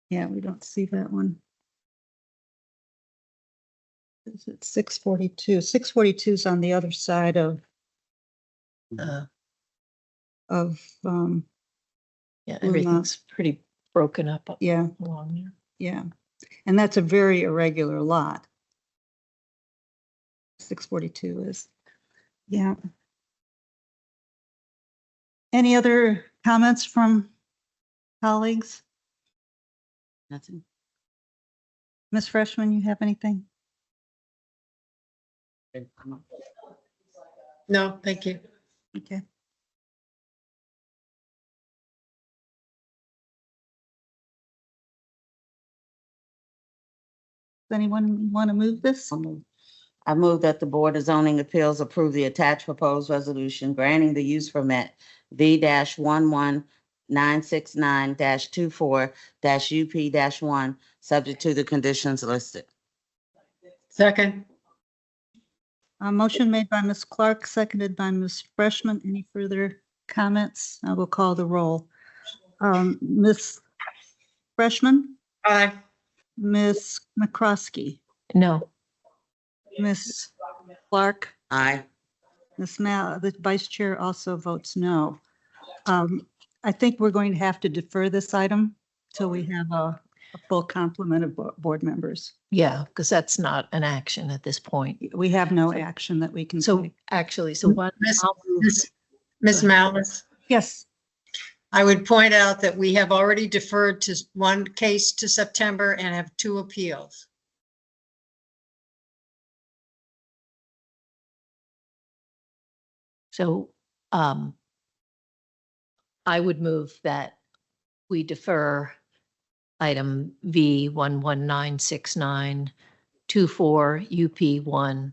Yeah, we don't see that one. Is it 642? 642 is on the other side of Yeah, Blue everything's pretty broken up Yeah, along there. yeah. And that's a very irregular lot. 642 is, yeah. Any other comments from colleagues? Nothing. Ms. Freshman, you have anything? No, thank you. Okay. Does anyone want to move this? I move that the Board of Zoning Appeals approve the attached proposed resolution granting the use permit V-11969-24-UP-1, subject to the conditions listed. Second, A motion made by Ms. Clark, seconded by Ms. Freshman. Any further comments? I will call the roll. Ms. Freshman, aye. Ms. McCroskey, No. Ms. Clark, Aye. Ms. the Vice Chair also votes no. I think we're going to have to defer this item till we have a full complement of board members. Yeah, because that's not an action at this point. We have no action that we can So take. actually, so what? Ms. Malice, Yes, I would point out that we have already deferred to one case to September and have 2 appeals. So I would move that we defer item V1196924 UP1.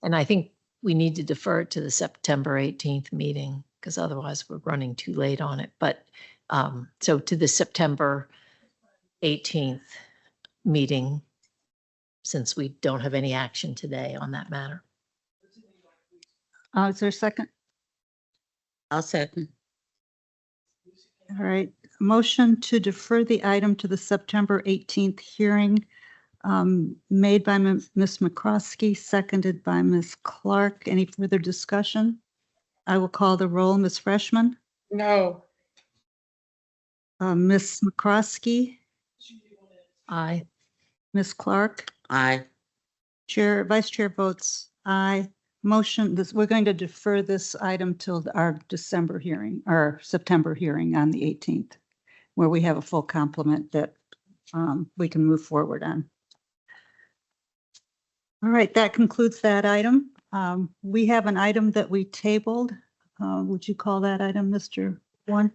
And I think we need to defer it to the September 18th meeting because otherwise we're running too late on it. But so to the September 18th meeting, since we don't have any action today on that matter. is there a second? I'll second. All right, motion to defer the item to the September 18th hearing made by Ms. McCroskey, seconded by Ms. Clark. Any further discussion? I will call the roll. Ms. Freshman, No. Ms. McCroskey, Aye. Ms. Clark, Aye. Vice Chair votes aye. Motion, we're going to defer this item till our December hearing, or September hearing on the 18th, where we have a full complement that we can move forward on. All right, that concludes that item. We have an item that we tabled. Would you call that item, Mr. Warren?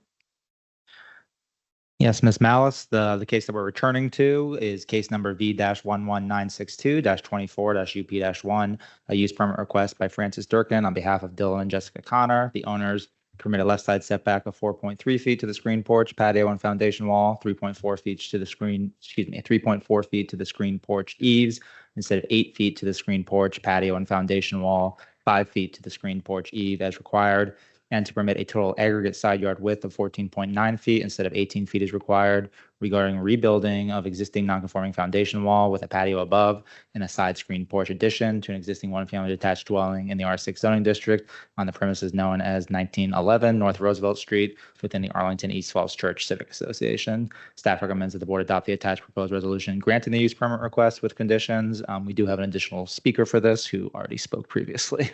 Yes, Ms. Malice, the case that we're returning to is case number V-11962-24-UP-1, a use permit request by Francis Durkin on behalf of Dylan and Jessica Connor. The owners permit a left side setback of 4.3 feet to the screen porch, patio, and foundation wall, 3.4 feet to the screen, 3.4 feet to the screen porch eaves instead of 8 feet to the screen porch, patio, and foundation wall, 5 feet to the screen porch eave as required, and to permit a total aggregate side yard width of 14.9 feet instead of 18 feet is required regarding rebuilding of existing nonconforming foundation wall with a patio above and a side screen porch addition to an existing one-family detached dwelling in the R6 zoning district on the premises known as 1911 North Roosevelt Street within the Arlington East Falls Church Civic Association. Staff recommends that the board adopt the attached proposed resolution granting the use permit request with conditions. We do have an additional speaker for this who already spoke previously.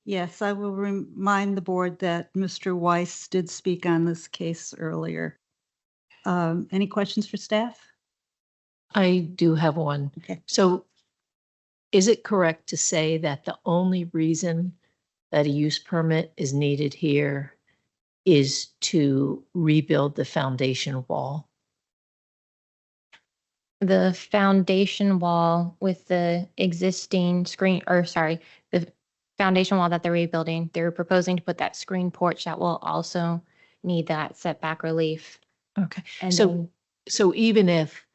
Yes, I will remind the board that Mr. Weiss did speak on this case earlier. Any questions for staff? I do have one. Okay. So is it correct to say that the only reason that a use permit is needed here is to rebuild the foundation wall? The foundation wall with the existing the foundation wall that they're rebuilding, they're proposing to put that screen porch that will also need that setback relief. Okay. And So even if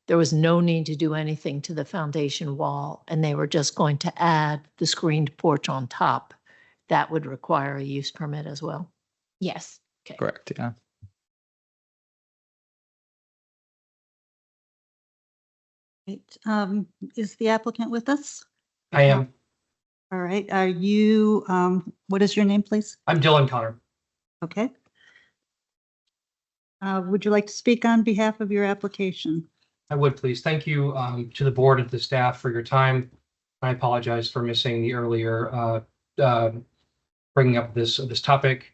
there was no need to do anything to the foundation wall and they were just going to add the screened porch on top, that would require a use permit as well? yes. Okay. Correct, yeah. Right. Is the applicant with us? I am. All right, are you, what is your name, please? I'm Dylan Connor. Okay. Would you like to speak on behalf of your application? I would please. Thank you to the board and the staff for your time. I apologize for missing the earlier bringing up this topic.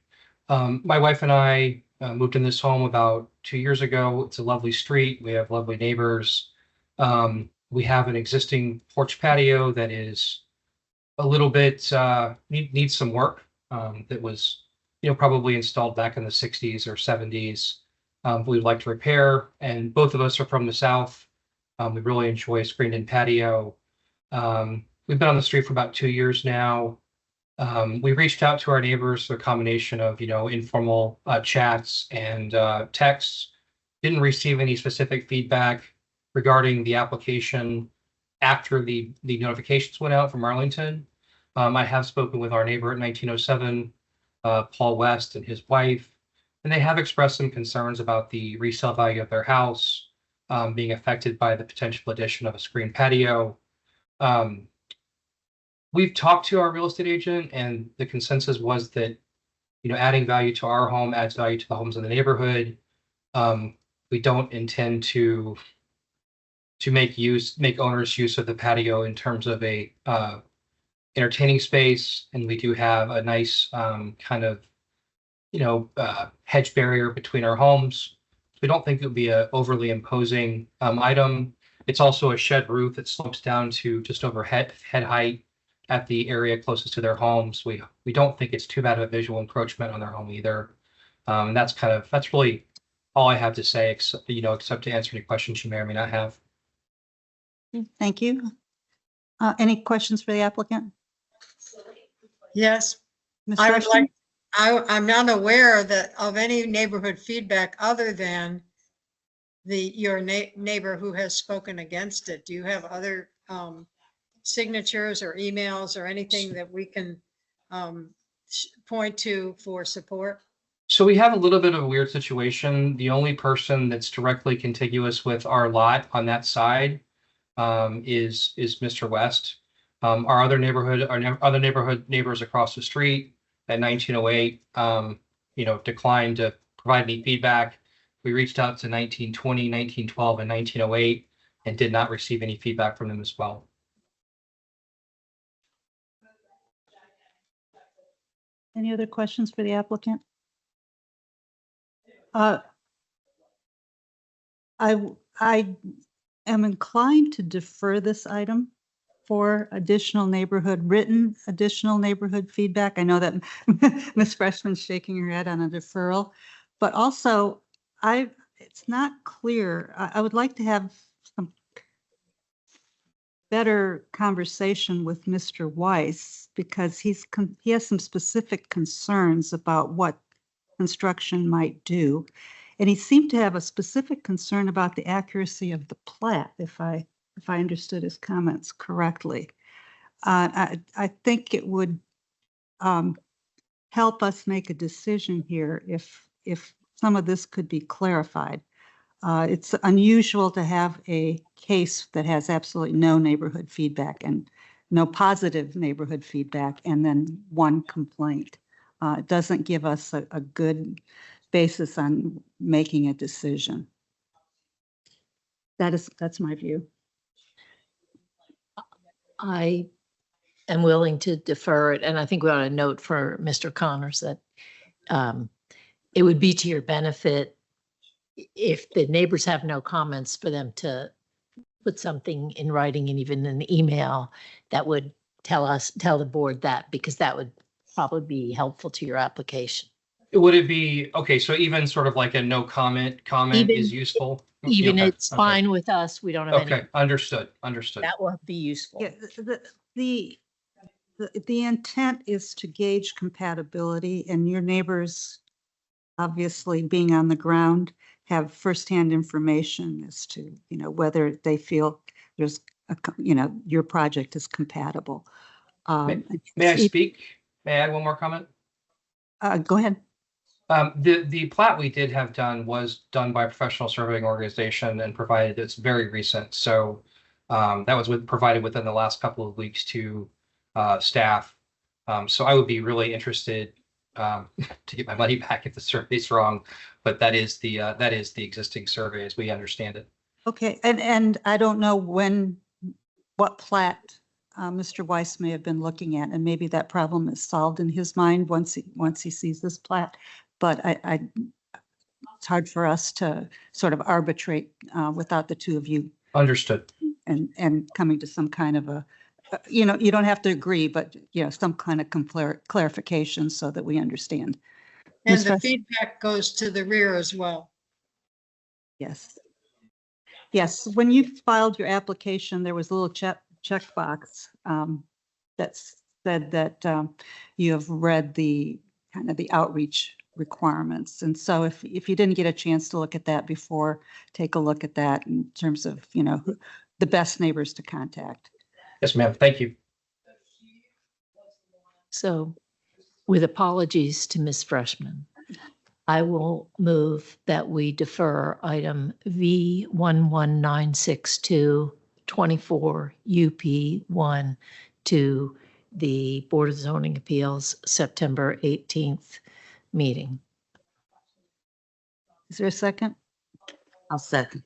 My wife and I moved in this home about 2 years ago. It's a lovely street. We have lovely neighbors. We have an existing porch patio that is a little bit needs some work. That was, probably installed back in the 60s or 70s. We'd like to repair, and both of us are from the South. We really enjoy a screened-in patio. We've been on the street for about 2 years now. We reached out to our neighbors, a combination of, informal chats and texts. Didn't receive any specific feedback regarding the application after the notifications went out from Arlington. I have spoken with our neighbor at 1907, Paul West, and his wife, and they have expressed some concerns about the resale value of their house being affected by the potential addition of a screen patio. We've talked to our real estate agent, and the consensus was that, adding value to our home adds value to the homes in the neighborhood. We don't intend to make owners use of the patio in terms of a entertaining space, and we do have a nice kind of hedge barrier between our homes. We don't think it would be a overly imposing item. It's also a shed roof that slopes down to just over head height at the area closest to their homes. We don't think it's too bad of a visual encroachment on their home either. And that's really all I have to say, except to answer any questions you may or may not have. Thank you. Any questions for the applicant? Yes, Ms. I would Rushton? like, I'm not aware of any neighborhood feedback other than your neighbor who has spoken against it. Do you have other signatures or emails or anything that we can point to for support? So we have a little bit of a weird situation. The only person that's directly contiguous with our lot on that side is Mr. West. Our other neighborhood neighbors across the street at 1908, declined to provide any feedback. We reached out to 1920, 1912, and 1908 and did not receive any feedback from them as well. Any other questions for the applicant? I am inclined to defer this item for written additional neighborhood feedback. I know that Ms. Freshman's shaking her head on a deferral, but also it's not clear. I would like to have some better conversation with Mr. Weiss, because he has some specific concerns about what construction might do. And he seemed to have a specific concern about the accuracy of the plat, if I understood his comments correctly. I think it would help us make a decision here if some of this could be clarified. It's unusual to have a case that has absolutely no neighborhood feedback and no positive neighborhood feedback, and then one complaint. It doesn't give us a good basis on making a decision. That's my view. I am willing to defer it, and I think we ought to note for Mr. Connors that it would be to your benefit if the neighbors have no comments for them to put something in writing and even an email that would tell the board that, because that would probably be helpful to your application. Would it be, okay, so even sort of like a no comment is useful? Even Okay, it's okay. fine with us. We don't have any. Okay, understood. That will be useful. Yeah, the intent is to gauge compatibility, and your neighbors, obviously being on the ground, have firsthand information as to, whether they feel there's your project is compatible. May I speak? May I add one more comment? Go ahead. The plat we did have done was done by a professional surveying organization and provided, it's very recent. So that was provided within the last couple of weeks to staff. So I would be really interested to get my money back if the survey's wrong, but that is the existing survey as we understand it. Okay, and I don't know what plat Mr. Weiss may have been looking at, and maybe that problem is solved in his mind once he sees this plat. But it's hard for us to sort of arbitrate without the two of you Understood. and coming to some kind of a, you don't have to agree, but, some kind of clarification so that we understand. And Ms. the Russ? feedback goes to the rear as well. Yes. Yes, when you filed your application, there was a little checkbox that said that you have read the kind of the outreach requirements. And so if you didn't get a chance to look at that before, take a look at that in terms of, the best neighbors to contact. Yes, ma'am. Thank you. So with apologies to Ms. Freshman, I will move that we defer item V11962 24 UP1 to the Board of Zoning Appeals September 18th meeting. Is there a second? I'll second.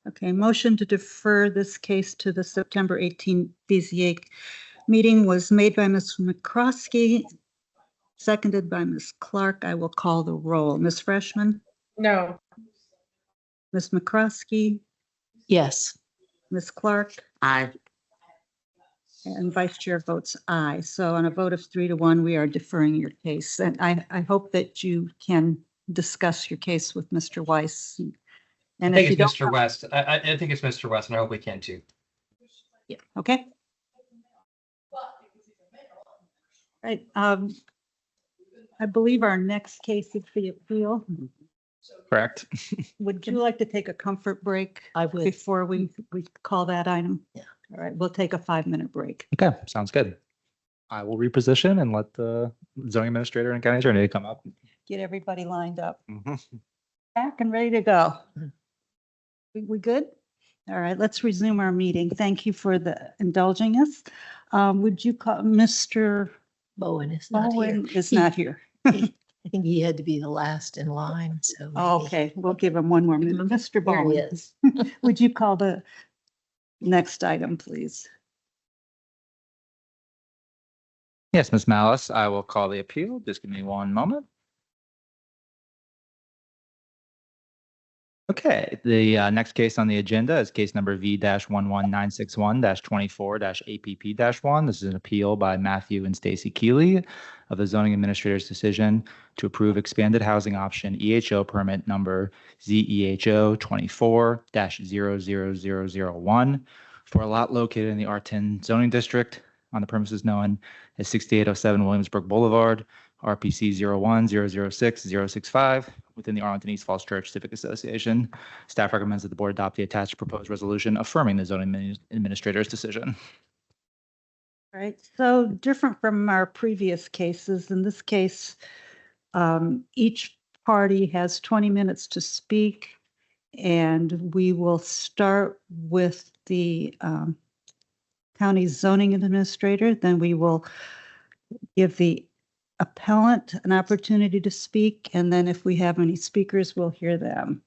Okay, motion to defer this case to the September 18 BZA meeting was made by Ms. McCroskey, seconded by Ms. Clark. I will call the roll. Ms. Freshman? No. Ms. McCroskey? Yes. Ms. Clark? Aye. And Vice Chair votes aye. So on a vote of 3-1, we are deferring your case. And I hope that you can discuss your case with Mr. Weiss. And I think if you it's don't, Mr. West. I think it's Mr. West, and I hope we can too. yeah, okay. Right. I believe our next case is the appeal. Correct. Would you like to take a comfort break? I would. Before we call that item? Yeah. All right, we'll take a 5-minute break. Okay, sounds good. I will reposition and let the zoning administrator and county attorney come up. Get everybody lined up. Mhm. Back and ready to go. We good? All right, let's resume our meeting. Thank you for indulging us. Would you call Mr. Bowen is not here. Bowen is not here. I think he had to be the last in line, so. Oh, okay, we'll give him one more minute. Mr. Here he Bowen, is. would you call the next item, please? Yes, Ms. Malice, I will call the appeal. Just give me one moment. Okay, the next case on the agenda is case number V-11961-24-APP-1. This is an appeal by Matthew and Stacy Keeley of the zoning administrator's decision to approve expanded housing option EHO permit number ZEHO 24-00001 for a lot located in the R10 zoning district on the premises known as 6807 Williamsburg Boulevard, RPC 01-006-065 within the Arlington East Falls Church Civic Association. Staff recommends that the board adopt the attached proposed resolution affirming the zoning administrator's decision. All right, so different from our previous cases, in this case, each party has 20 minutes to speak, and we will start with the county zoning administrator. Then we will give the appellant an opportunity to speak, and then if we have any speakers, we'll hear them.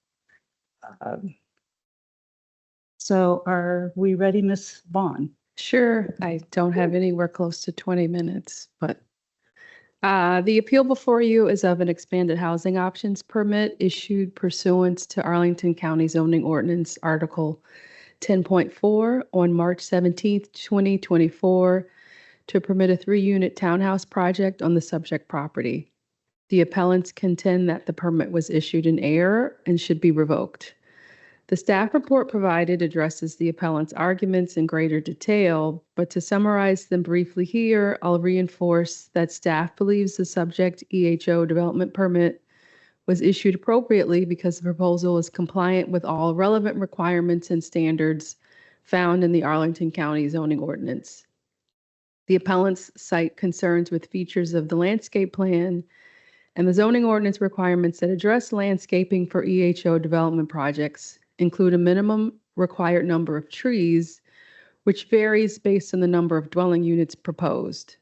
So are we ready, Ms. Vaughn? Sure, I don't have anywhere close to 20 minutes, but the appeal before you is of an expanded housing options permit issued pursuant to Arlington County Zoning Ordinance Article 10.4 on March 17th, 2024 to permit a 3-unit townhouse project on the subject property. The appellants contend that the permit was issued in error and should be revoked. The staff report provided addresses the appellant's arguments in greater detail, but to summarize them briefly here, I'll reinforce that staff believes the subject EHO development permit was issued appropriately because the proposal is compliant with all relevant requirements and standards found in the Arlington County zoning ordinance. The appellants cite concerns with features of the landscape plan and the zoning ordinance requirements that address landscaping for EHO development projects include a minimum required number of trees, which varies based on the number of dwelling units proposed.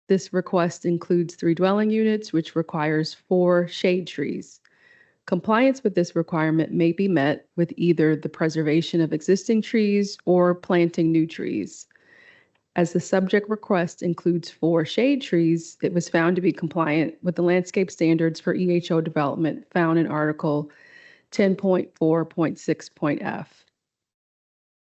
This request includes 3 dwelling units, which requires 4 shade trees. Compliance with this requirement may be met with either the preservation of existing trees or planting new trees. As the subject request includes 4 shade trees, it was found to be compliant with the landscape standards for EHO development found in Article 10.4.6.f.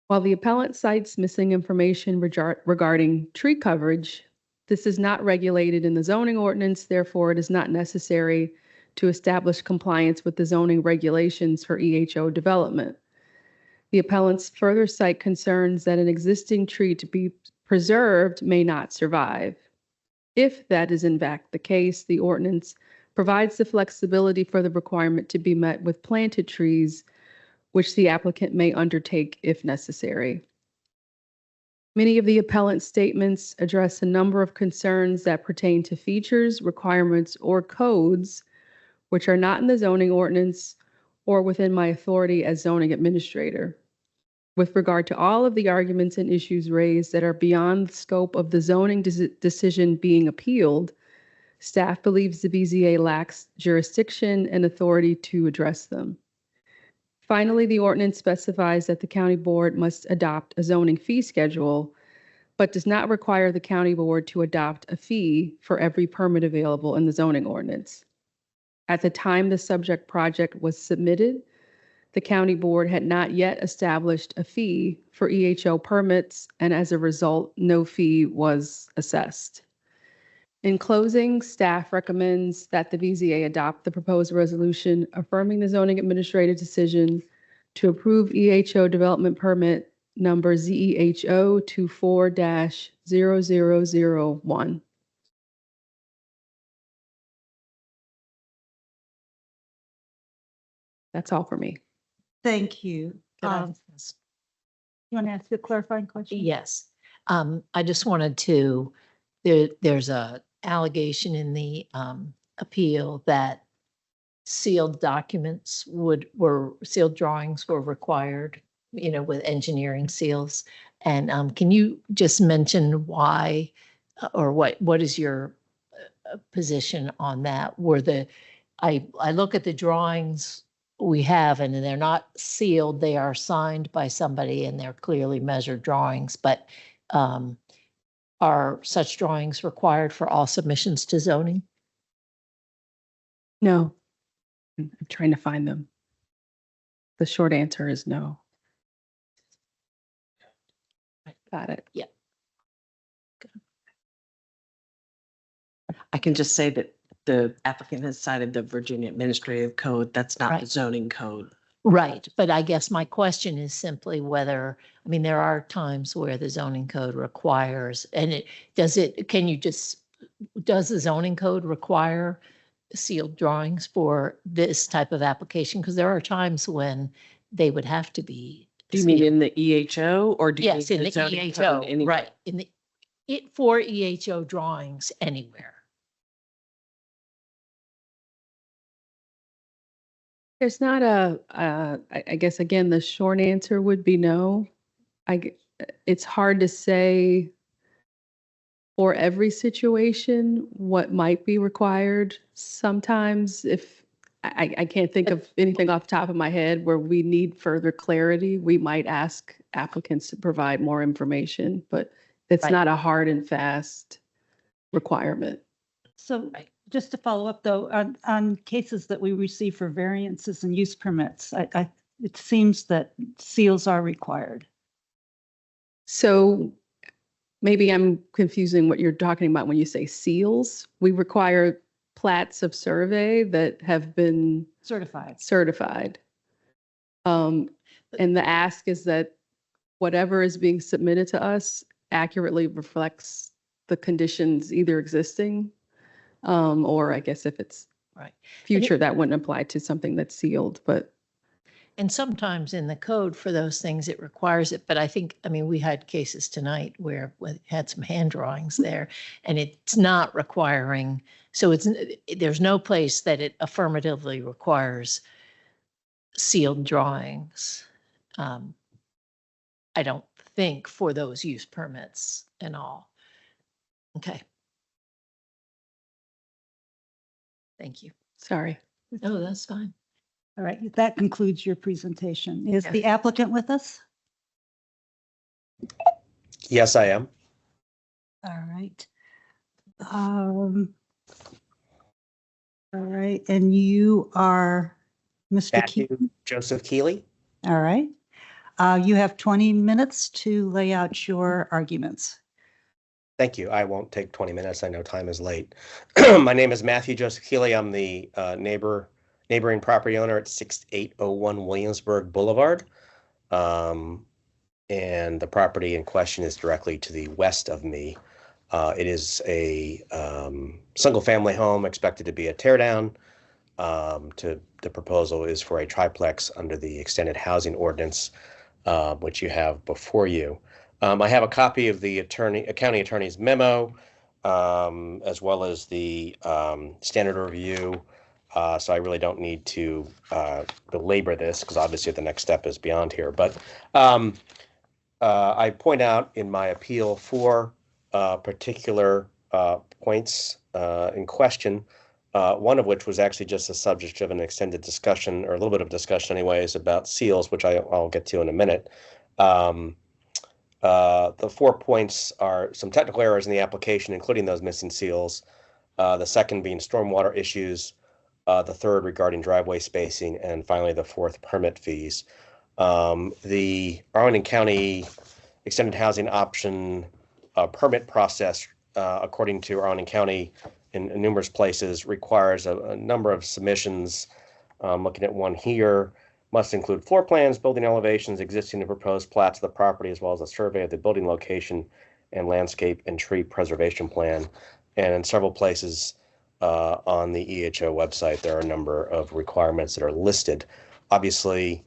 While the appellant cites missing information regarding tree coverage, this is not regulated in the zoning ordinance, therefore it is not necessary to establish compliance with the zoning regulations for EHO development. The appellants further cite concerns that an existing tree to be preserved may not survive. If that is in fact the case, the ordinance provides the flexibility for the requirement to be met with planted trees, which the applicant may undertake if necessary. Many of the appellant's statements address a number of concerns that pertain to features, requirements, or codes which are not in the zoning ordinance or within my authority as zoning administrator. With regard to all of the arguments and issues raised that are beyond the scope of the zoning decision being appealed, staff believes the BZA lacks jurisdiction and authority to address them. Finally, the ordinance specifies that the county board must adopt a zoning fee schedule, but does not require the county board to adopt a fee for every permit available in the zoning ordinance. At the time the subject project was submitted, the county board had not yet established a fee for EHO permits, and as a result, no fee was assessed. In closing, staff recommends that the BZA adopt the proposed resolution affirming the zoning administrative decision to approve EHO development permit number ZEHO 24-0001. That's all for me. Thank you. You want to ask a clarifying question? Yes. I just wanted to, there's a allegation in the appeal that sealed documents sealed drawings were required, with engineering seals. And can you just mention why or what is your position on that? I look at the drawings we have, and they're not sealed, they are signed by somebody and they're clearly measured drawings, but are such drawings required for all submissions to zoning? No. I'm trying to find them. The short answer is no. Got it. Yeah. I can just say that the applicant has cited the Virginia Administrative Code. That's not the Right. zoning code. Right, but I guess my question is simply whether, there are times where the zoning code requires, and does the zoning code require sealed drawings for this type of application? Because there are times when they would have to be. Do you mean in the EHO or do you Yes, mean in the zoning EHO, code anywhere? right, for EHO drawings anywhere. There's not I guess, again, the short answer would be no. It's hard to say for every situation what might be required. Sometimes if, I can't think of anything off the top of my head where we need further clarity, we might ask applicants to provide more information, but it's Right. not a hard and fast requirement. So just to follow up though, on cases that we receive for variances and use permits, it seems that seals are required. So maybe I'm confusing what you're talking about when you say seals. We require plats of survey that have been certified. And the ask is that whatever is being submitted to us accurately reflects the conditions either existing, or I guess if it's Right. future, that wouldn't apply to something that's sealed, but. And sometimes in the code for those things, it requires it. But I think, we had cases tonight where we had some hand drawings there and it's not requiring. So there's no place that it affirmatively requires sealed drawings. I don't think for those use permits and all. Okay. Thank you. Sorry. No, that's fine. All right, that concludes your presentation. Is Yeah. the applicant with us? Yes, I am. All right. All right, and you are Mr. Matthew Keaton? Joseph Keeley. All right. You have 20 minutes to lay out your arguments. Thank you. I won't take 20 minutes. I know time is late. My name is Matthew Joseph Keeley. I'm the neighboring property owner at 6801 Williamsburg Boulevard. And the property in question is directly to the west of me. It is a single family home expected to be a tear down. The proposal is for a triplex under the extended housing ordinance, which you have before you. I have a copy of the county attorney's memo, as well as the standard review. So I really don't need to belabor this because obviously the next step is beyond here. But I point out in my appeal four particular points in question. One of which was actually just the subject of an extended discussion, or a little bit of discussion anyways, about seals, which I'll get to in a minute. The 4 points are some technical errors in the application, including those missing seals. The second being stormwater issues. The third regarding driveway spacing, and finally the fourth, permit fees. The Arlington County Extended Housing Option permit process, according to Arlington County, in numerous places, requires a number of submissions. Looking at one here, must include floor plans, building elevations, existing and proposed plats of the property, as well as a survey of the building location and landscape and tree preservation plan. And in several places on the EHO website, there are a number of requirements that are listed. Obviously,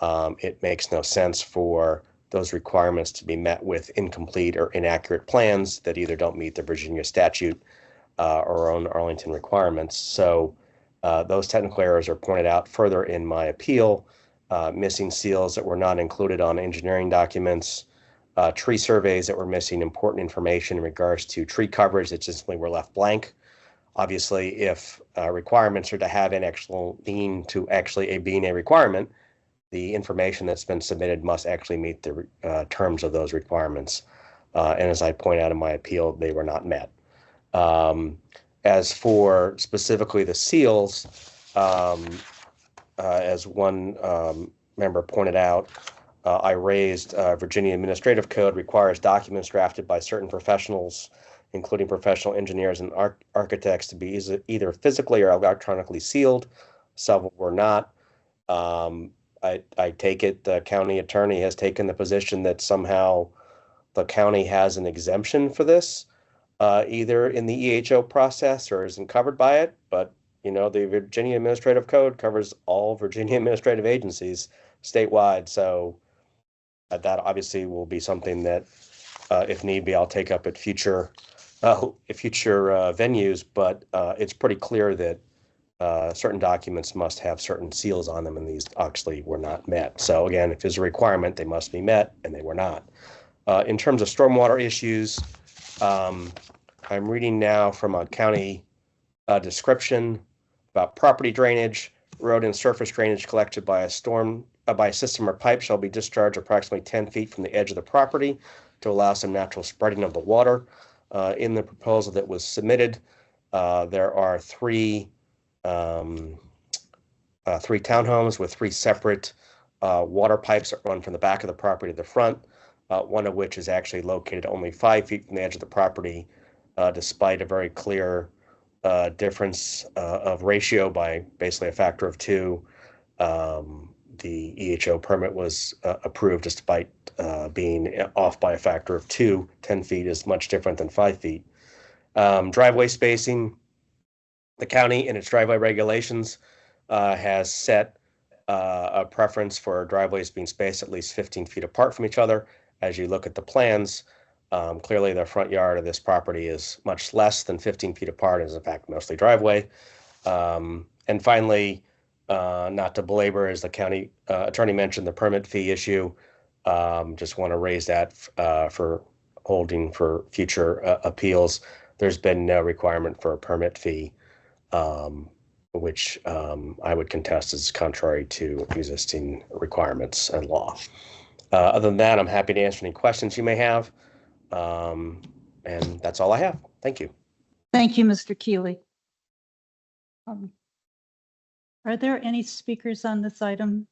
it makes no sense for those requirements to be met with incomplete or inaccurate plans that either don't meet the Virginia statute or our own Arlington requirements. So those technical errors are pointed out further in my appeal. Missing seals that were not included on engineering documents, tree surveys that were missing important information in regards to tree coverage that just simply were left blank. Obviously, if requirements are to have an actual mean to actually being a requirement, the information that's been submitted must actually meet the terms of those requirements. And as I point out in my appeal, they were not met. As for specifically the seals, as one member pointed out, I raised Virginia Administrative Code requires documents drafted by certain professionals, including professional engineers and architects, to be either physically or electronically sealed. Several were not. I take it the county attorney has taken the position that somehow the county has an exemption for this, either in the EHO process or isn't covered by it. But, you know, the Virginia Administrative Code covers all Virginia administrative agencies statewide. So that obviously will be something that, if need be, I'll take up at future venues. But it's pretty clear that certain documents must have certain seals on them, and these actually were not met. So again, if there's a requirement, they must be met, and they were not. In terms of stormwater issues, I'm reading now from a county description about property drainage. Road and surface drainage collected by a system or pipe shall be discharged approximately 10 feet from the edge of the property to allow some natural spreading of the water. In the proposal that was submitted, there are three townhomes with three separate water pipes that run from the back of the property to the front, one of which is actually located only 5 feet from the edge of the property, despite a very clear difference of ratio by basically a factor of 2. The EHO permit was approved despite being off by a factor of 2. 10 feet is much different than 5 feet. Driveway spacing. The county in its driveway regulations has set a preference for driveways being spaced at least 15 feet apart from each other. As you look at the plans, clearly the front yard of this property is much less than 15 feet apart, and is in fact mostly driveway. And finally, not to belabor, as the county attorney mentioned, the permit fee issue. Just want to raise that for holding for future appeals. There's been no requirement for a permit fee, which I would contest is contrary to existing requirements and law. Other than that, I'm happy to answer any questions you may have. And that's all I have. Thank you. Thank you, Mr. Keeley. Are there any speakers on this item?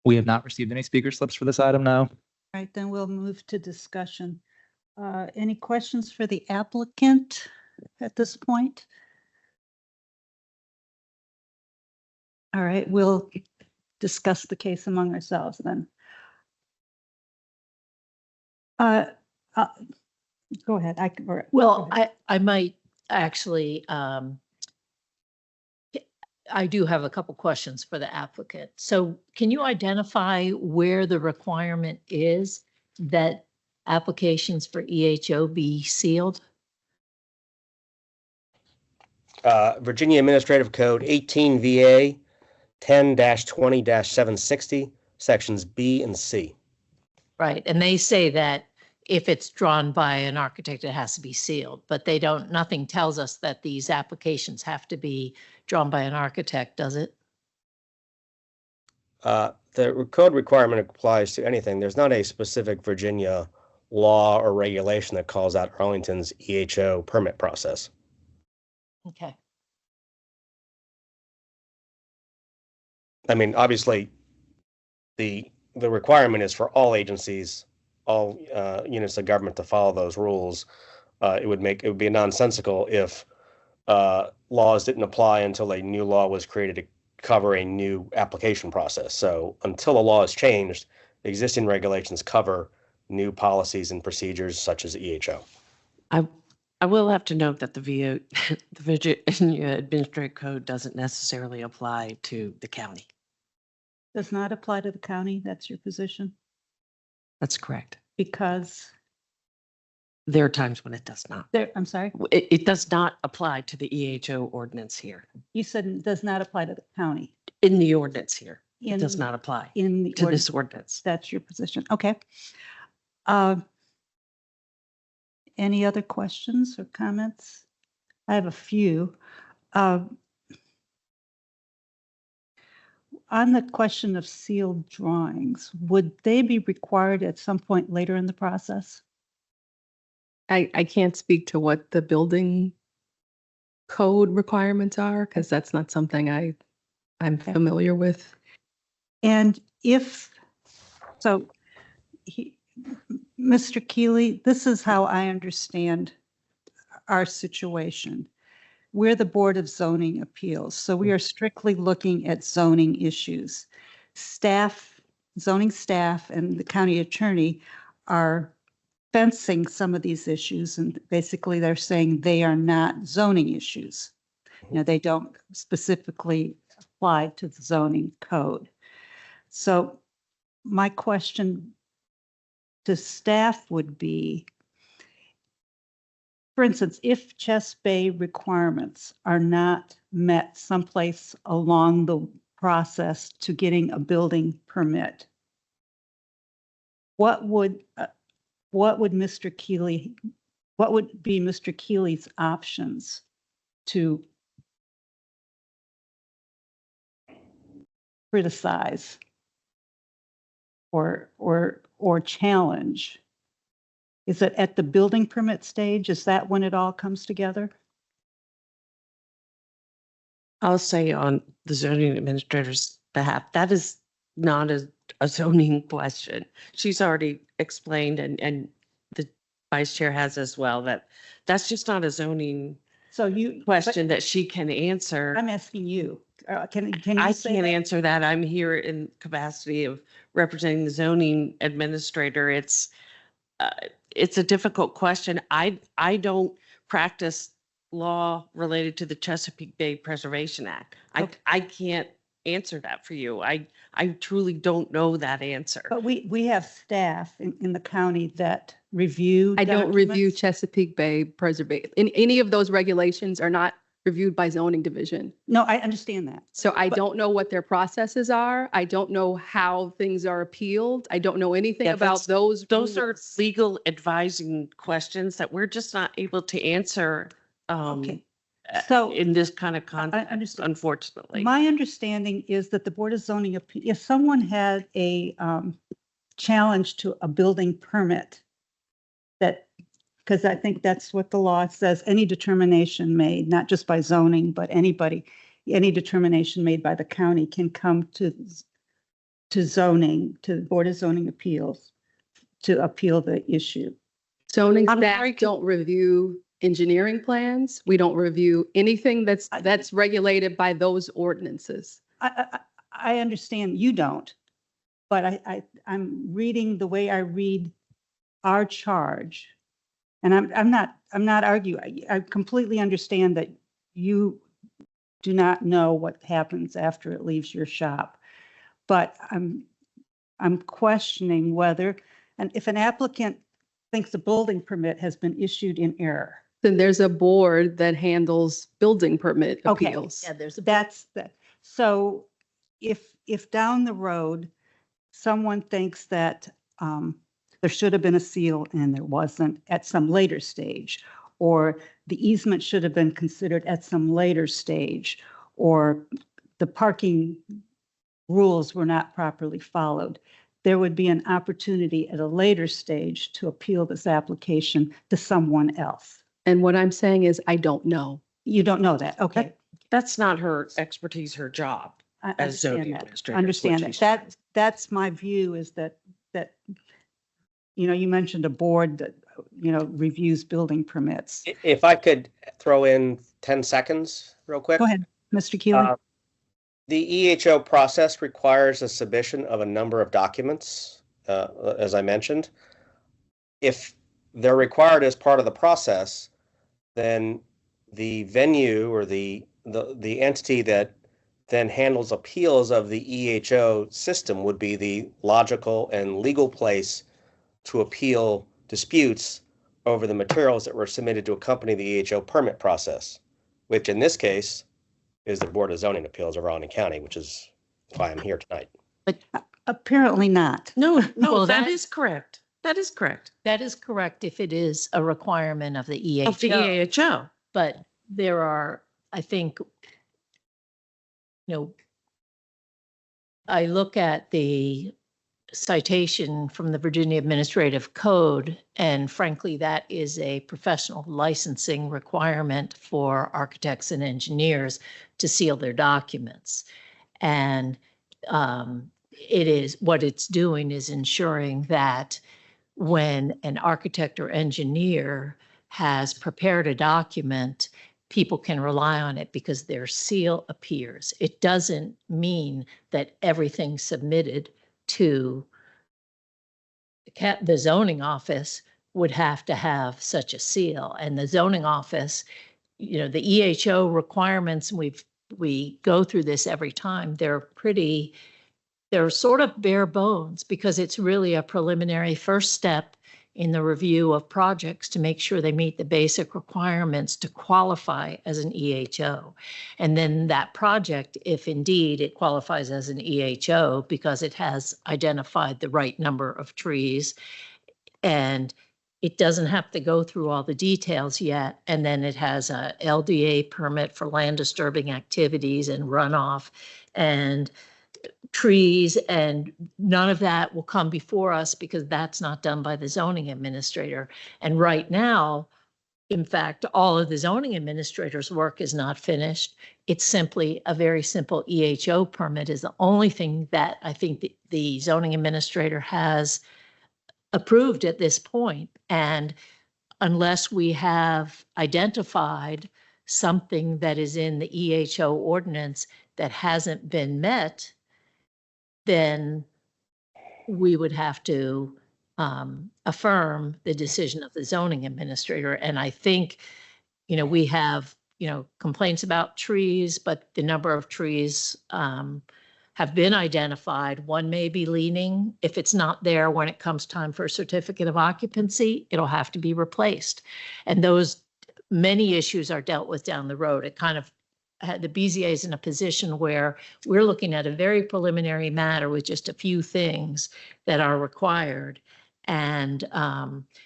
We have not received any speaker slips for this item now. All right, then we'll move to discussion. Any questions for the applicant at this point? All right, we'll discuss the case among ourselves then. Go ahead. Well, I might actually, I do have a couple questions for the applicant. So can you identify where the requirement is that applications for EHO be sealed? Virginia Administrative Code 18 VA 10-20-760, sections B and C. Right, and they say that if it's drawn by an architect, it has to be sealed, but they don't, nothing tells us that these applications have to be drawn by an architect, does it? The code requirement applies to anything. There's not a specific Virginia law or regulation that calls out Arlington's EHO permit process. Okay. I mean, obviously, the requirement is for all agencies, all units of government to follow those rules. It would be nonsensical if laws didn't apply until a new law was created to cover a new application process. So until a law is changed, existing regulations cover new policies and procedures such as EHO. I will have to note that the Virginia Administrative Code doesn't necessarily apply to the county. Does not apply to the county. That's your position? That's correct. Because there are times when it does not. I'm sorry? It does not apply to the EHO ordinance here. You said it does not apply to the county. In the ordinance here, it does not apply to this ordinance. That's your position. Okay. Any other questions or comments? I have a few. On the question of sealed drawings, would they be required at some point later in the process? I can't speak to what the building code requirements are because that's not something I'm familiar with. And Mr. Keeley, this is how I understand our situation. We're the Board of Zoning Appeals, so we are strictly looking at zoning issues. Zoning staff and the county attorney are fencing some of these issues, and basically they're saying they are not zoning issues. They don't specifically apply to the zoning code. So my question to staff would be, for instance, if Chest Bay requirements are not met someplace along the process to getting a building permit, what would be Mr. Keeley's options to criticize or challenge? Is it at the building permit stage? Is that when it all comes together? I'll say on the zoning administrator's behalf, that is not a zoning question. She's already explained, and the vice chair has as well, that's just not a zoning question that she can answer. I'm asking you. Can you I say can't that? answer that. I'm here in capacity of representing the zoning administrator. It's a difficult question. I don't practice law related to the Chesapeake Bay Preservation Act. I can't answer that for you. I truly don't know that answer. But we have staff in the county that review. I don't review documents. Chesapeake Bay Preservation. Any of those regulations are not reviewed by zoning division. No, I understand that. So I don't know what their processes are. I don't know how things are appealed. I don't know anything Yeah, about those. Those are rules. legal advising questions that we're just not able to answer. Okay. So in this kind of I context, understand. unfortunately. My understanding is that the Board of Zoning, if someone had a challenge to a building permit, that, because I think that's what the law says, any determination made, not just by zoning, but anybody, any determination made by the county can come to zoning, to the Board of Zoning Appeals to appeal the issue. Zoning I'm staff sorry, don't review engineering plans. We don't review anything that's regulated by those ordinances. I understand you don't, but I'm reading the way I read our charge. And I'm not arguing. I completely understand that you do not know what happens after it leaves your shop. But I'm questioning whether, and if an applicant thinks a building permit has been issued in error. Then there's a board that handles building permit appeals. Yeah, that's that. So if down the road, someone thinks that there should have been a seal and there wasn't at some later stage, or the easement should have been considered at some later stage, or the parking rules were not properly followed, there would be an opportunity at a later stage to appeal this application to someone else. And what I'm saying is, I don't know. You don't know that, okay. That's not her expertise, her job. I as zoning understand that. administrator is what Understand that. she's trying to That's my view, is that, you know, you mentioned a board that, you know, reviews building permits. If I could throw in 10 seconds real quick. Go ahead, Mr. Keeley. The EHO process requires a submission of a number of documents, as I mentioned. If they're required as part of the process, then the venue or the entity that then handles appeals of the EHO system would be the logical and legal place to appeal disputes over the materials that were submitted to accompany the EHO permit process, which in this case is the Board of Zoning Appeals of Arlington County, which is why I'm here tonight. But apparently not. No, Well, that is correct. That is correct. That is correct if it is a requirement of the EHO. Of the EHO. But there are, I think, you know, I look at the citation from the Virginia Administrative Code, and frankly, that is a professional licensing requirement for architects and engineers to seal their documents. And it is, what it's doing is ensuring that when an architect or engineer has prepared a document, people can rely on it because their seal appears. It doesn't mean that everything submitted to the zoning office would have to have such a seal. And the zoning office, you know, the EHO requirements, we go through this every time, they're sort of bare bones, because it's really a preliminary first step in the review of projects to make sure they meet the basic requirements to qualify as an EHO. And then that project, if indeed it qualifies as an EHO because it has identified the right number of trees, and it doesn't have to go through all the details yet, and then it has a LDA permit for land disturbing activities and runoff and trees, and none of that will come before us because that's not done by the zoning administrator. And right now, in fact, all of the zoning administrator's work is not finished. It's simply a very simple EHO permit is the only thing that I think the zoning administrator has approved at this point. And unless we have identified something that is in the EHO ordinance that hasn't been met, then we would have to affirm the decision of the zoning administrator. And I think, you know, we have, you know, complaints about trees, but the number of trees have been identified. One may be leaning. If it's not there when it comes time for a certificate of occupancy, it'll have to be replaced. And those many issues are dealt with down the road. It kind of the BZA is in a position where we're looking at a very preliminary matter with just a few things that are required. And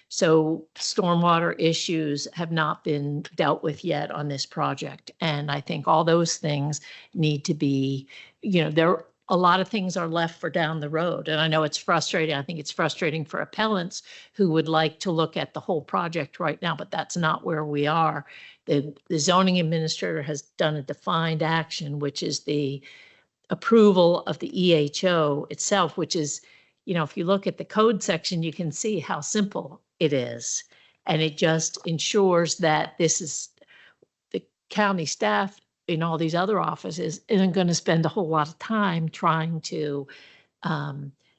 so stormwater issues have not been dealt with yet on this project. And I think all those things need to be, you know, a lot of things are left for down the road. And I know it's frustrating. I think it's frustrating for appellants who would like to look at the whole project right now, but that's not where we are. The zoning administrator has done a defined action, which is the approval of the EHO itself, which is, you know, if you look at the code section, you can see how simple it is. And it just ensures that this is the county staff in all these other offices isn't going to spend a whole lot of time trying to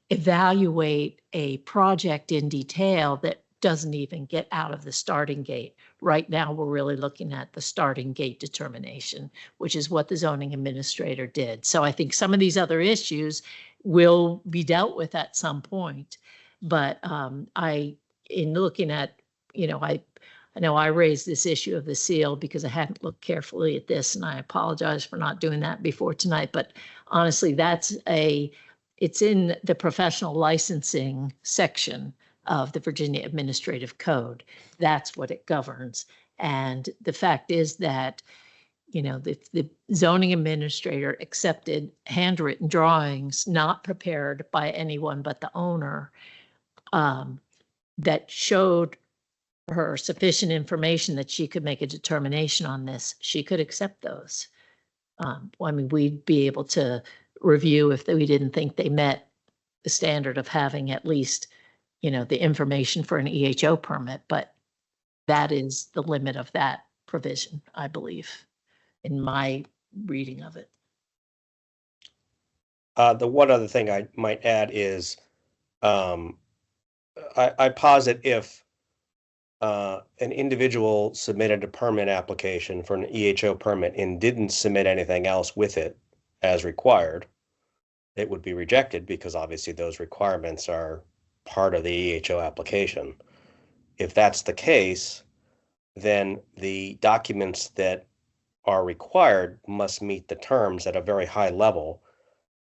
evaluate a project in detail that doesn't even get out of the starting gate. Right now, we're really looking at the starting gate determination, which is what the zoning administrator did. So I think some of these other issues will be dealt with at some point. But in looking at, you know, I know I raised this issue of the seal because I hadn't looked carefully at this, and I apologize for not doing that before tonight. But honestly, it's in the professional licensing section of the Virginia Administrative Code. That's what it governs. And the fact is that, you know, the zoning administrator accepted handwritten drawings not prepared by anyone but the owner that showed her sufficient information that she could make a determination on this. She could accept those. I mean, we'd be able to review if we didn't think they met the standard of having at least, you know, the information for an EHO permit, but that is the limit of that provision, I believe, in my reading of it. The one other thing I might add is I posit if an individual submitted a permit application for an EHO permit and didn't submit anything else with it as required, it would be rejected because obviously those requirements are part of the EHO application. If that's the case, then the documents that are required must meet the terms at a very high level,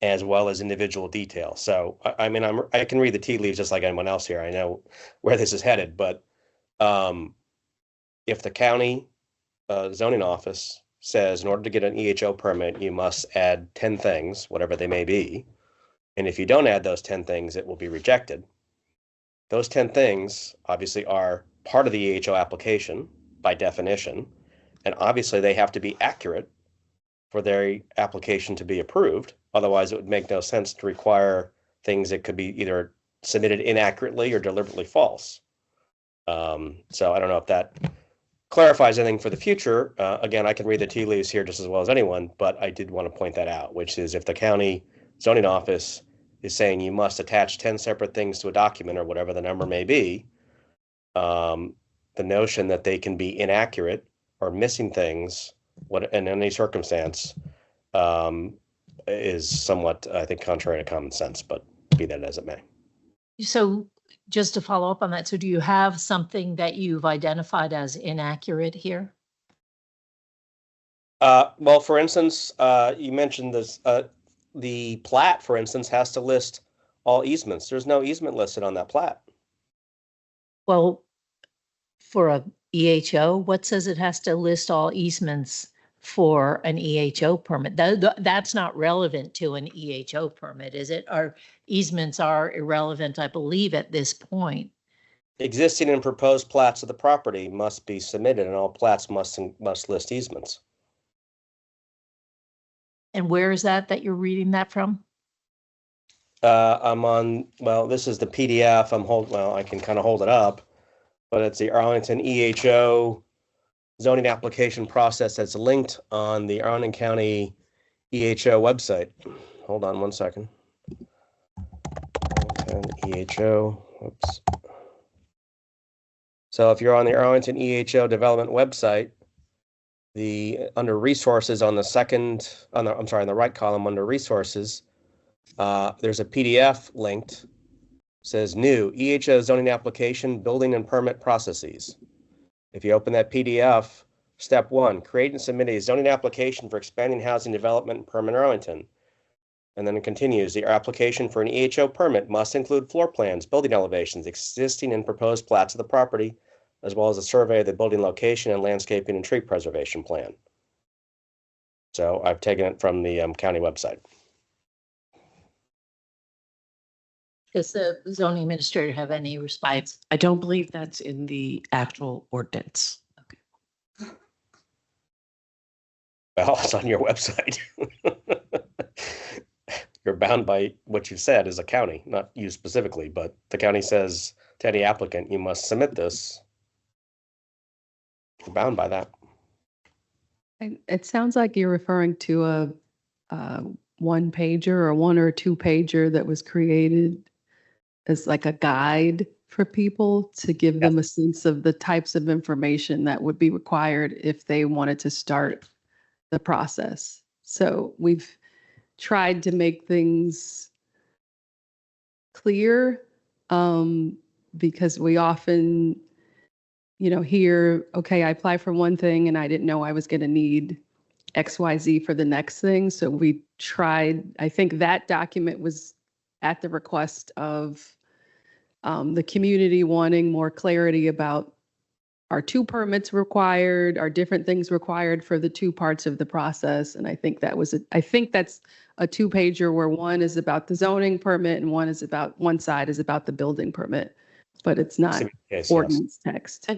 as well as individual details. So, I mean, I can read the tea leaves just like anyone else here. I know where this is headed, but if the county zoning office says in order to get an EHO permit, you must add 10 things, whatever they may be, and if you don't add those 10 things, it will be rejected. Those 10 things obviously are part of the EHO application by definition, and obviously they have to be accurate for their application to be approved. Otherwise, it would make no sense to require things that could be either submitted inaccurately or deliberately false. So I don't know if that clarifies anything for the future. Again, I can read the tea leaves here just as well as anyone, but I did want to point that out, which is if the county zoning office is saying you must attach 10 separate things to a document or whatever the number may be, the notion that they can be inaccurate or missing things in any circumstance is somewhat, I think, contrary to common sense, but be that as it may. So just to follow up on that, so do you have something that you've identified as inaccurate here? Well, for instance, you mentioned this, the plat, for instance, has to list all easements. There's no easement listed on that plat. Well, for a EHO, what says it has to list all easements for an EHO permit? That's not relevant to an EHO permit, is it? Our easements are irrelevant, I believe, at this point. Existing and proposed plats of the property must be submitted, and all plats must list easements. And where is that you're reading that from? I'm on, well, this is the PDF. I can kind of hold it up, but it's the Arlington EHO zoning application process that's linked on the Arlington County EHO website. Hold on one second. Arlington EHO, oops. So if you're on the Arlington EHO development website, under resources on the right column under resources, there's a PDF linked. It says new EHO zoning application, building and permit processes. If you open that PDF, step 1, create and submit a zoning application for expanding housing development in permanent Arlington. And then it continues, the application for an EHO permit must include floor plans, building elevations, existing and proposed plats of the property, as well as a survey of the building location and landscaping and tree preservation plan. So I've taken it from the county website. Does the zoning administrator have any response? I don't believe that's in the actual ordinance. Well, it's on your website. You're bound by what you said as a county, not you specifically, but the county says to any applicant, you must submit this. You're bound by that. It sounds like you're referring to a one pager or one or two pager that was created as like a guide for people to give them a sense of the types of information that would be required if they wanted to start the process. So we've tried to make things clear because we often, hear, okay, I applied for one thing and I didn't know I was going to need XYZ for the next thing. So we tried, I think that document was at the request of the community wanting more clarity about are 2 permits required, are different things required for the 2 parts of the process. And I think that's a 2-pager where one is about the zoning permit and one side is about the building permit, but it's not ordinance text.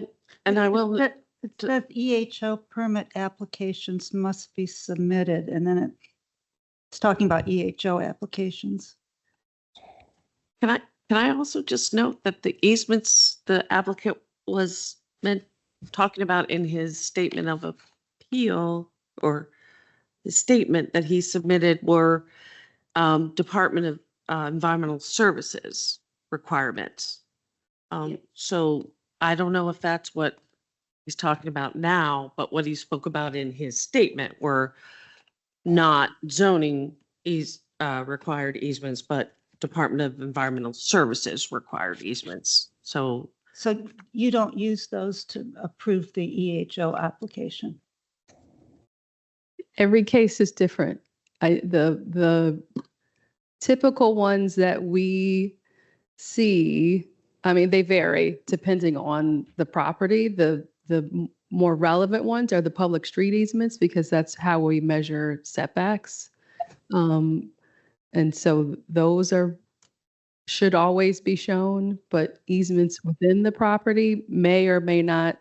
And I will. It says EHO permit applications must be submitted, and then it's talking about EHO applications. Can I also just note that the easements the applicant was talking about in his statement of appeal, or the statement that he submitted, were Department of Environmental Services requirements. So I don't know if that's what he's talking about now, but what he spoke about in his statement were not zoning required easements, but Department of Environmental Services required easements. So you don't use those to approve the EHO application? Every case is different. The typical ones that we see, I mean, they vary depending on the property. The more relevant ones are the public street easements because that's how we measure setbacks. And so those should always be shown, but easements within the property may or may not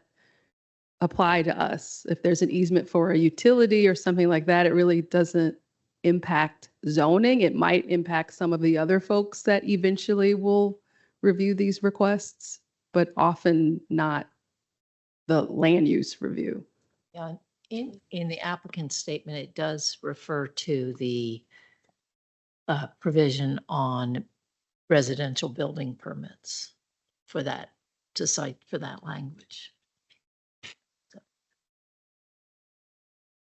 apply to us. If there's an easement for a utility or something like that, it really doesn't impact zoning. It might impact some of the other folks that eventually will review these requests, but often not the land use review. Yeah, in the applicant's statement, it does refer to the provision on residential building permits for that, to cite for that language.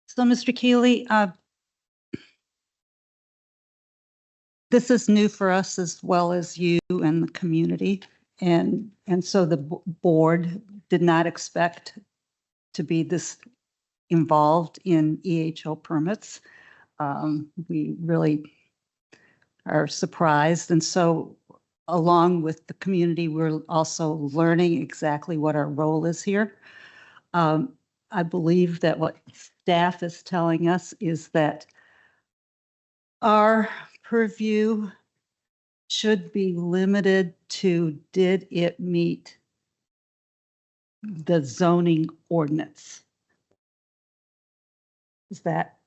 So Mr. Keeley, this is new for us as well as you and the community. And so the board did not expect to be this involved in EHO permits. We really are surprised. And so along with the community, we're also learning exactly what our role is here. I believe that what staff is telling us is that our purview should be limited to, did it meet the zoning ordinance? Is that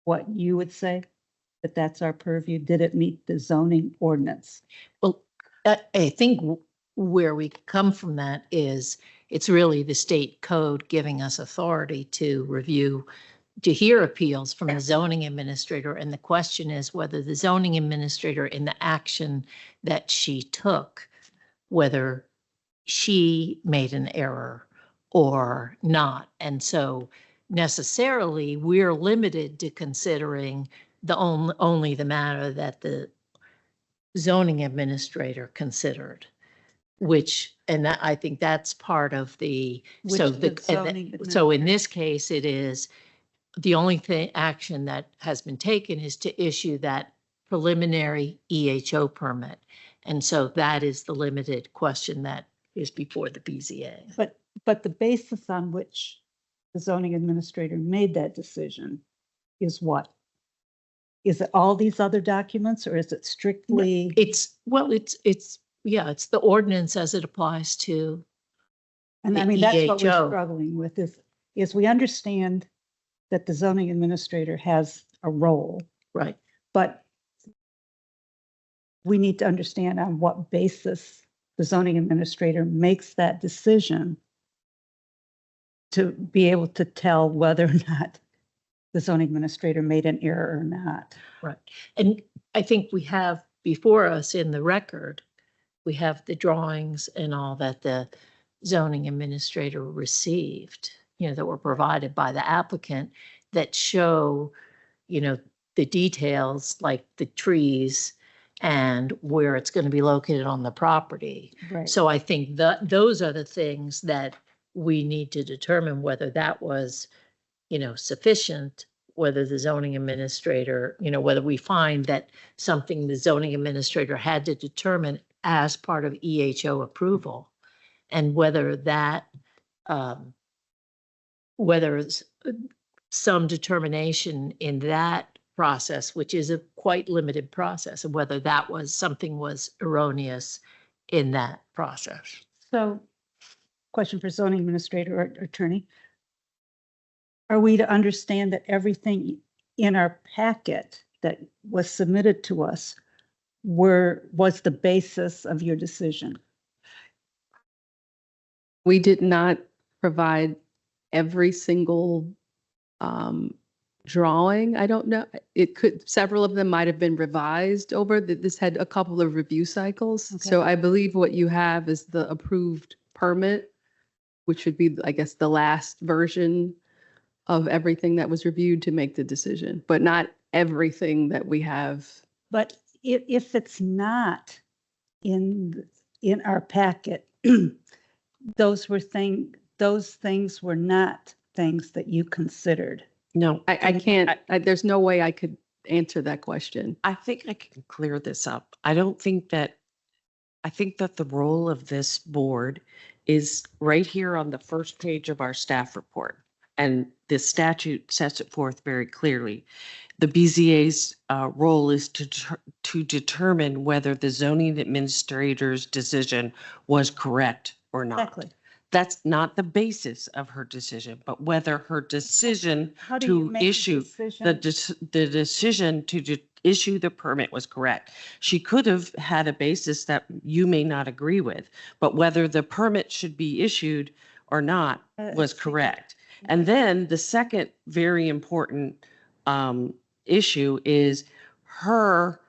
what you would say? That that's our purview? Did it meet the zoning ordinance? Well, I think where we come from that is it's really the state code giving us authority to review, to hear appeals from the zoning administrator. And the question is whether the zoning administrator in the action that she took, whether she made an error or not. And so necessarily we're limited to considering only the matter that the zoning administrator considered, and I think that's part of the, so in this case, it is the only action that has been taken is to issue that preliminary EHO permit. And so that is the limited question that is before the BZA. But the basis on which the zoning administrator made that decision is what? Is it all these other documents or is it strictly? Yeah, it's the ordinance as it applies to. And I the mean, that's what we're EHO. struggling with is we understand that the zoning administrator has a role, Right. but we need to understand on what basis the zoning administrator makes that decision to be able to tell whether or not the zoning administrator made an error or not. Right. And I think we have before us in the record, we have the drawings and all that the zoning administrator received, that were provided by the applicant that show, the details like the trees and where it's going to be located on the property. Right. So I think that those are the things that we need to determine whether that was, sufficient, whether the zoning administrator, whether we find that something the zoning administrator had to determine as part of EHO approval, and whether that, whether it's some determination in that process, which is a quite limited process, and whether that was something was erroneous in that process. So, question for zoning administrator or attorney. Are we to understand that everything in our packet that was submitted to us was the basis of your decision? We did not provide every single drawing. I don't know. Several of them might have been revised over. This had a couple of review cycles. Okay. So I believe what you have is the approved permit, which would be, I guess, the last version of everything that was reviewed to make the decision, but not everything that we have. But if it's not in our packet, those things were not things that you considered. No, I can't, there's no way I could answer that question. I think I can clear this up. I think that the role of this board is right here on the first page of our staff report. And the statute sets it forth very clearly. The BZA's role is to determine whether the zoning administrator's decision was correct or not. Exactly. That's not the basis of her decision, but whether her decision How do you to make the issue decision? the decision to issue the permit was correct. She could have had a basis that you may not agree with, but whether the permit should be issued or not was correct. And then the second very important issue is her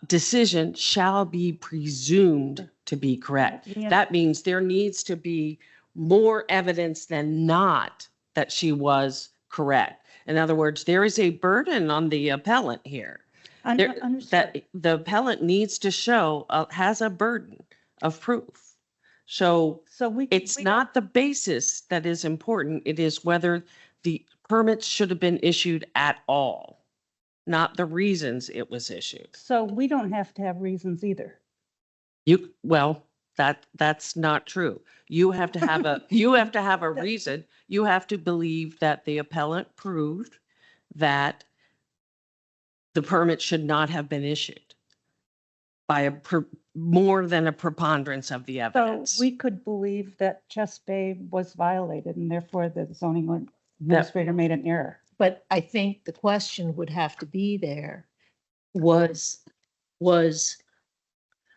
decision shall be presumed to be correct. Yeah. That means there needs to be more evidence than not that she was correct. In other words, there is a burden on the appellant here. That the appellant needs to show, has a burden of proof. So it's not the basis that is important. It is whether the permit should have been issued at all, not the reasons it was issued. So we don't have to have reasons either. That's not true. You have to have a reason. You have to believe that the appellant proved that the permit should not have been issued by more than a preponderance of the evidence. So we could believe that Chess Bay was violated and therefore the zoning administrator made an error. But I think the question would have to be there, was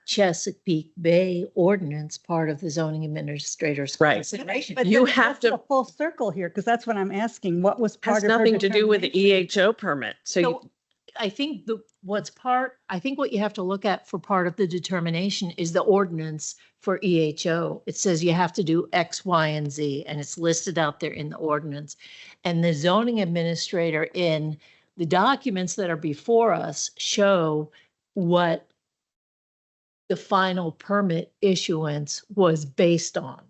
Chesapeake Bay ordinance part of the zoning administrator's consideration? But You then have let's to- go full circle here, because that's what I'm asking. What was part Has of her nothing to do with the determination? EHO permit. So I think I think what you have to look at for part of the determination is the ordinance for EHO. It says you have to do X, Y, and Z, and it's listed out there in the ordinance. And the zoning administrator in the documents that are before us show what the final permit issuance was based on.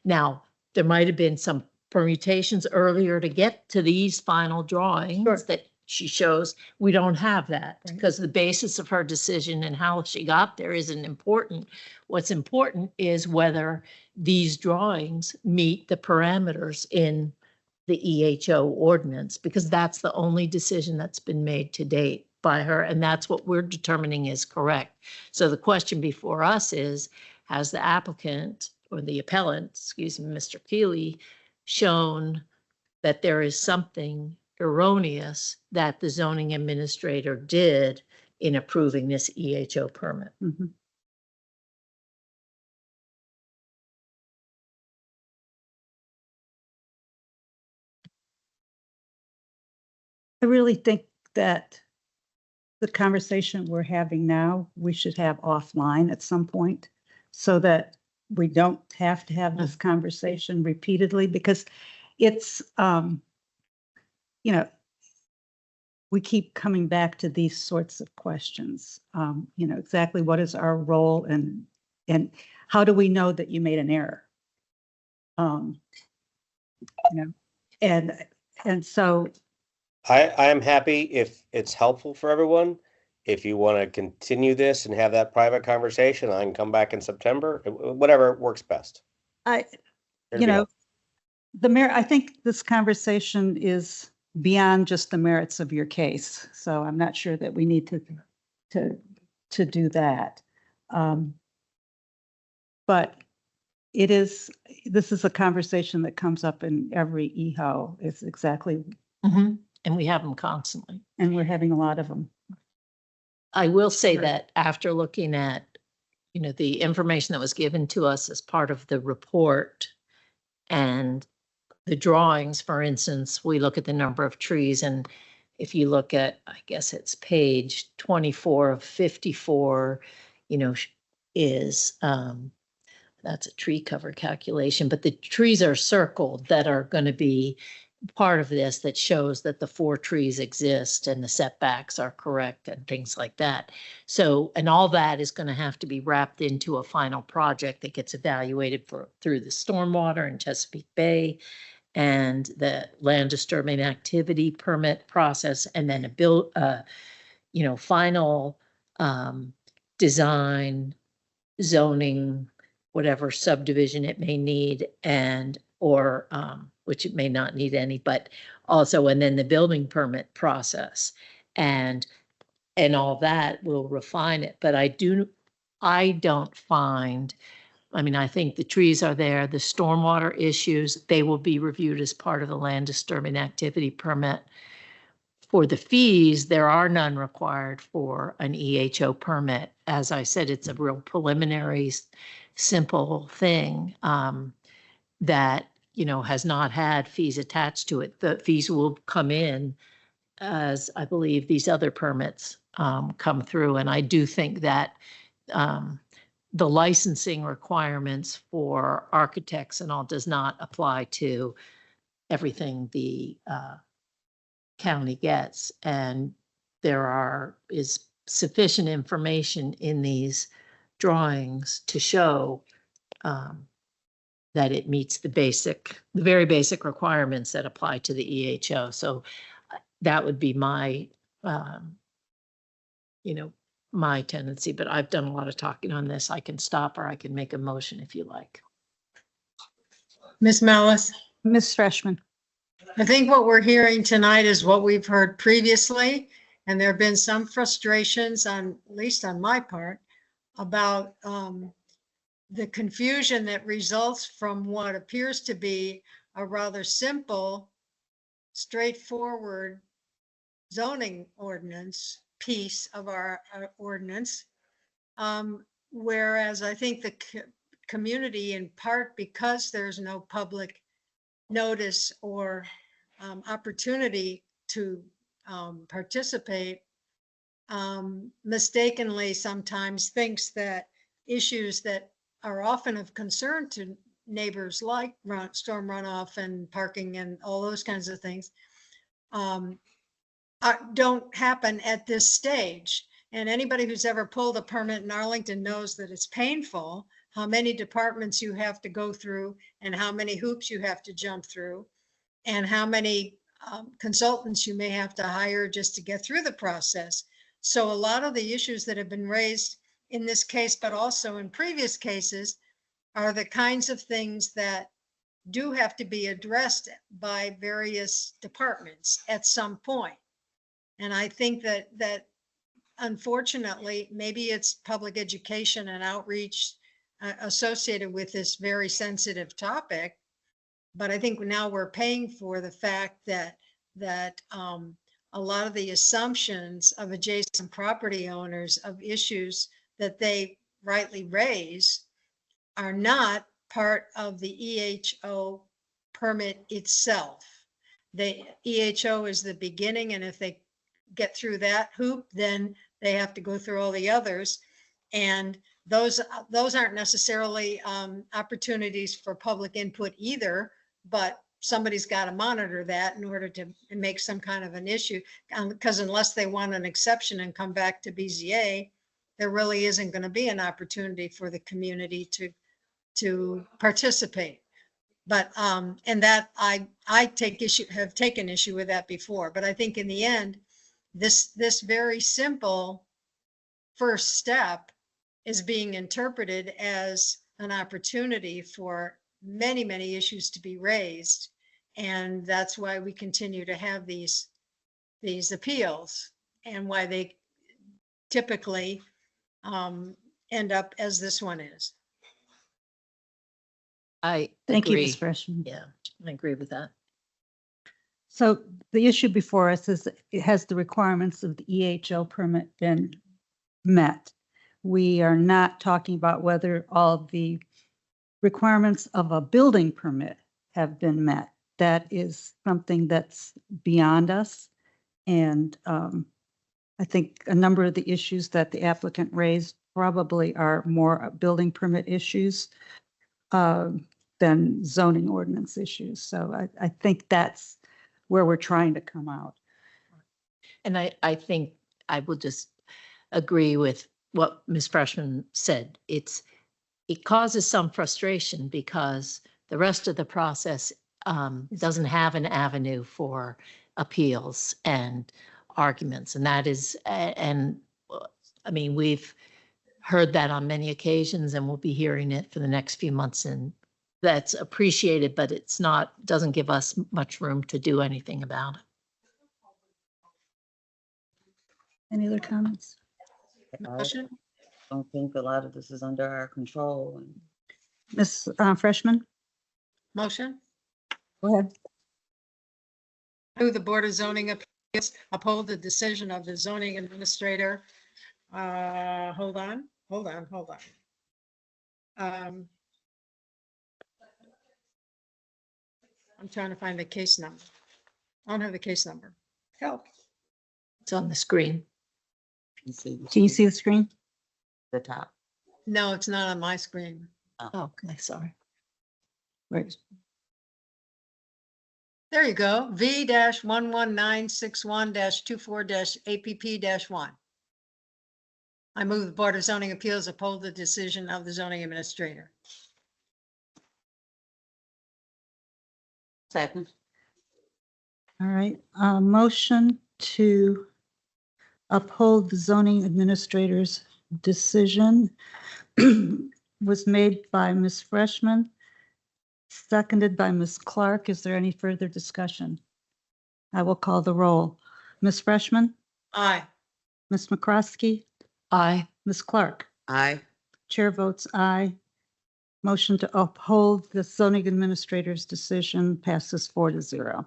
Now, there might have been some permutations earlier to get to these final drawings that she shows. We don't have that because the basis of her decision and how she got there isn't important. What's important is whether these drawings meet the parameters in the EHO ordinance, because that's the only decision that's been made to date by her, and that's what we're determining is correct. So the question before us is, has the applicant or the appellant, excuse me, Mr. Keeley, shown that there is something erroneous that the zoning administrator did in approving this EHO permit? Mhm. I really think that the conversation we're having now, we should have offline at some point so that we don't have to have this conversation repeatedly, because it's, you know, we keep coming back to these sorts of questions. You know, exactly what is our role, and how do we know that you made an error? You know, and so I am happy if it's helpful for everyone. If you want to continue this and have that private conversation, I can come back in September, whatever works best. I, Here to you be know, helpful. the merit, I think this conversation is beyond just the merits of your case. So I'm not sure that we need to do that. But this is a conversation that comes up in every EHO. It's exactly, And we have them constantly. and we're having a lot of them. I will say that after looking at, the information that was given to us as part of the report and the drawings, for instance, we look at the number of trees, and if you look at, I guess it's page 24 of 54, is, that's a tree cover calculation, but the trees are circled that are going to be part of this, that shows that the 4 trees exist and the setbacks are correct and things like that. So, and all that is going to have to be wrapped into a final project that gets evaluated through the stormwater in Chesapeake Bay and the land disturbing activity permit process, and then final design, zoning, whatever subdivision it may need, or which it may not need any, but also, and then the building permit process, and all that will refine it. But I don't find, I think the trees are there, the stormwater issues, they will be reviewed as part of the land disturbing activity permit. For the fees, there are none required for an EHO permit. As I said, it's a real preliminary, simple thing that, has not had fees attached to it. The fees will come in as, I believe, these other permits come through. And I do think that the licensing requirements for architects and all does not apply to everything the county gets. And there is sufficient information in these drawings to show that it meets the very basic requirements that apply to the EHO. So that would be my, my tendency, but I've done a lot of talking on this. I can stop or I can make a motion if you like. Ms. Malice? Ms. Freshman. I think what we're hearing tonight is what we've heard previously, and there have been some frustrations at least on my part, about the confusion that results from what appears to be a rather simple, straightforward zoning ordinance piece of our ordinance. Whereas I think the community, in part because there's no public notice or opportunity to participate, mistakenly sometimes thinks that issues that are often of concern to neighbors, like storm runoff and parking and all those kinds of things, don't happen at this stage. And anybody who's ever pulled a permit in Arlington knows that it's painful, how many departments you have to go through and how many hoops you have to jump through, and how many consultants you may have to hire just to get through the process. So a lot of the issues that have been raised in this case, but also in previous cases, are the kinds of things that do have to be addressed by various departments at some point. And I think that unfortunately, maybe it's public education and outreach associated with this very sensitive topic. But I think now we're paying for the fact that a lot of the assumptions of adjacent property owners of issues that they rightly raise are not part of the EHO permit itself. The EHO is the beginning, and if they get through that hoop, then they have to go through all the others. And those aren't necessarily opportunities for public input either, but somebody's got to monitor that in order to make some kind of an issue. Because unless they want an exception and come back to BZA, there really isn't going to be an opportunity for the community to participate. But and that I have taken issue with that before. But I think in the end, this very simple first step is being interpreted as an opportunity for many, many issues to be raised. And that's why we continue to have these appeals, and why they typically end up as this one is. I Thank you, agree. Ms. Freshman. Yeah, I agree with that. So the issue before us is, has the requirements of the EHO permit been met? We are not talking about whether all the requirements of a building permit have been met. That is something that's beyond us. And I think a number of the issues that the applicant raised probably are more building permit issues than zoning ordinance issues. So I think that's where we're trying to come out. And I think I will just agree with what Ms. Freshman said. It causes some frustration because the rest of the process doesn't have an avenue for appeals and arguments. And that is, and I mean, we've heard that on many occasions, and we'll be hearing it for the next few months. And that's appreciated, but it's not, doesn't give us much room to do anything about it. Any other comments? Motion? I don't think a lot of this is under our control. And Ms. Freshman, Motion? go ahead. Move the Board of Zoning Appeals uphold the decision of the zoning administrator. Hold on. I'm trying to find the case number. I don't have the case number. Help. It's on the screen. Can you see the screen? the top. No, it's not on my screen. Oh, okay, sorry. Right. There you go. V-11961-24-APP-1. I move the Board of Zoning Appeals uphold the decision of the zoning administrator. Second. All right, motion to uphold the zoning administrator's decision was made by Ms. Freshman, seconded by Ms. Clark. Is there any further discussion? I will call the roll. Ms. Freshman, Aye. Ms. McCroskey, Aye. Ms. Clark. Aye. Chair votes aye. Motion to uphold the zoning administrator's decision passes 4-0.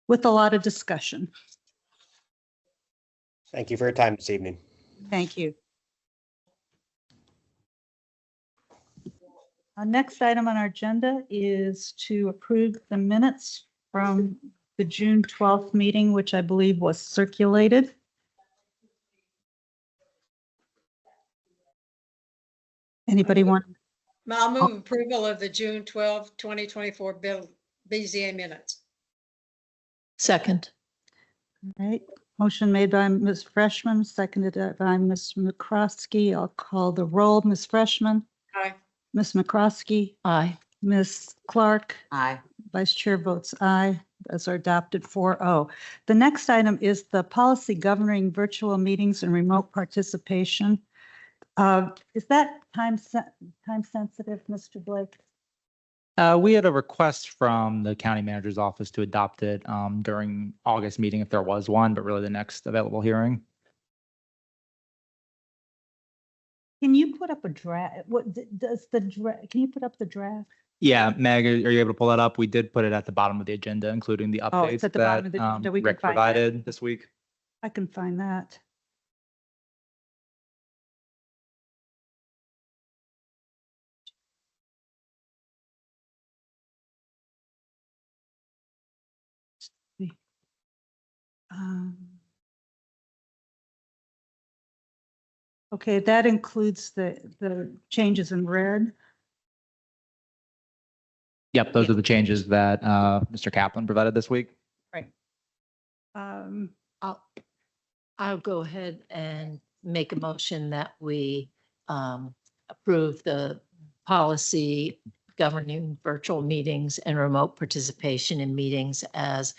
With a lot of discussion. Thank you for your time this evening. Thank you. Our next item on our agenda is to approve the minutes from the June 12th meeting, which I believe was circulated. Anybody want? I'll move approval of the June 12, 2024 BZA minutes. Second. All right, motion made by Ms. Freshman, seconded by Ms. McCroskey. I'll call the roll. Ms. Freshman, Aye. Ms. McCroskey, Aye. Ms. Clark, Aye. Vice Chair votes aye. Those are adopted 4-0. The next item is the policy governing virtual meetings and remote participation. Is that time sensitive, Mr. Blake? We had a request from the county manager's office to adopt it during August meeting if there was one, but really the next available hearing. Can you put up a draft? Does the draft, can you put up the draft? Yeah, Meg, are you able to pull that up? We did put it at the bottom of the agenda, including the Oh, it's updates at the bottom that of the agenda. We can Rick find that. provided this week. I can find that. Um, Okay, that includes the changes in red. Yep, those are the changes that Mr. Kaplan provided this week. Right. I'll go ahead and make a motion that we approve the policy governing virtual meetings and remote participation in meetings as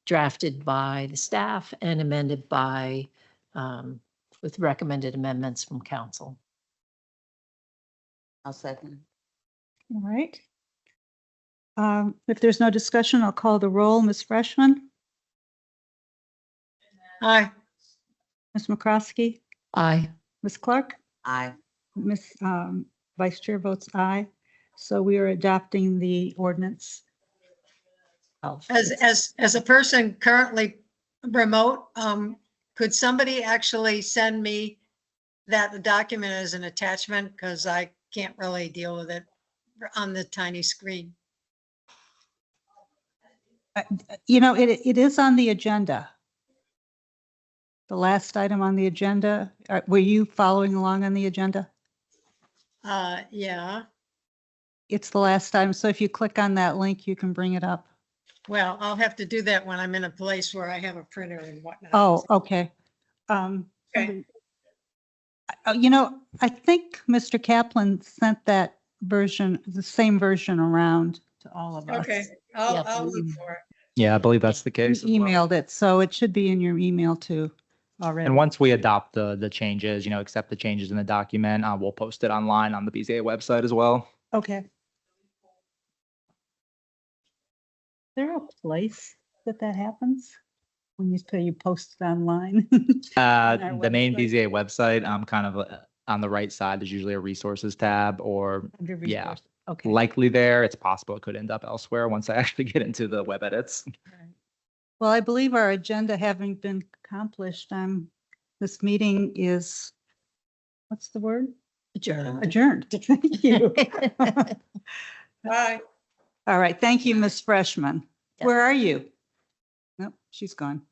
drafted by the staff and amended by, with recommended amendments from council. I'll second. All right. If there's no discussion, I'll call the roll. Ms. Freshman, Aye. Ms. McCroskey, Aye. Ms. Clark, Aye. Ms. Vice Chair votes aye. So we are adopting the ordinance. As a person currently remote, could somebody actually send me that document as an attachment? Because I can't really deal with it on the tiny screen. You know, it is on the agenda. The last item on the agenda. Were you following along on the agenda? Yeah, It's the last item. So if you click on that link, you can bring it up. well, I'll have to do that when I'm in a place where I have a printer and whatnot. Oh, okay. Okay. You know, I think Mr. Kaplan sent that version, the same version around to all of us. Okay, I'll look for it. Yeah, I believe that's the You case. as well. emailed it, so it should be in your email too already. And once we adopt the changes, accept the changes in the document, we'll post it online on the BZA website as well. Okay. Is there a place that happens? When you post it online? our The main website? BZA website, kind of on the right side, there's usually a resources tab or Under yeah, resources. Okay. likely there. It's possible it could end up elsewhere once I actually get into the web edits. Well, I believe our agenda having been accomplished, this meeting is, what's the word? Adjourned. Adjourned. Thank you. Bye. All right. Thank you, Ms. Freshman. Yeah. Where are you? Nope, she's gone.